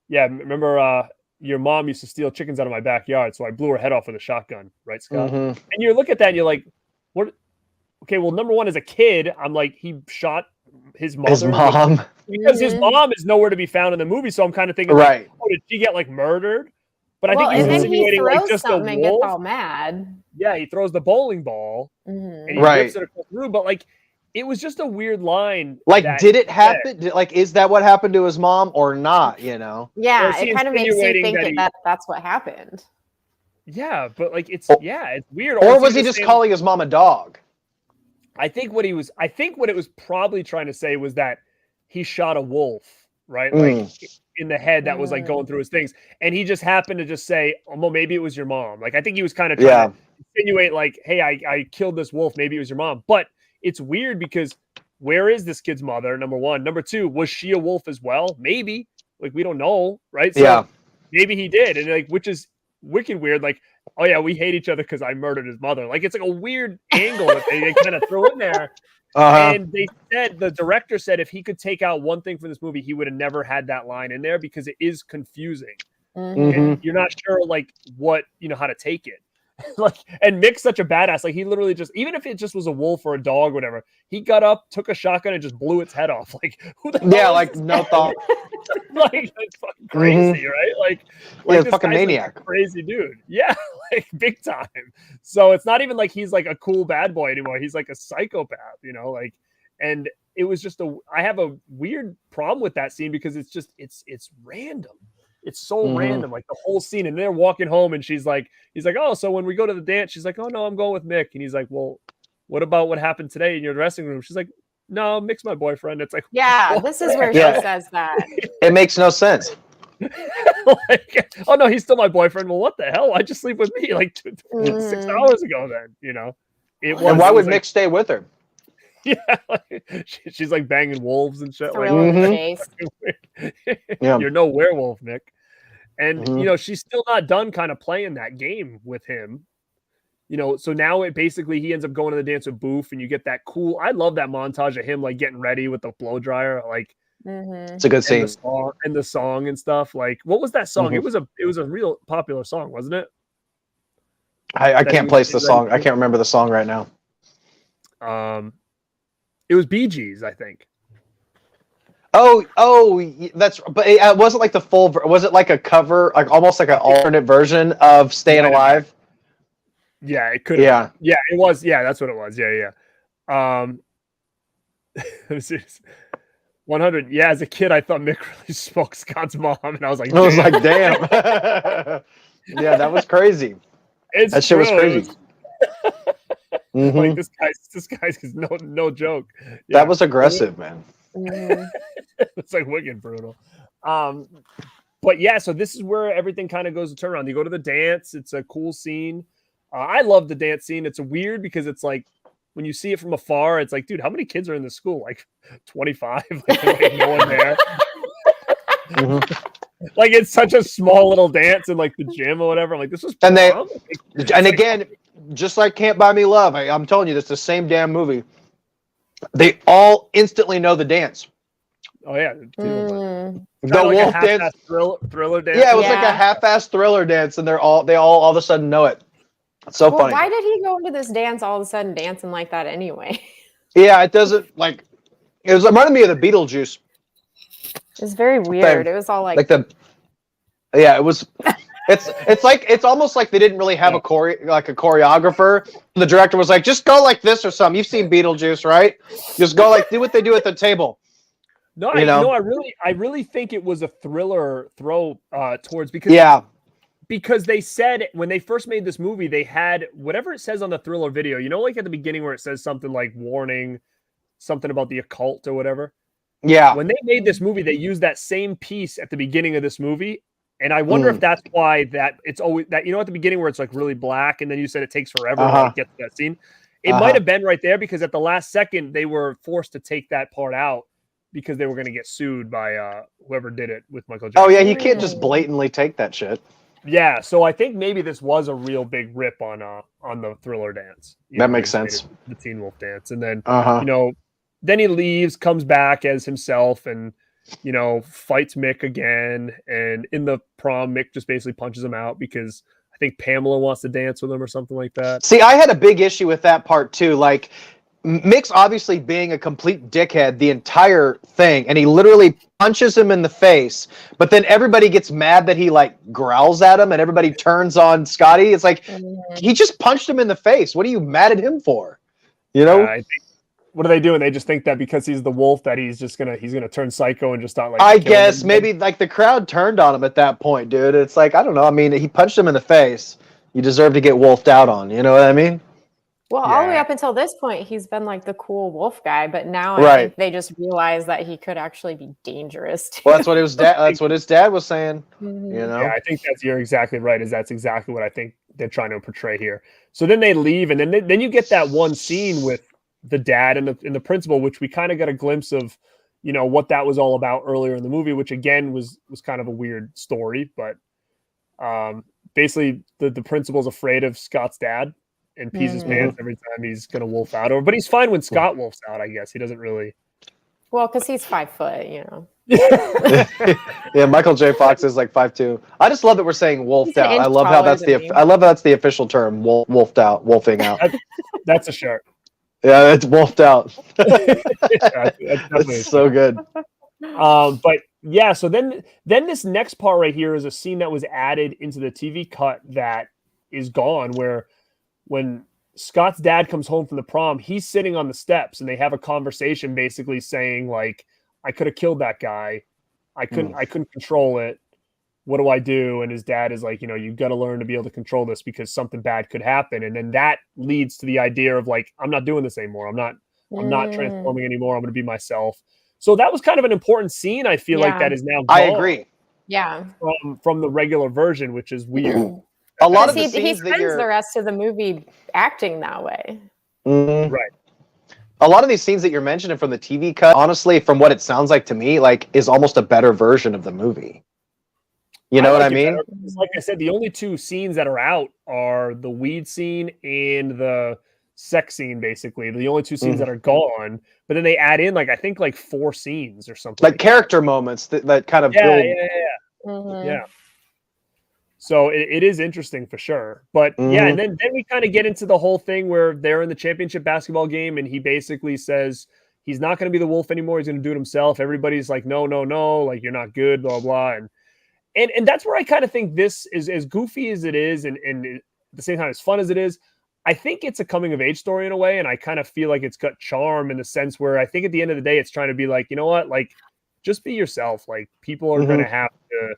yeah, remember your mom used to steal chickens out of my backyard, so I blew her head off with a shotgun, right, Scott? Mm-hmm. And you look at that and you're like, what? Okay, well, number one, as a kid, I'm like, he shot his mother. His mom. Because his mom is nowhere to be found in the movie, so I'm kind of thinking, right. Like, oh, did she get, like, murdered? But I think he's insinuating, like, just a wolf. And gets all mad. Yeah, he throws the bowling ball, and he rips it through, but, like, it was just a weird line. Like, did it happen? Is that what happened to his mom or not? Yeah, it kind of makes you think that's what happened. Yeah, but like it's weird. Or was he just calling his mom a dog? I think what it was probably trying to say was that he shot a wolf, right? Like in the head that was like going through his things. And he just happened to just say, oh, well, maybe it was your mom. Like, I think he was kind of trying to insinuate like, hey, I killed this wolf. Maybe it was your mom. But it's weird because where is this kid's mother? Number one. Number two, was she a wolf as well? Maybe. Like, we don't know, right? So maybe he did. And like, which is wicked weird. Like, oh yeah, we hate each other because I murdered his mother. Like, it's like a weird angle that they kind of throw in there. And they said, the director said, if he could take out one thing from this movie, he would have never had that line in there because it is confusing. And you're not sure like what, how to take it. Like, and Mick's such a badass. Like, he literally just, even if it just was a wolf or a dog, or whatever, he got up, took a shotgun, and just blew its head off. Like, who the hell like no thought. Like, that's fucking crazy, right? Like this fucking maniac, like crazy dude. Yeah, like big time. So it's not even like he's like a cool bad boy anymore. He's like a psychopath, like. And it was just I have a weird problem with that scene because it's just it's random. It's so random, like the whole scene. And they're walking home, and he's like, oh, so when we go to the dance, she's like, oh no, I'm going with Mick. And he's like, well, what about what happened today in your dressing room? She's like, no, Mick's my boyfriend. It's like, yeah, this is where she says that. It makes no sense. Like, oh no, he's still my boyfriend. Well, what the hell? I just sleep with me like 6 hours ago. Then it was. And why would like, Mick stay with her? Yeah, like, she's like banging wolves and shit. Like, you're no werewolf, Mick. And she's still not done kind of playing that game with him. So now it basically he ends up going to the dance with Boof, and you get that cool. I love that montage of him like getting ready with the blow dryer, like it's a good scene. And the song and stuff. Like, what was that song? It was a real popular song, wasn't it? I can't place the song. I can't remember the song right now. It was Bee Gees, I think. Oh, that's. But it wasn't like the full. Was it like a cover, like almost like an alternate version of "Staying Alive"? Yeah, it could. Yeah, it was. Yeah, that's what it was. Yeah. 100. Yeah, as a kid, I thought Mick really smoked Scott's mom, and I was like, damn. Yeah, that was crazy. That shit was crazy. Like this guy's no joke. Yeah. That was aggressive, man. It's like wicked brutal. But yeah, so this is where everything kind of goes to turn around. You go to the dance. It's a cool scene. I love the dance scene. It's weird because it's like when you see it from afar, it's like, dude, how many kids are in this school? Like 25. Like no one there. Like it's such a small little dance in like the gym or whatever. I'm like, this was prom? And again, just like Can't Buy Me Love, I'm telling you, it's the same damn movie. They all instantly know the dance. Oh yeah, the wolf dance, thriller dance. Yeah, it was like a half-assed thriller dance, and they all of a sudden know it. It's so funny. Why did he go into this dance all of a sudden dancing like that anyway? Yeah, it doesn't like. It reminded me of the Beetlejuice. It's very weird. It was all like it was. It's almost like they didn't really have a choreographer. The director was like, just go like this or something. You've seen Beetlejuice, right? Just go like do what they do at the table. No, I really think it was a thriller throw towards because they said when they first made this movie, they had whatever it says on the thriller video, like at the beginning where it says something like warning, something about the occult or whatever. Yeah. When they made this movie, they used that same piece at the beginning of this movie. And I wonder if that's why that it's always that, at the beginning where it's like really black. And then you said it takes forever to get to that scene. It might have been right there because at the last second, they were forced to take that part out because they were going to get sued by whoever did it with Michael Jackson. Oh, yeah. You can't just blatantly take that shit. Yeah. So I think maybe this was a real big rip on the thriller dance. That makes sense. The Teen Wolf dance. And then, then he leaves, comes back as himself and, fights Mick again. And in the prom, Mick just basically punches him out because I think Pamela wants to dance with him or something like that. See, I had a big issue with that part too. Like, Mick's obviously being a complete dickhead the entire thing, and he literally punches him in the face, but then everybody gets mad that he like growls at him and everybody turns on Scotty. It's like, he just punched him in the face. What are you mad at him for? I think, what are they doing? They just think that because he's the wolf that he's gonna turn psycho and just start like. I guess maybe like the crowd turned on him at that point, dude. It's like, I don't know. I mean, he punched him in the face. You deserve to get wolfed out on. You know what I mean? Well, all the way up until this point, he's been like the cool wolf guy, but now I think they just realized that he could actually be dangerous too. Well, that's what that's what his dad was saying. Mhm. You know? Yeah, I think you're exactly right. That's exactly what I think they're trying to portray here. So then they leave, and then you get that one scene with the dad and the principal, which we kind of got a glimpse of, you know, what that was all about earlier in the movie, which again was kind of a weird story, but basically the principal's afraid of Scott's dad and pees his pants every time he's gonna wolf out. But he's fine when Scott wolfs out, I guess. He doesn't really. Well, because he's 5 foot, you know. Yeah, Michael J. Fox is like 5'2". I just love that we're saying wolfed out. I love how that's the official term, wolfed out, wolfing out. That's a shirt. Yeah, it's wolfed out. That's so good. But yeah, so then this next part right here is a scene that was added into the TV cut that is gone, where when Scott's dad comes home from the prom, he's sitting on the steps and they have a conversation basically saying like, I could have killed that guy. I couldn't control it. What do I do? And his dad is like, you know, you got to learn to be able to control this because something bad could happen. And then that leads to the idea of like, I'm not doing this anymore. I'm not transforming anymore. I'm going to be myself. So that was kind of an important scene. I feel like that is now gone. I agree. Yeah. From the regular version, which is weird. A lot of the he scenes spends the rest of the movie acting that way. Right. A lot of these scenes that you're mentioning from the TV cut, honestly, from what it sounds like to me, like is almost a better version of the movie. You know what I mean? Like I said, the only two scenes that are out are the weed scene and the sex scene, basically. The only two scenes that are gone. But then they add in, like, I think, like 4 scenes or something. Like character moments that kind of build. Yeah. So it is interesting for sure. But yeah, and then we kind of get into the whole thing where they're in the championship basketball game and he basically says he's not going to be the wolf anymore. He's going to do it himself. Everybody's like, no, like you're not good, blah, blah. And that's where I kind of think this is as goofy as it is and at the same time as fun as it is. I think it's a coming of age story in a way. And I kind of feel like it's got charm in the sense where I think at the end of the day, it's trying to be like, you know what, like just be yourself. Like people are going to have to,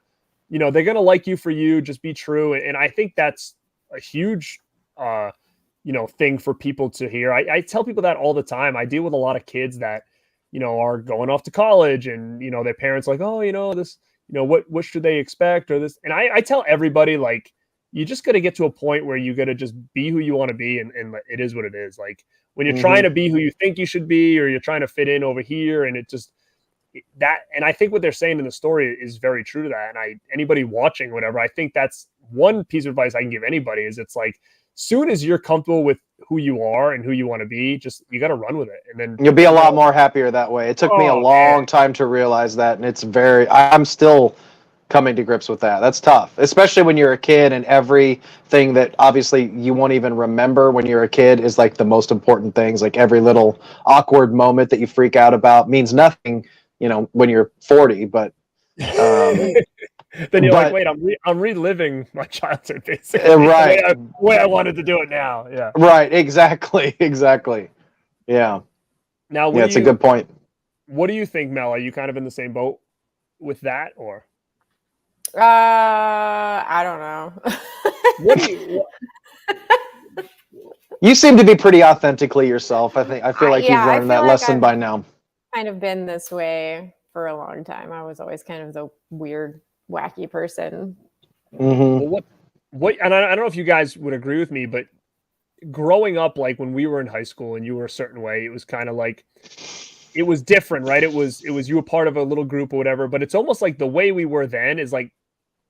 you know, they're going to like you for you, just be true. And I think that's a huge, you know, thing for people to hear. I tell people that all the time. I deal with a lot of kids that, you know, are going off to college and, you know, their parents like, oh, you know, this, you know, what should they expect or this? And I tell everybody, like, you just got to get to a point where you got to just be who you want to be. And it is what it is. Like when you're trying to be who you think you should be, or you're trying to fit in over here. And it just that, and I think what they're saying in the story is very true to that. And anybody watching, whatever, I think that's one piece of advice I can give anybody is it's like, soon as you're comfortable with who you are and who you want to be, just, you got to run with it. And then you'll be a lot more happier that way. It took me a long time to realize that. And I'm still coming to grips with that. That's tough, especially when you're a kid and everything that obviously you won't even remember when you're a kid is like the most important things. Like every little awkward moment that you freak out about means nothing, you know, when you're 40, but then you're like, wait, I'm reliving my childhood, basically. Right. The way I wanted to do it now. Yeah. Right. Exactly. Yeah. Now, it's a good point. What do you think, Mel? Are you kind of in the same boat with that, or? I don't know. What do you? You seem to be pretty authentically yourself. I feel like you've learned that lesson by now. Kind of been this way for a long time. I was always kind of the weird, wacky person. Well, what? And I don't know if you guys would agree with me, but growing up, like when we were in high school and you were a certain way, it was kind of like it was different, right? It was you were part of a little group or whatever. But it's almost like the way we were then is like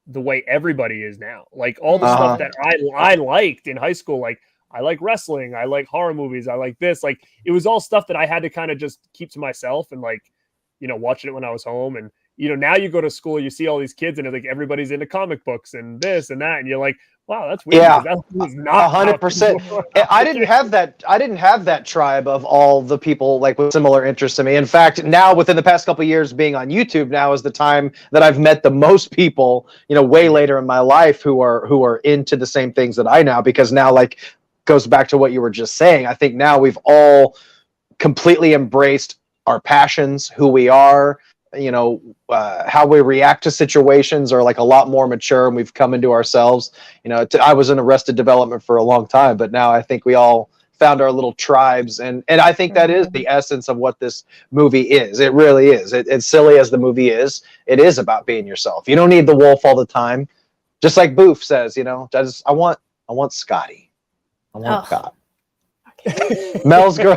the way everybody is now. Like all the stuff that I liked in high school, like I like wrestling, I like horror movies, I like this. Like it was all stuff that I had to kind of just keep to myself and like, you know, watching it when I was home. And you know, now you go to school, you see all these kids, and it's like everybody's into comic books and this and that, and you're like, wow, that's weird. Yeah, that was not 100%. I didn't have that tribe of all the people like with similar interests to me. In fact, now within the past couple of years, being on YouTube now is the time that I've met the most people, you know, way later in my life who are into the same things that I now, because now like goes back to what you were just saying. I think now we've all completely embraced our passions, who we are. You know, how we react to situations are like a lot more mature, and we've come into ourselves. You know, I was in Arrested Development for a long time, but now I think we all found our little tribes, and I think that is the essence of what this movie is. It really is. It's silly as the movie is. It is about being yourself. You don't need the wolf all the time. Just like Boof says, I want Scotty. I want Scott. Okay. Mel's girl.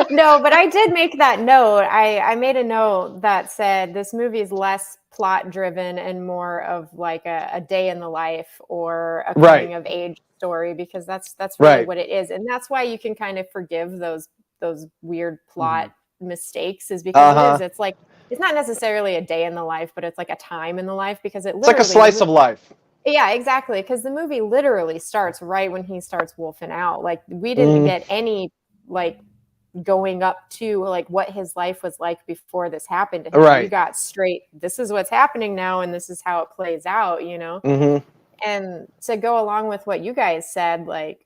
No, but I did make that note. I made a note that said this movie is less plot driven and more of like a day in the life or a coming of age story, because that's really what it is. And that's why you can kind of forgive those weird plot mistakes, is because it's like, it's not necessarily a day in the life, but it's like a time in the life, because it's like a slice of life. Yeah, exactly. Because the movie literally starts right when he starts wolfing out. Like, we didn't get any like going up to like what his life was like before this happened to him. Right. We got straight, this is what's happening now, and this is how it plays out, And to go along with what you guys said, like,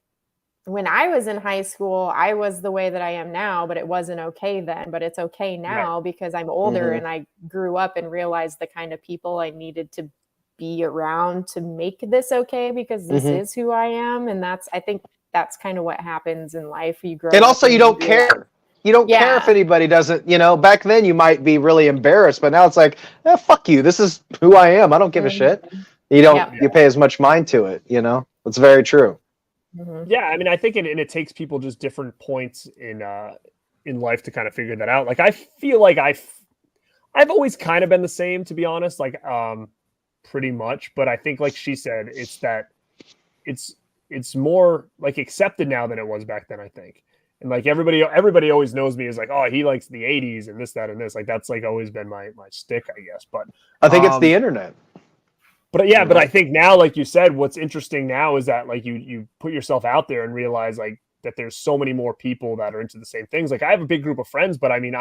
when I was in high school, I was the way that I am now, but it wasn't okay then. But it's okay now because I'm older and I grew up and realized the kind of people I needed to be around to make this okay, because this is who I am. And I think that's kind of what happens in life. You grow up, and also you don't care. You don't care if anybody doesn't, back then you might be really embarrassed, but now it's like, fuck you. This is who I am. I don't give a shit. You don't, you pay as much mind to it, It's very true. Yeah. I mean, I think it takes people just different points in life to kind of figure that out. Like, I feel like I've always kind of been the same, to be honest, like, pretty much. But I think, like she said, it's more like accepted now than it was back then, I think. And like everybody always knows me as like, oh, he likes the 80s and this, that, and this. Like, that's like always been my stick, I guess. But I think it's the internet. But yeah, but I think now, like you said, what's interesting now is that like you put yourself out there and realize like that there's so many more people that are into the same things. Like, I have a big group of friends, but I mean,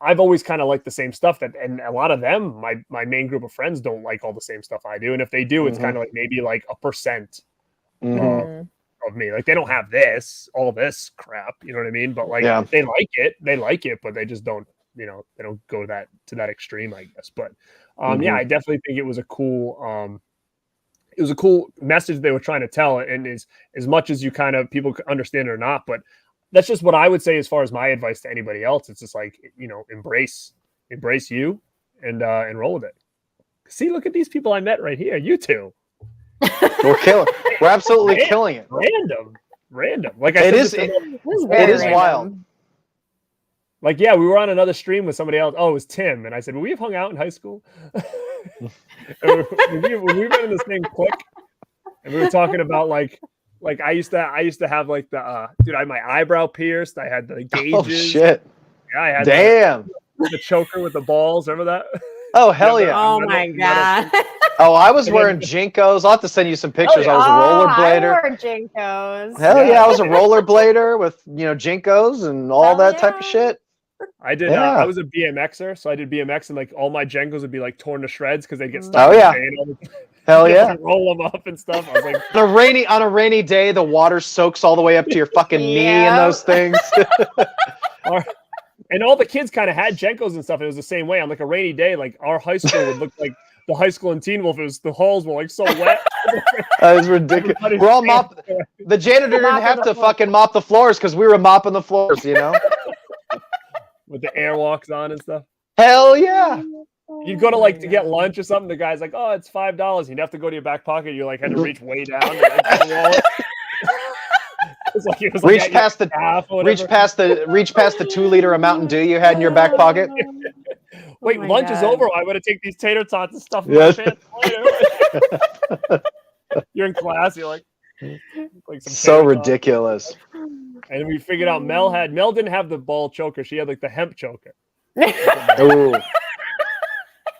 I've always kind of liked the same stuff, and a lot of them, my main group of friends, don't like all the same stuff I do. And if they do, it's kind of like maybe like 1% of me. Like, they don't have all this crap, you know what I mean? But like they like it, but they just don't, they don't go to that extreme, I guess. But I definitely think it was a cool message they were trying to tell, and as much as you kind of people understand it or not, but that's just what I would say as far as my advice to anybody else. It's just like, embrace you and roll with it. See, look at these people I met right here. You two. We're absolutely killing it. Random. Like, it is wild. Like, yeah, we were on another stream with somebody else. Oh, it was Tim. And I said, well, we've hung out in high school. when we were in the same clique, and we were talking about like I used to have like the I had my eyebrow pierced. I had the gauges. Oh shit! Yeah, I had the choker with the balls. Remember that? Oh hell yeah! Oh my god! Oh, I was wearing Jinkos. I'll have to send you some pictures. I was a rollerblader. I wore Jinkos. Hell yeah, I was a rollerblader with Jinkos and all that type of shit. I did. I was a BMXer, so I did BMX, and like all my Jenkos would be like torn to shreds because they get stuck. Oh yeah. Hell yeah! Roll them up and stuff. I was like, on a rainy day, the water soaks all the way up to your fucking knee and those things. And all the kids kind of had Jenkos and stuff. And it was the same way. On like a rainy day, like our high school would look like the high school in Teen Wolf. The halls were like so wet. That was ridiculous. We're all the janitor didn't have to fucking mop the floors because we were mopping the floors, With the airwalks on and stuff. Hell yeah. You'd go to to get lunch or something. The guy's like, "Oh, it's $5." You'd have to go to your back pocket. You like had to reach way down. Reach past the 2-liter of Mountain Dew you had in your back pocket. Wait, lunch is over. I would have take these tater tots and stuff in my pants. You're in class. You're like some so ridiculous. And we figured out Mel didn't have the ball choker. She had like the hemp choker. Ooh.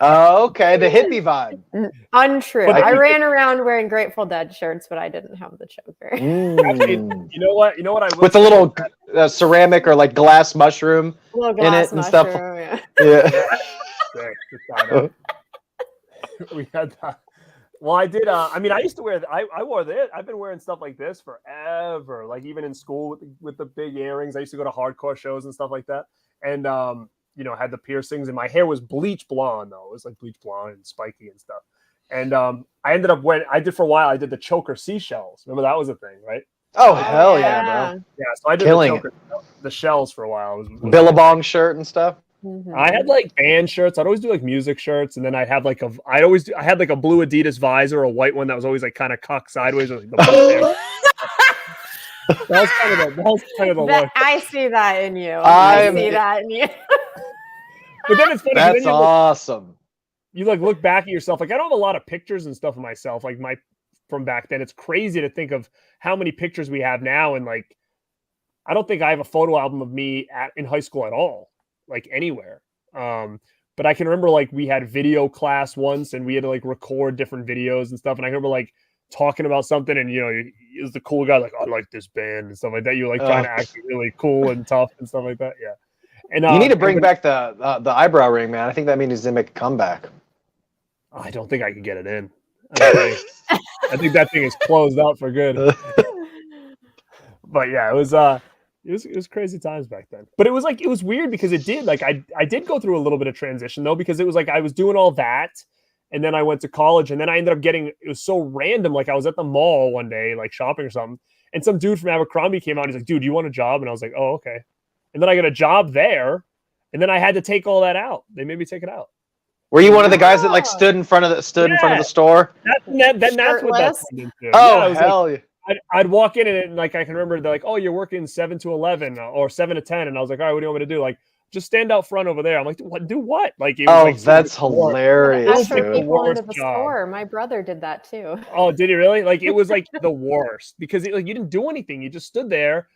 Oh, okay. The hippie vibe. Untrue. I ran around wearing Grateful Dead shirts, but I didn't have the choker. Actually, you know what? I will with a little ceramic or like glass mushroom in it and stuff. Yeah. We had that. Well, I did. I mean, I used to wear. I wore this. I've been wearing stuff like this forever. Like even in school with the big earrings. I used to go to hardcore shows and stuff like that. And had the piercings, and my hair was bleach blonde though. It was like bleach blonde and spiky and stuff. And I ended up I did for a while. I did the choker seashells. Remember that was a thing, right? Oh, hell yeah, bro. Yeah, so I did Killing the shells for a while. It was Billabong shirt and stuff. I had like band shirts. I'd always do like music shirts, and then I'd have like I had like a blue Adidas visor, a white one that was always like kind of cocked sideways. With, like, that was kind of the look. I see that in you. I see that in you. But then it's funny. That's awesome. You like look back at yourself. Like I don't have a lot of pictures and stuff of myself. Like from back then, it's crazy to think of how many pictures we have now. And like, I don't think I have a photo album of me in high school at all, like anywhere. But I can remember like we had video class once, and we had to like record different videos and stuff. And I remember like talking about something, and it was the cool guy, like I like this band and stuff like that. You're like trying to act really cool and tough and stuff like that. Yeah. And you need to bring back the eyebrow ring, man. I think that means he's gonna make a comeback. I don't think I can get it in. I think that thing is closed out for good. But yeah, it was crazy times back then. But it was weird because it did like I did go through a little bit of transition though, because it was like I was doing all that, and then I went to college, and then I ended up it was so random. Like I was at the mall one day, like shopping or something, and some dude from Abercrombie came out. He's like, "Dude, you want a job?" And I was like, "Oh, okay." And then I got a job there, and then I had to take all that out. They made me take it out. Were you one of the guys that like stood in front of the store? That's what that turned into. Oh, hell yeah. I'd walk in and like I can remember they're like, "Oh, you're working 7 to 11 or 7 to 10," and I was like, "All right, what do you want me to do?" Like, just stand out front over there. I'm like, "What? Do what?" Like, it was that's hilarious. People into the store. My brother did that too. Oh, did he really? Like, it was like the worst because you didn't do anything. You just stood there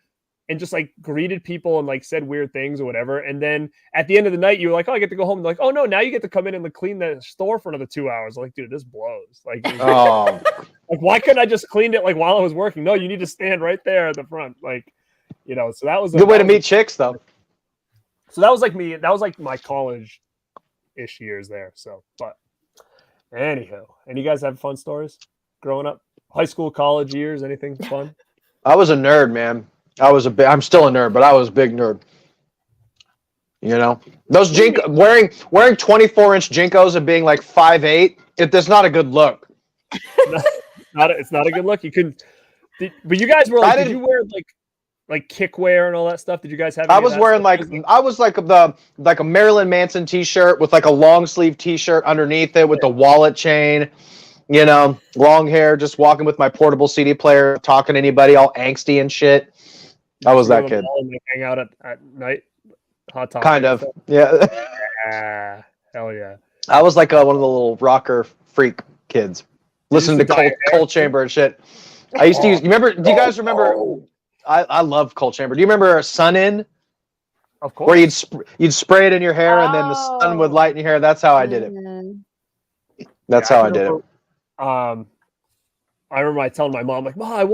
and just like greeted people and like said weird things or whatever. And then at the end of the night, you were like, "Oh, I get to go home." And like, "Oh no, now you get to come in and like, clean the store for another 2 hours." Like, dude, this blows. Like, like why couldn't I just clean it like while I was working? No, you need to stand right there at the front. Like, so that was a good way to meet chicks though. So that was like me. That was like my college-ish years there. So, but anyhow, and you guys have fun stories growing up, high school, college years, anything fun? I was a nerd, man. I'm still a nerd, but I was a big nerd. Those wearing 24-inch Jinkos and being like 5'8", that's not a good look. It's not a good look. You couldn't. But you guys were like, did you wear like kickwear and all that stuff? Did you guys have? I was wearing like a Marilyn Manson T-shirt with like a long sleeve T-shirt underneath it with the wallet chain. Long hair, just walking with my portable CD player, talking to anybody, all angsty and shit. I was that kid. Hang out at night, hot topic. Kind of, yeah. Hell yeah. I was like one of the little rocker freak kids, listening to Cold Chamber and shit. I used to use. Do you guys remember? I love Cold Chamber. Do you remember Sun In? Of course. Where you'd spray it in your hair and then the sun would light in your hair. That's how I did it. That's how I did it. I remember I telling my mom like, "Mom, I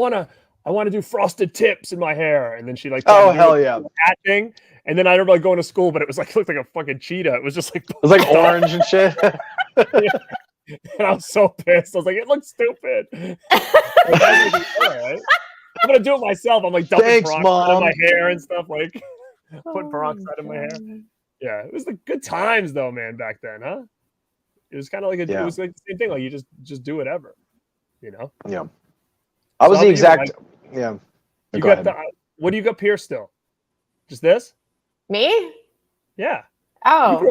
want to do frosted tips in my hair," and then she like, "Oh hell yeah!" Hat thing. And then I remember like going to school, but it was like it looked like a fucking cheetah. It was just like it was like orange and shit. Yeah. And I was so pissed. I was like, "It looks stupid." Like, right? I'm gonna do it myself. I'm like dumping peroxide in my hair and stuff, like putting peroxide in my hair. Yeah, it was the good times though, man. Back then, huh? It was kind of like it was like the same thing. Like you just do whatever, Yeah. I was the exact. Yeah. You got what do you got pierced still? Just this? Me? Yeah. Oh. Do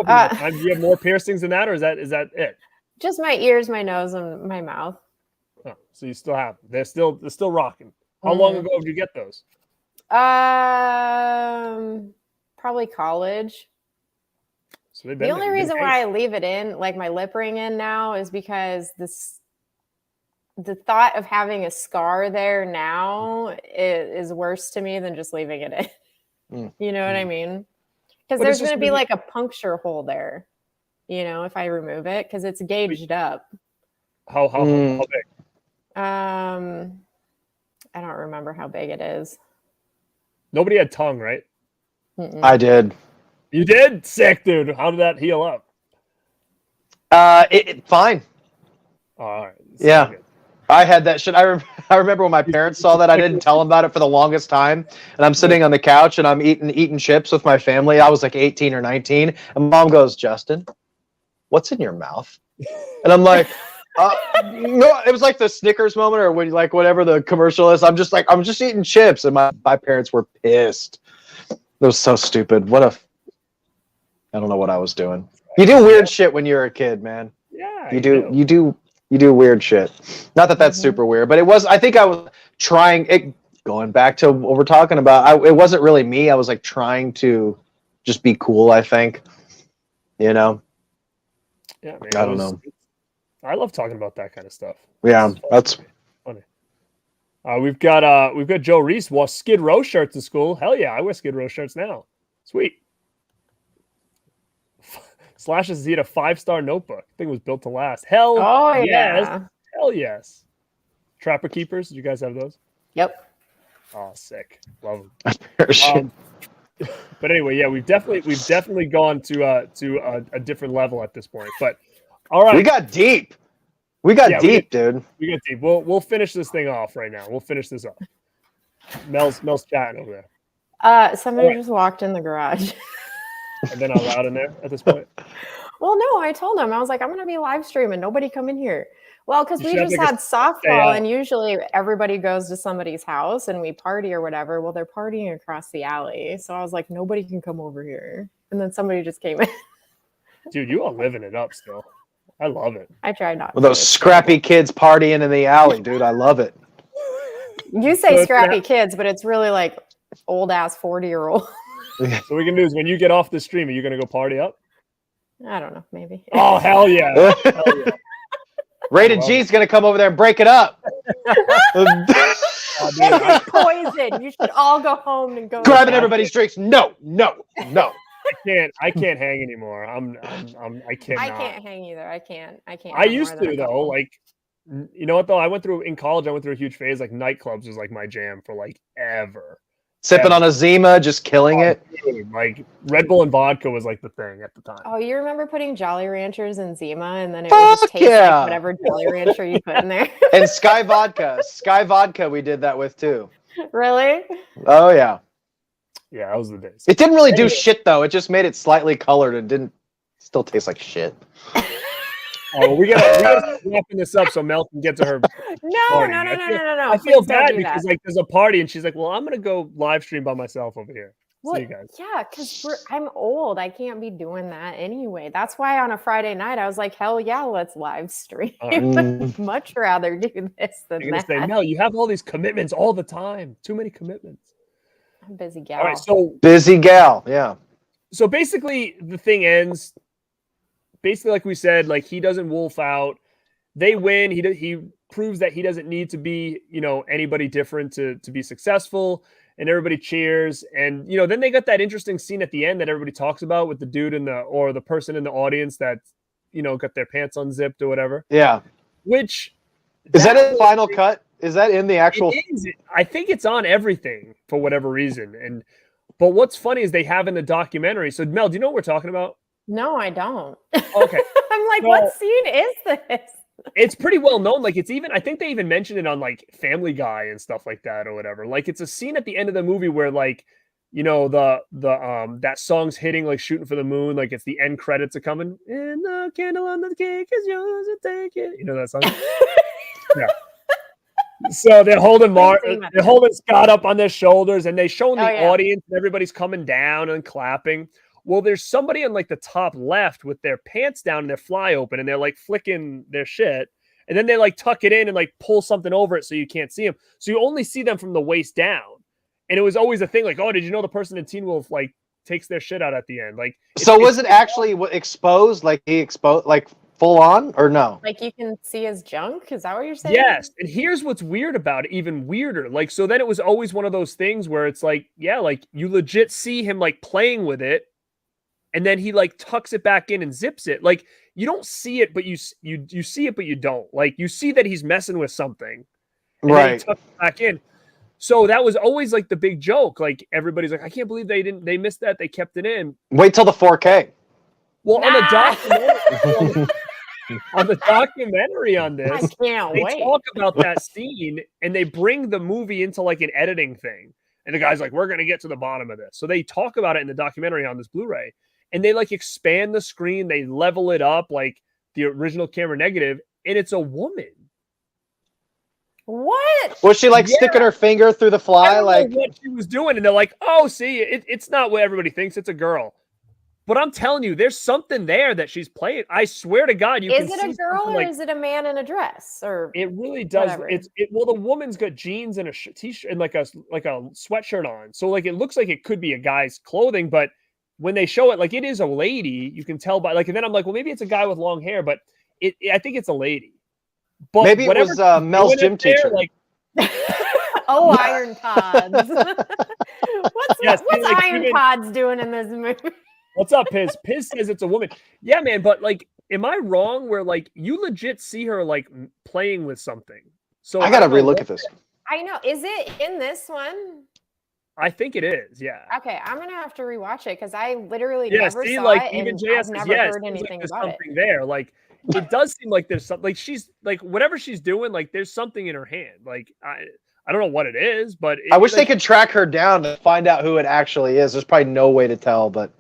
you have more piercings than that, or is that it? Just my ears, my nose, and my mouth. Oh, so you still have? They're still rocking. How long ago did you get those? Probably college. So the only reason why I leave it in, like my lip ring in now, is because the thought of having a scar there now is worse to me than just leaving it in. You know what I mean? Because there's going to be like a puncture hole there, if I remove it, because it's gauged up. How big? I don't remember how big it is. Nobody had tongue, right? I did. You did? Sick, dude. How did that heal up? Fine. All right. Yeah. Good. I had that shit. I remember when my parents saw that. I didn't tell them about it for the longest time. And I'm sitting on the couch and I'm eating chips with my family. I was like 18 or 19. And Mom goes, "Justin, what's in your mouth?" And I'm like, No, it was like the Snickers moment, or when like whatever the commercial is. I'm just eating chips, and my parents were pissed. It was so stupid. I don't know what I was doing. You do weird shit when you're a kid, man. Yeah, You do weird shit. Not that that's super weird, but it was. I think I was trying it. Going back to what we're talking about, it wasn't really me. I was like trying to just be cool. I think, Yeah, man, I don't know. I love talking about that kind of stuff. Yeah, that's funny. We've got Joe Reese wore Skid Row shirts in school. Hell yeah, I wear Skid Row shirts now. Sweet. Slash has a 5-star notebook. I think it was built to last. Hell yes. Hell yes. Trapper Keepers. Did you guys have those? Yep. Oh, sick. Love them. But anyway, yeah, we've definitely gone to a different level at this point. But all right, we got deep. We got deep, dude. We got deep. We'll finish this thing off right now. We'll finish this up. Mel's chatting over there. Somebody just walked in the garage. And then allowed in there at this point. Well, no, I told them I was like, I'm gonna be live streaming. Nobody come in here. Well, because we just had softball, and usually everybody goes to somebody's house and we party or whatever. Well, they're partying across the alley, so I was like, nobody can come over here. And then somebody just came in. Dude, you are living it up still. I love it. I tried not. Well, those scrappy kids partying in the alley, dude. I love it. You say scrappy kids, but it's really like old ass 40-year-old. So what we can do is when you get off the stream, are you gonna go party up? I don't know, maybe. Oh hell yeah! Hell yeah. Rated G's gonna come over there and break it up. Poison. You should all go home and go. Grabbing everybody's drinks. No. I can't hang anymore. I can't. I can't hang either. I can't. I used to though. Like, you know what though? in college. I went through a huge phase. Like nightclubs was like my jam for like ever. Sipping on a Zima, just killing it. Dude, like Red Bull and vodka was like the thing at the time. Oh, you remember putting Jolly Ranchers in Zima, and then it would just taste like whatever Jolly Rancher you put in there. And Sky Vodka, we did that with too. Really? Oh yeah. Yeah, that was the days. It didn't really do shit though. It just made it slightly colored and didn't still taste like shit. Oh, we gotta wrapping this up so Mel can get to her. No. I feel bad because like there's a party and she's like, "Well, I'm gonna go live stream by myself over here." Well, see you guys. Yeah, because I'm old. I can't be doing that anyway. That's why on a Friday night I was like, "Hell yeah, let's live stream." Much rather do this than that. Say, Mel, you have all these commitments all the time. Too many commitments. I'm a busy gal. All right, so busy gal, yeah. So basically, the thing ends. Basically, like we said, like he doesn't wolf out. They win. He proves that he doesn't need to be, anybody different to be successful. And everybody cheers. And then they got that interesting scene at the end that everybody talks about with the dude or the person in the audience that got their pants unzipped or whatever. Yeah. Which is that in the final cut? Is that in the actual? I think it's on everything for whatever reason. But what's funny is they have in the documentary. So Mel, do you know what we're talking about? No, I don't. Okay. I'm like, what scene is this? It's pretty well known. Like I think they even mentioned it on like Family Guy and stuff like that or whatever. Like it's a scene at the end of the movie where like, that song's hitting, like Shooting for the Moon. Like it's the end credits are coming. And the candle on the cake is yours to take it. You know that song? Yeah. So they're holding Scott up on their shoulders and they show the audience and everybody's coming down and clapping. Well, there's somebody on like the top left with their pants down and their fly open and they're like flicking their shit. And then they like tuck it in and like pull something over it so you can't see them. So you only see them from the waist down. And it was always a thing like, oh, did you know the person in Teen Wolf like takes their shit out at the end? Like, so was it actually exposed? Like he exposed like full on or no? Like you can see his junk? Is that what you're saying? Yes. And here's what's weird about it, even weirder. Like, so then it was always one of those things where it's like, yeah, like you legit see him like playing with it. And then he like tucks it back in and zips it. Like you don't see it, but you see it, but you don't. Like you see that he's messing with something, and right? Then he tucks it back in. So that was always like the big joke. Like everybody's like, I can't believe they missed that. They kept it in. Wait till the 4K. Well, on the documentary on this, I can't wait. Talk about that scene and they bring the movie into like an editing thing. And the guy's like, we're gonna get to the bottom of this. So they talk about it in the documentary on this Blu-ray. And they like expand the screen, they level it up like the original camera negative, and it's a woman. What? Was she like sticking her finger through the fly? I don't Like know what she was doing, and they're like, "Oh, see, it's not what everybody thinks. It's a girl." But I'm telling you, there's something there that she's playing. I swear to God, you Is can it see a girl or like, is it a man in a dress? Or it really does. whatever? Well, the woman's got jeans and a t-shirt and like a sweatshirt on, so like it looks like it could be a guy's clothing. But when they show it, like it is a lady, you can tell by like. And then I'm like, well, maybe it's a guy with long hair, but I think it's a lady. But maybe it was Mel's gym teacher. Like, oh, Iron Pods. what's like, Iron Pods doing in this movie? What's up, Piz? Piz says it's a woman. Yeah, man, but like, am I wrong where like you legit see her like playing with something? So I gotta relook at this. I know. Is it in this one? I think it is. Yeah. Okay, I'm gonna have to rewatch it because I literally Yeah. never See, saw like it, even and JS I've says, never yes, heard seems like anything there's about it. something there. Like it does seem like there's something. Like she's like whatever she's doing. Like there's something in her hand. Like I don't know what it is, but I wish they could track her down to find out who it actually is. There's probably no way to tell, but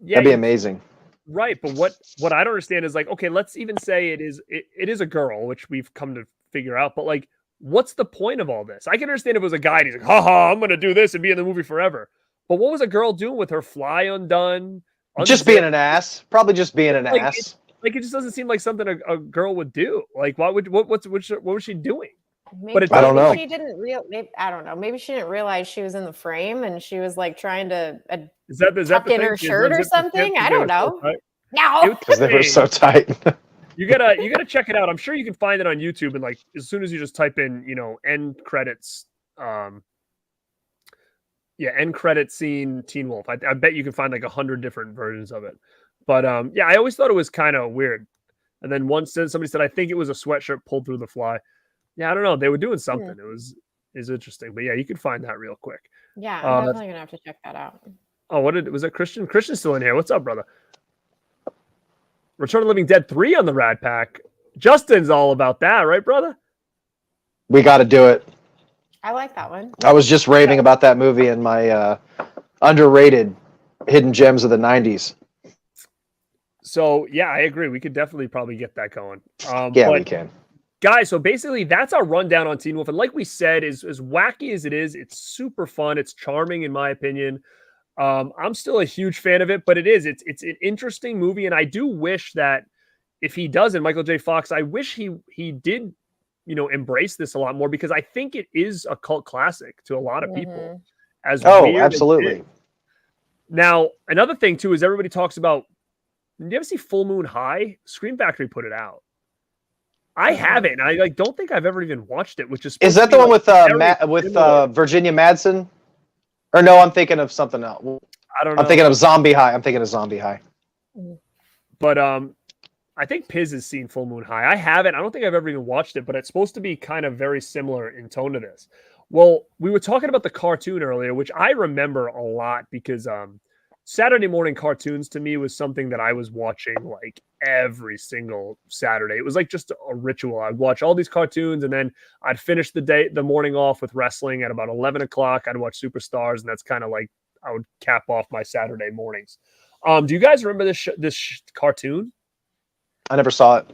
yeah, that'd be amazing. Right, but what I don't understand is like, okay, let's even say it is a girl, which we've come to figure out, but like, what's the point of all this? I can understand if it was a guy and he's like, haha, I'm gonna do this and be in the movie forever. But what was a girl doing with her fly undone? Just being an ass. Probably just being an ass. It just doesn't seem like something a girl would do. Like, what was she doing? Maybe, But I don't know. She didn't I don't know. Maybe she didn't realize she was in the frame, and she was like trying to tuck in her shirt or something. I don't know. No, because they were so tight. You gotta check it out. I'm sure you can find it on YouTube, and like as soon as you just type in, end credits, end credit scene Teen Wolf. I bet you can find like 100 different versions of it. But yeah, I always thought it was kind of weird. And then once somebody said, I think it was a sweatshirt pulled through the fly. Yeah, I don't know. They were doing something. It was interesting. But yeah, you can find that real quick. Yeah, I'm definitely gonna have to check that out. Oh, was it Christian? Christian's still in here. What's up, brother? Return of the Living Dead 3 on the Rad Pack. Justin's all about that, right, brother? We got to do it. I like that one. I was just raving about that movie in my underrated hidden gems of the 90s. So yeah, I agree. We could definitely probably get that going. Yeah, we can. Guys, so basically that's our rundown on Teen Wolf. And like we said, as wacky as it is, it's super fun. It's charming, in my opinion. I'm still a huge fan of it, but it's an interesting movie. And I do wish that if he doesn't, Michael J. Fox, I wish he did, embrace this a lot more, because I think it is a cult classic to a lot of people. Absolutely. Now, another thing too, is everybody talks about, did you ever see Full Moon High? Scream Factory put it out. I haven't. I don't think I've ever even watched it, which is that the one with Virginia Madsen? Or no, I'm thinking of something else. I don't know. I'm thinking of Zombie High. But I think Piz has seen Full Moon High. I haven't. I don't think I've ever even watched it, but it's supposed to be kind of very similar in tone to this. Well, we were talking about the cartoon earlier, which I remember a lot because Saturday morning cartoons to me was something that I was watching like every single Saturday. It was like just a ritual. I'd watch all these cartoons and then I'd finish the morning off with wrestling at about 11 o'clock. I'd watch Superstars, and that's kind of like I would cap off my Saturday mornings. Do you guys remember this cartoon? I never saw it.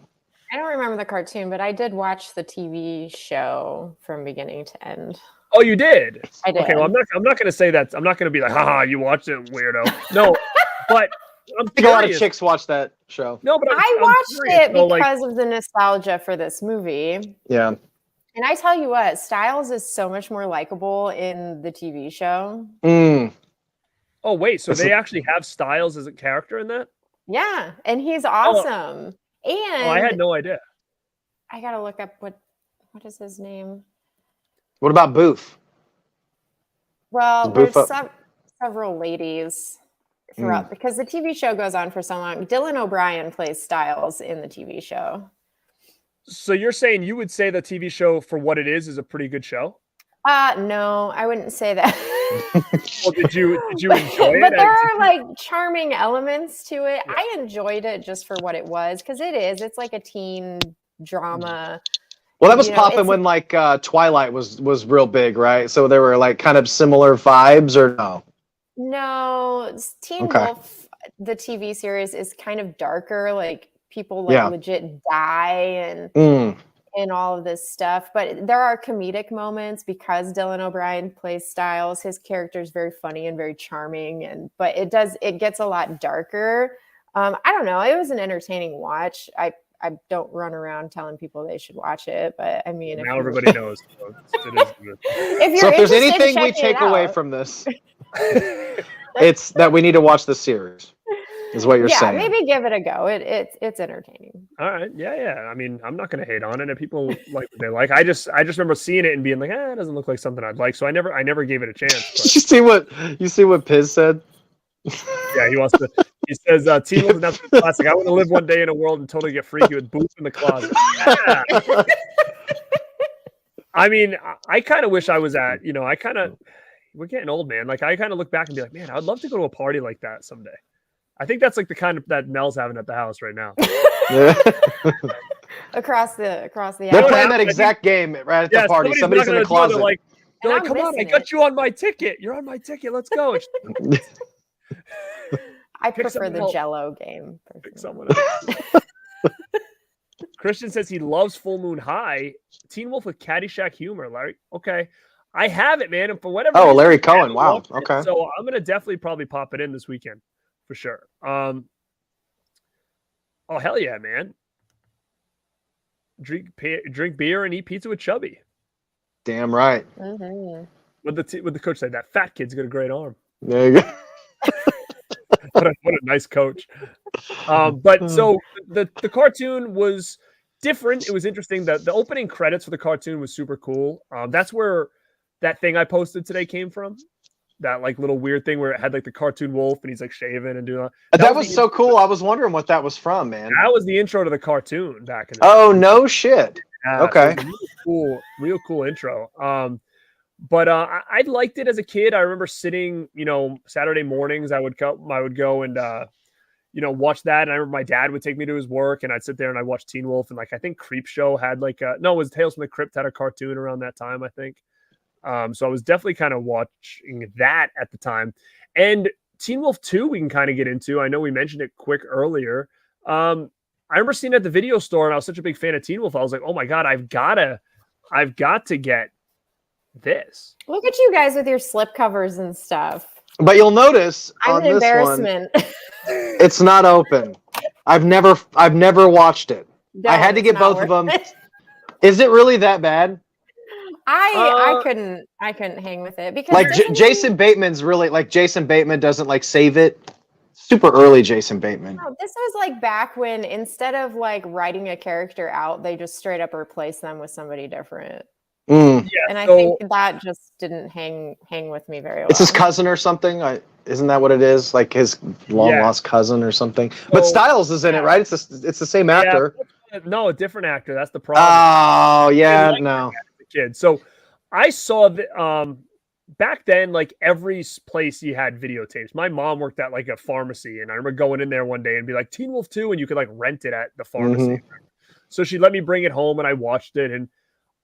I don't remember the cartoon, but I did watch the TV show from beginning to end. Oh, you did? I did. Okay, well, I'm not going to say that. I'm not going to be like, haha, you watched it, weirdo. No, but I'm I think a lot of chicks watch that show. No, but I watched it because of the nostalgia for this movie. Yeah. And I tell you what, Styles is so much more likable in the TV show. Oh, wait, so they actually have Styles as a character in that? Yeah, and he's awesome. And I had no idea. I gotta look up what is his name. What about Boof? Well, there's several ladies throughout because the TV show goes on for so long. Dylan O'Brien plays Styles in the TV show. So you're saying you would say the TV show for what it is a pretty good show? No, I wouldn't say that. Well, did you enjoy it? But there are like charming elements to it. Yeah. I enjoyed it just for what it was, because it's like a teen drama. Well, that was popping when like Twilight was real big, right? So there were like kind of similar vibes, or no? No, Teen Wolf, the TV series, is kind of darker. Like people like legit die and all of this stuff. But there are comedic moments because Dylan O'Brien plays Styles. His character is very funny and very charming, but it gets a lot darker. I don't know. It was an entertaining watch. I don't run around telling people they should watch it, but I mean, now everybody knows. So it is good. If there's anything we take away from this, it's that we need to watch the series. Is what you're saying? Yeah, maybe give it a go. It's entertaining. All right, yeah. I mean, I'm not gonna hate on it. If people like what they like, I just remember seeing it and being like, it doesn't look like something I'd like. So I never gave it a chance. But. You see what Piz said? Yeah, he wants to. He says, "Teen Wolf is not classic. I want to live one day in a world and totally get freaky with Boof in the closet." Yeah. I mean, I kind of wish I was at. We're getting old, man. Like I kind of look back and be like, man, I'd love to go to a party like that someday. I think that's like the kind of that Mel's having at the house right now. across the. They're playing that exact game right at the party. Somebody's in the closet. They're like, come on, I got you on my ticket. You're on my ticket. Let's go. I prefer the Jello game. Pick someone else. Christian says he loves Full Moon High. Teen Wolf with Caddyshack humor, Larry. Okay. I have it, man. And for whatever reason, Larry Cohen. Wow. Okay. So I'm going to definitely probably pop it in this weekend for sure. Oh, hell yeah, man. Drink beer and eat pizza with Chubby. Damn right. Mm-hmm. What the coach said, that fat kid's got a great arm. There you go. What a nice coach. But so the cartoon was different. It was interesting. The opening credits for the cartoon was super cool. That's where that thing I posted today came from. That like little weird thing where it had like the cartoon wolf and he's like shaving and doing that was so cool. I was wondering what that was from, man. That was the intro to the cartoon back in the day. No shit. Okay. Real cool intro. But I liked it as a kid. I remember sitting, Saturday mornings I would go and watch that. And I remember my dad would take me to his work and I'd sit there and I'd watch Teen Wolf. And like I think Creep Show had it was Tales from the Crypt had a cartoon around that time, I think. So I was definitely kind of watching that at the time. And Teen Wolf 2 we can kind of get into. I know we mentioned it quick earlier. I remember seeing it at the video store and I was such a big fan of Teen Wolf. I was like, oh my God, I've got to get this. Look at you guys with your slip covers and stuff. But you'll notice I'm an embarrassment. It's not open. I've never watched it. No, I had to get both of them. Is it really that bad? I couldn't hang with it because like Jason Bateman's really like Jason Bateman doesn't like save it. Super early Jason Bateman. No, this was like back when instead of like writing a character out, they just straight up replace them with somebody different. Yeah, and I think that just didn't hang with me very well. It's his cousin or something. Isn't that what it is? Like his long lost cousin or something. But Styles is in it, right? It's the same actor. No, a different actor. That's the problem. Oh yeah, no. Kid. So I saw back then, like every place you had videotapes. My mom worked at like a pharmacy, and I remember going in there one day and be like Teen Wolf 2, and you could like rent it at the pharmacy. Mm-hmm. So she let me bring it home, and I watched it, and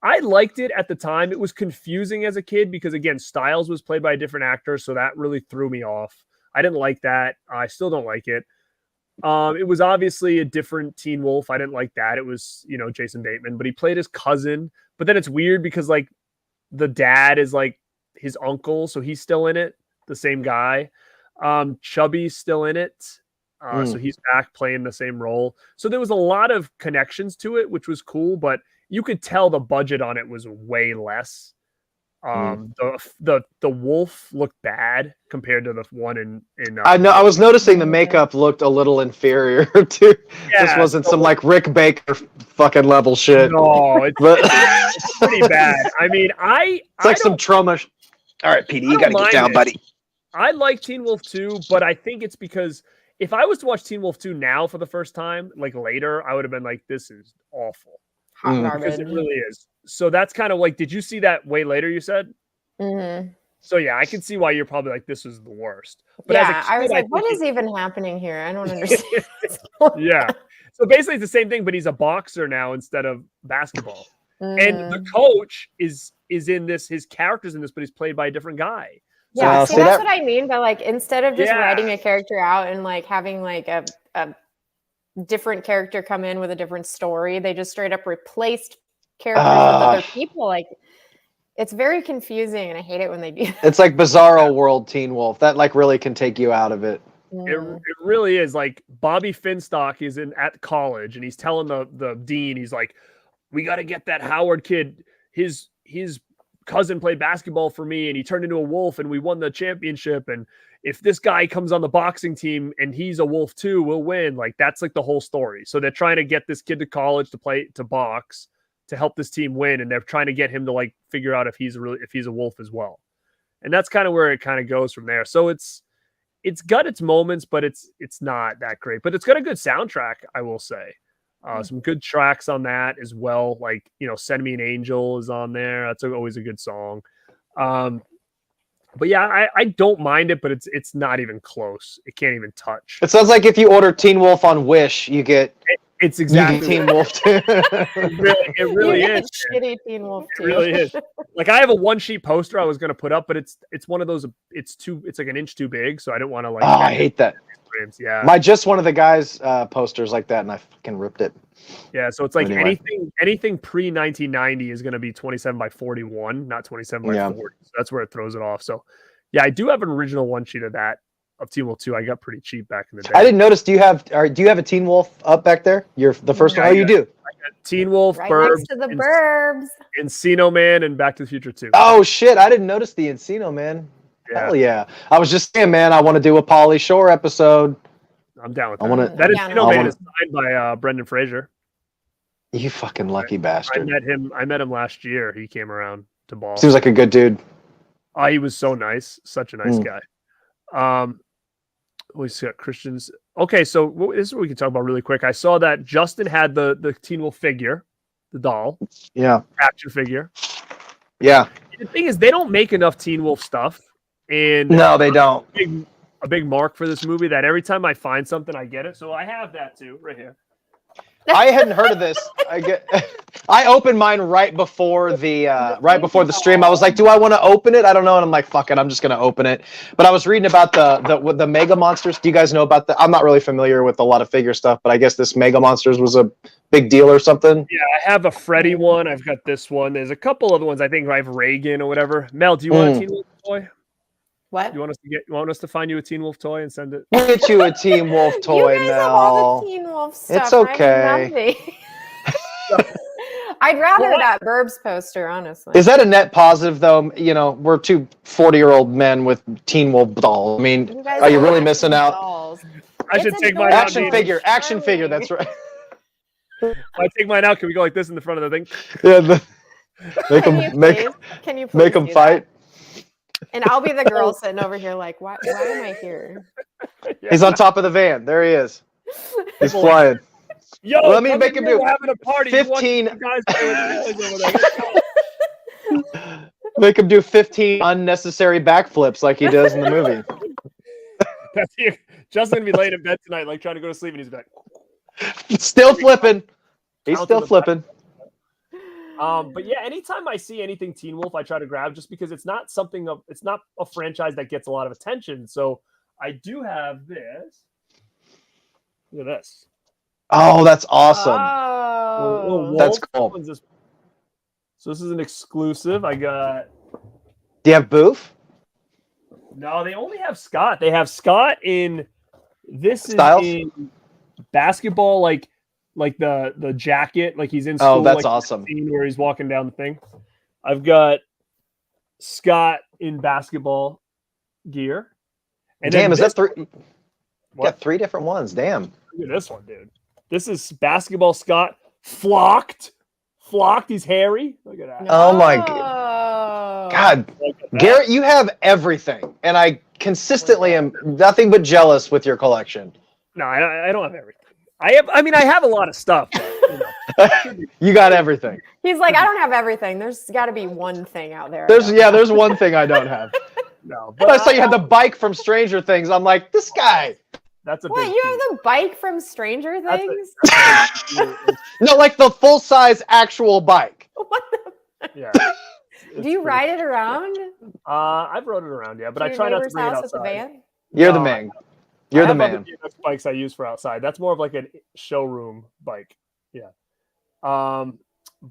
I liked it at the time. It was confusing as a kid because again, Styles was played by a different actor, so that really threw me off. I didn't like that. I still don't like it. It was obviously a different Teen Wolf. I didn't like that. It was, Jason Bateman, but he played his cousin. But then it's weird because like the dad is like his uncle, so he's still in it, the same guy. Chubby's still in it. So he's back playing the same role. So there was a lot of connections to it, which was cool, but you could tell the budget on it was way less. The wolf looked bad compared to the one in I know I was noticing the makeup looked a little inferior too. This wasn't some like Rick Baker fucking level shit. No, it's pretty bad. I mean, it's like some trauma. All right, PD, you gotta get down, buddy. I like Teen Wolf 2, but I think it's because if I was to watch Teen Wolf 2 now for the first time, like later, I would have been like, this is awful. Because it really is. So that's kind of like, did you see that way later, you said? Mm-hmm. So yeah, I can see why you're probably like, this is the worst. But yeah, I was like, what is even happening here? I don't understand. Yeah. So basically it's the same thing, but he's a boxer now instead of basketball. And the coach is in this, his character's in this, but he's played by a different guy. Yeah, so that's what I mean by like, instead of just writing a character out and like having like a different character come in with a different story. They just straight up replaced characters with other people. Like, it's very confusing, and I hate it when they do that. It's like Bizarro World Teen Wolf. That like really can take you out of it. It really is. Like, Bobby Finstock is at college, and he's telling the dean, he's like, we got to get that Howard kid. His cousin played basketball for me, and he turned into a wolf, and we won the championship. And if this guy comes on the boxing team and he's a wolf too, we'll win. Like, that's like the whole story. So they're trying to get this kid to college to box to help this team win, and they're trying to get him to like figure out if he's a wolf as well. And that's kind of where it kind of goes from there. So it's got its moments, but it's not that great. But it's got a good soundtrack, I will say. Some good tracks on that as well. Like, Send Me an Angel is on there. That's always a good song. But yeah, I don't mind it, but it's not even close. It can't even touch. It sounds like if you order Teen Wolf on Wish, you get it's exactly Teen Wolf too. It really is. Shitty Teen Wolf too. It really is. Like, I have a one sheet poster I was going to put up, but it's one of those. It's like an inch too big, so I don't want to like. Oh, I hate that. Yeah, just one of the guys posters like that, and I fucking ripped it. Yeah, so it's like Anyway. anything pre 1990 is going to be 27 by 41, not 27 by 40. So that's where it throws it off. So yeah, I do have an original one sheet of Teen Wolf 2. I got pretty cheap back in the day. I didn't notice. Do you have a Teen Wolf up back there? You're the first one. Oh, you do. I got Teen Wolf, Right Burbs, next to the Burbs. Encino Man, and Back to the Future 2. Oh shit! I didn't notice the Encino Man. Yeah. Hell yeah! I was just saying, man. I want to do a Pauly Shore episode. I'm down with that. I wanna- That I'm Encino Man down. is signed by Brendan Fraser. You fucking lucky I bastard. met him last year. He came around to ball. Seems like a good dude. Oh, he was so nice. Such a nice guy. We got Christians. Okay, so this is what we can talk about really quick. I saw that Justin had the Teen Wolf figure, the doll, Yeah. action figure. Yeah. The thing is, they don't make enough Teen Wolf stuff, and No, they don't. a big mark for this movie that every time I find something, I get it. So I have that too, right here. I hadn't heard of this. I opened mine right before the stream. I was like, do I want to open it? I don't know. And I'm like, fuck it, I'm just gonna open it. But I was reading about the Mega Monsters. Do you guys know about that? I'm not really familiar with a lot of figure stuff, but I guess this Mega Monsters was a big deal or something. Yeah, I have a Freddy one. I've got this one. There's a couple other ones. I think I have Reagan or whatever. Mel, do you want a Teen Wolf toy? What? You want us to find you a Teen Wolf toy and send it? We'll get you a Teen Wolf toy, you guys Mel. have all the Teen Wolf stuff. It's okay. I'd rather that Burbs poster, honestly. Is that a net positive, though? We're two 40-year-old men with Teen Wolf dolls. I mean, are you really missing out? Dolls. I should take mine out. Action figure. That's right. If I take mine out, can we go like this in the front of the thing? Yeah. Can you please make them do fight. that? And I'll be the girl sitting over here like, why am I here? Yeah. He's on top of the van. There he is. He's flying. Yo, Let me make him do we're having a party. 15 You guys play with the boys over there. Make him do 15 unnecessary backflips like he does in the movie. Justin's gonna be laying in bed tonight, like trying to go to sleep, and he's like, Still flipping. He's still flipping. But yeah, anytime I see anything Teen Wolf, I try to grab just because it's not a franchise that gets a lot of attention. So I do have this. Look at this. Oh, that's awesome. Oh. That's cool. So this is an exclusive. I got. Do you have Boof? No, they only have Scott. They have Scott in this Styles? is in basketball, like the jacket, like he's in school. Oh, that's like awesome. Scene where he's walking down the thing. I've got Scott in basketball gear. And Damn, is that three? What? Got 3 different ones. Damn. Look at this one, dude. This is basketball Scott flocked. He's hairy. Look at that. Oh my God. Look at that. Garrett, you have everything, and I consistently am nothing but jealous with your collection. No, I don't have everything. I have a lot of stuff. But, You got everything. He's like, I don't have everything. There's got to be one thing out there. There's one thing I don't have. no, But I saw you had the bike from Stranger Things. I'm like, this guy. that's a What? big You have the bike from Stranger Things? No, like the full size actual bike. What the? yeah. Do you ride it around? I've rode it around, yeah, but to I your try not to neighbor's bring it house with the outside. van? You're the No, man. You're the have other man. BMX bikes I use for outside. That's more of like a showroom bike. Yeah.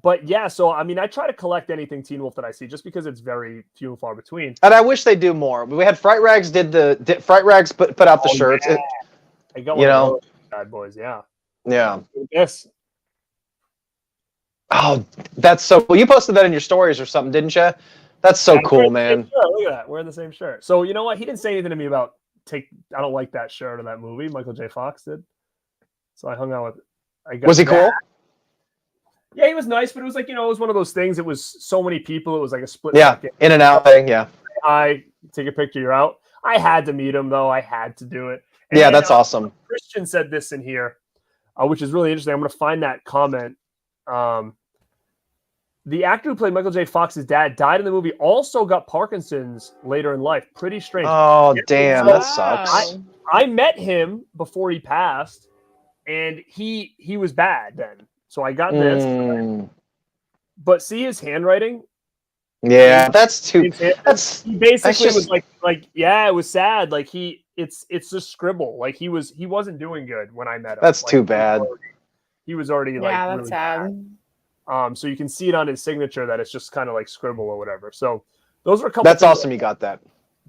But yeah, so I mean, I try to collect anything Teen Wolf that I see, just because it's very few and far between. And I wish they do more. We had Fright Rags Fright Rags put out the shirts. Yeah. I got You one know? of those bad boys. Yeah. Yeah. Yes. Oh, that's so cool. You posted that in your stories or something, didn't you? That's so cool, man. Look at that. We're in the same shirt. So you know what? He didn't say anything to me about I don't like that shirt or that movie. Michael J. Fox did. So I hung out with. Was he cool? Yeah, he was nice, but it was like, it was one of those things. It was so many people. It was like a split. Yeah, second. in and out thing. Yeah. I take a picture. You're out. I had to meet him though. I had to do it. And yeah, that's awesome. Christian said this in here, which is really interesting. I'm going to find that comment. The actor who played Michael J. Fox's dad died in the movie. Also got Parkinson's later in life. Pretty strange. Oh, damn, that sucks. I met him before he passed, and he was bad then. So I got this. But see his handwriting? Yeah, that's too. He basically was like yeah, it was sad. Like it's just scribble. Like he wasn't doing good when I met him. That's like, too bad. He was already like that's really sad. bad. So you can see it on his signature that it's just kind of like scribble or whatever. So those are a couple. That's awesome. You got that.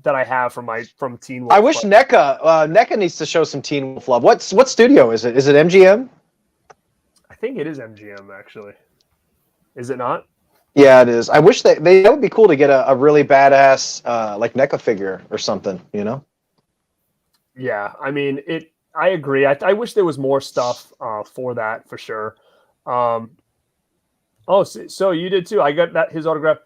That I have from Teen Wolf. I wish NECA needs to show some Teen Wolf love. What studio is it? Is it MGM? I think it is MGM actually. Is it not? Yeah, it is. I wish that would be cool to get a really badass like NECA figure or something. Yeah, I mean it. I agree. I wish there was more stuff for that for sure. So you did too. I got his autograph.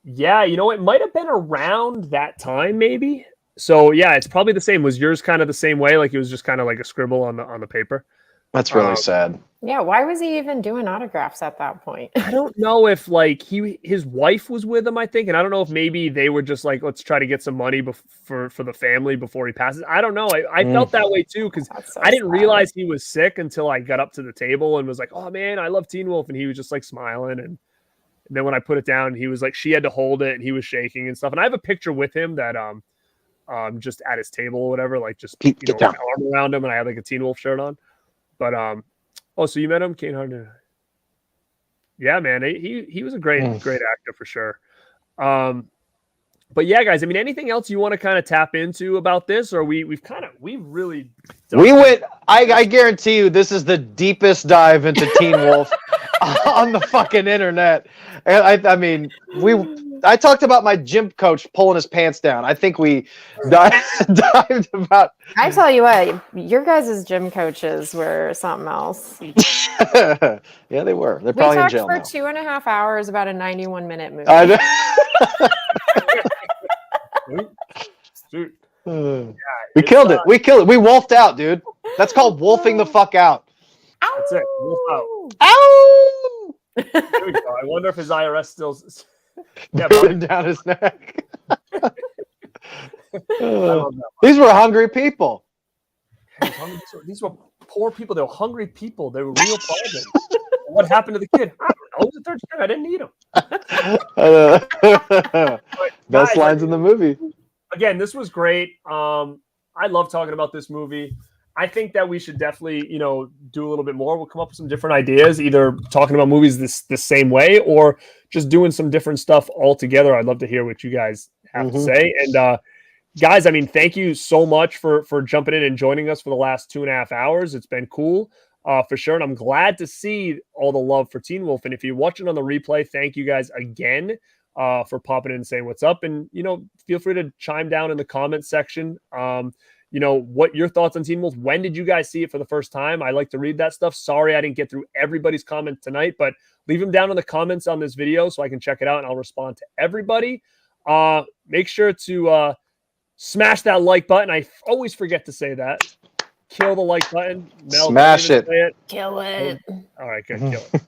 Yeah, it might have been around that time, maybe. So yeah, it's probably the same. Was yours kind of the same way? Like it was just kind of like a scribble on the paper. That's really sad. Yeah, why was he even doing autographs at that point? I don't know if like his wife was with him, I think, and I don't know if maybe they were just like, let's try to get some money for the family before he passes. I don't know. I felt that way too because I didn't realize he was sick until I got up to the table and was like, oh man, I love Teen Wolf, and he was just like smiling, and then when I put it down, he was like, she had to hold it, and he was shaking and stuff. And I have a picture with him that just at his table or whatever, like just arm around him, and I had like a Teen Wolf shirt on. But so you met him, Kane Hardin? Yeah, man, he was a great actor for sure. But yeah, guys, I mean, anything else you want to kind of tap into about this, or we really went. I guarantee you, this is the deepest dive into Teen Wolf on the fucking internet. And I mean, I talked about my gym coach pulling his pants down. I think we dived about. I tell you what, your guys' gym coaches were something else. Yeah, they were. They're probably in jail now. We talked for 2.5 hours about a 91-minute movie. I know. We killed it. We wolfed out, dude. That's called wolfing the fuck out. Ow! That's it. Wolf out. Ow! There we go. I wonder if his IRS still breathing down his neck. These were hungry people. These were poor people. They were hungry people. They were real problems. What happened to the kid? I don't know. It was a third string. I didn't need him. Best lines in the movie. Again, this was great. I love talking about this movie. I think that we should definitely, do a little bit more. We'll come up with some different ideas, either talking about movies the same way or just doing some different stuff altogether. I'd love to hear what you guys have to say. And guys, I mean, thank you so much for jumping in and joining us for the last 2.5 hours. It's been cool for sure. And I'm glad to see all the love for Teen Wolf. And if you're watching on the replay, thank you guys again for popping in and saying what's up. And, feel free to chime down in the comments section. What your thoughts on Teen Wolf. When did you guys see it for the first time? I like to read that stuff. Sorry I didn't get through everybody's comment tonight, but leave them down in the comments on this video so I can check it out and I'll respond to everybody. Make sure to smash that like button. I always forget to say that. Kill the like button. Mel, smash it. Kill it. All right, good. Kill it.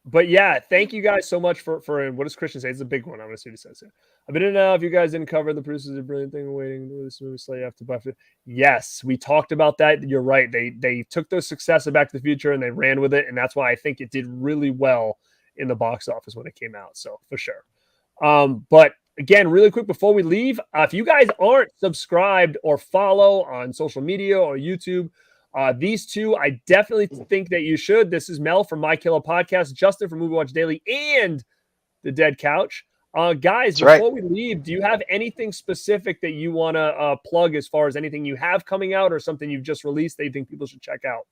But yeah, thank you guys so much for what does Christian say? It's a big one. I'm going to see what he says here. I've been in and out. If you guys didn't cover the producers a brilliant thing waiting to release the movie slightly after Buff. Yes, we talked about that. You're right. They took the success of Back to the Future and they ran with it, and that's why I think it did really well in the box office when it came out. So for sure. But again, really quick before we leave, if you guys aren't subscribed or follow on social media or YouTube, these two, I definitely think that you should. This is Mel from My Killer Podcast, Justin from Movie Watch Daily, and The Dead Couch. Guys, before we leave, do you have anything specific that you want to plug as far as anything you have coming out or something you've just released that you think people should check out?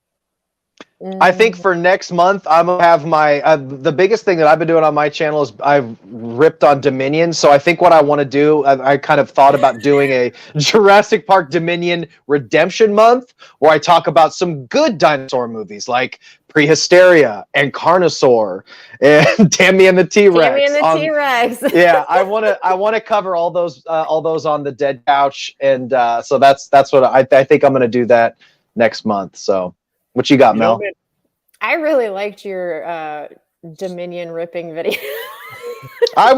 I think for next month, I'm gonna have my the biggest thing that I've been doing on my channel is I've ripped on Dominion. So I think what I want to do, I kind of thought about doing a Jurassic Park Dominion Redemption Month, where I talk about some good dinosaur movies like Prehysteria and Carnosaur and Tammy and the T-Rex. Tammy and the T-Rex. Yeah, I want to cover all those on the Dead Couch, and so that's what I think I'm gonna do that next month. So. What you got, Mel? I really liked your Dominion ripping video. I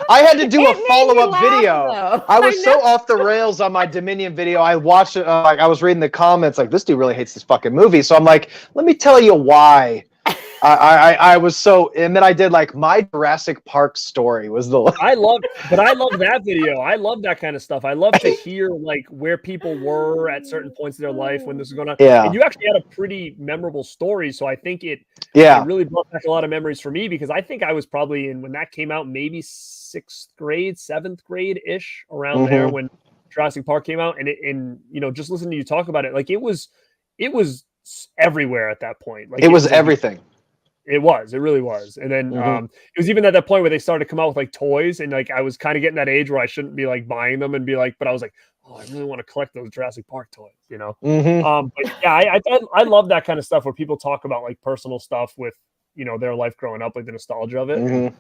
had to do a follow-up video. Though. I was so off the rails on my Dominion video. I watched it. I was reading the comments like, this dude really hates this fucking movie. So I'm like, let me tell you why. I was so, and then I did like my Jurassic Park story was the. I love that video. I love that kind of stuff. I love to hear like where people were at certain points in their life when this was going on. Yeah. And you actually had a pretty memorable story. So I think it really brought back a lot of memories for me because I think I was probably in when that came out, maybe 6th grade, 7th grade ish around there when Jurassic Park came out. And just listening to you talk about it, like it was everywhere at that point. Like it was everything. It really was. And then it was even at that point where they started to come out with like toys, and like I was kind of getting that age where I shouldn't be like buying them and be like, but I was like, oh, I really want to collect those Jurassic Park toys, But yeah, I love that kind of stuff where people talk about like personal stuff with their life growing up, like the nostalgia of it. I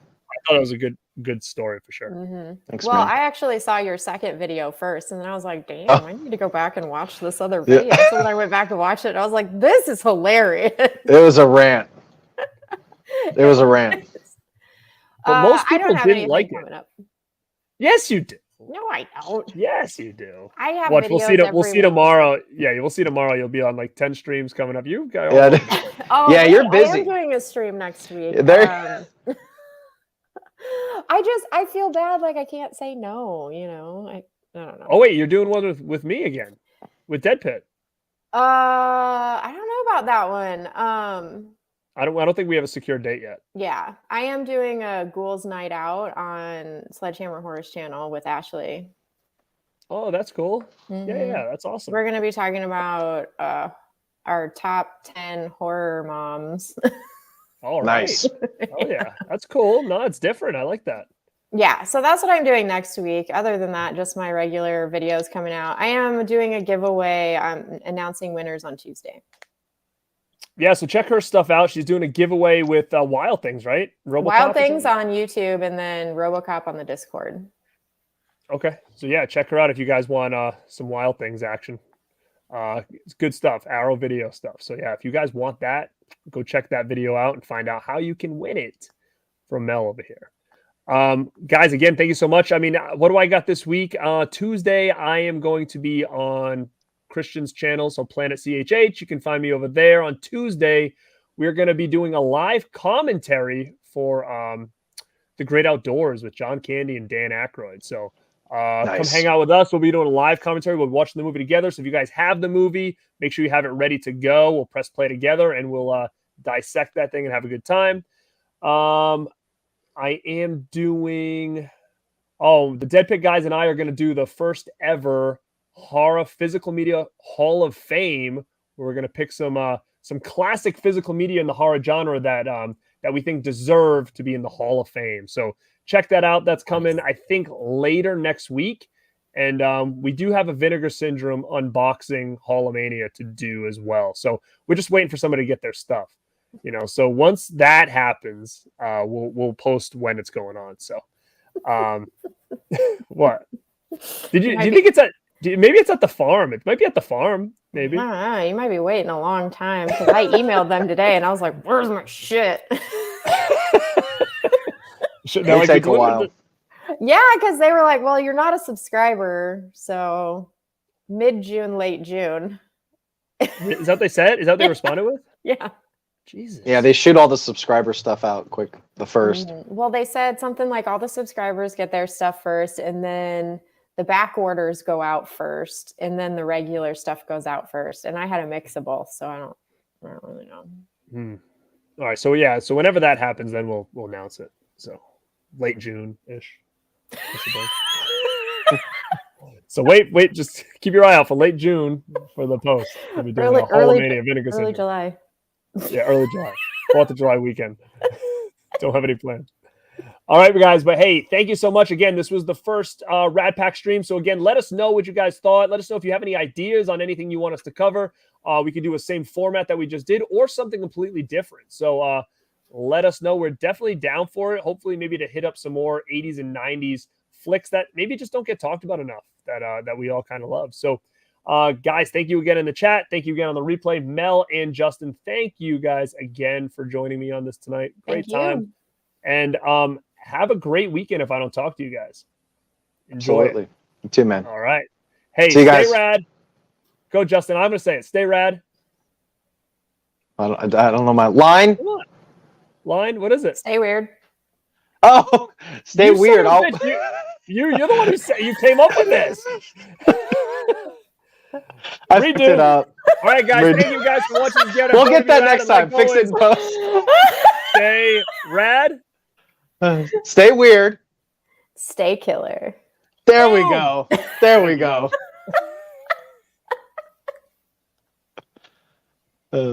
thought it was a good story for sure. Thanks, well, man. I actually saw your second video first, and then I was like, damn, I need to go back and watch this other video. So then I went back and watched it, and I was like, this is hilarious. It was a rant. It was a rant. But most people didn't like it. Up. Yes, you do. No, I don't. Yes, you do. I have Watch, videos we'll see tomorrow. Yeah, we'll see tomorrow. You'll be on like 10 streams coming up. You guys. Yeah, you're busy. I am doing a stream next week. I feel bad. Like I can't say no. I don't know. Oh wait, you're doing one with me again, with Dead Pit. I don't know about that one. I don't think we have a secure date yet. Yeah, I am doing a Ghouls Night Out on Sledgehammer Horror's channel with Ashley. Oh, that's cool. Yeah, that's awesome. We're gonna be talking about our top 10 horror moms. All right. Nice. Oh yeah, that's cool. No, it's different. I like that. Yeah, so that's what I'm doing next week. Other than that, just my regular videos coming out. I am doing a giveaway. I'm announcing winners on Tuesday. Yeah, so check her stuff out. She's doing a giveaway with Wild Things, right? RoboCop Wild Things on YouTube, and then RoboCop on the Discord. Okay, so yeah, check her out if you guys want some Wild Things action. It's good stuff, Arrow video stuff. So yeah, if you guys want that, go check that video out and find out how you can win it from Mel over here. Guys, again, thank you so much. I mean, what do I got this week? Tuesday, I am going to be on Christian's channel, so Planet CHH. You can find me over there. On Tuesday, we're going to be doing a live commentary for The Great Outdoors with John Candy and Dan Aykroyd. So come hang out with us. We'll be doing a live commentary. We'll be watching the movie together. So if you guys have the movie, make sure you have it ready to go. We'll press play together and we'll dissect that thing and have a good time. I am doing... the Dead Pit guys and I are going to do the first ever Horror Physical Media Hall of Fame, where we're going to pick some classic physical media in the horror genre that we think deserve to be in the Hall of Fame. So check that out. That's coming, I think, later next week. And we do have a Vinegar Syndrome unboxing Hall of Mania to do as well. So we're just waiting for somebody to get their stuff. So once that happens, we'll post when it's going on. So what? Do you think it's at... Maybe it's at the farm. It might be at the farm. Maybe. I don't know. You might be waiting a long time because I emailed them today and I was like, "Where's my shit?" Should that take a while? Yeah, because they were like, "Well, you're not a subscriber, so mid-June, late June." Is that what they said? Is that what they responded with? Yeah. Jesus. Yeah, they shoot all the subscriber stuff out quick the first. Well, they said something like all the subscribers get their stuff first, and then the back orders go out first, and then the regular stuff goes out first. And I had a mix of both, so I don't really know. All right, so yeah, so whenever that happens, then we'll announce it. So late June ish. So wait, just keep your eye out for late June for the post. We'll be doing early vinegar syndrome. July. Yeah, early July, 4th of July weekend. Don't have any plans. All right, guys, but hey, thank you so much again. This was the first Rad Pack stream. So again, let us know what you guys thought. Let us know if you have any ideas on anything you want us to cover. We could do a same format that we just did or something completely different. So let us know. We're definitely down for it. Hopefully maybe to hit up some more 80s and 90s flicks that maybe just don't get talked about enough that we all kind of love. So guys, thank you again in the chat. Thank you again on the replay. Mel and Justin, thank you guys again for joining me on this tonight. Great time. And have a great weekend if I don't talk to you guys. Enjoy Absolutely. it. You too, man. All right. Hey, see you stay guys. rad. Go, Justin. I'm going to say it. Stay rad. I don't know my line. Come on. Line? What is it? Stay weird. Oh, stay You weird. son of a bitch. You're the one who said you came up with this. I Redo. fucked it up. All right, guys. Thank you guys for watching this video. We'll get that next time. Fix it in post. Stay rad. Stay weird. Stay killer. There we go. There we go.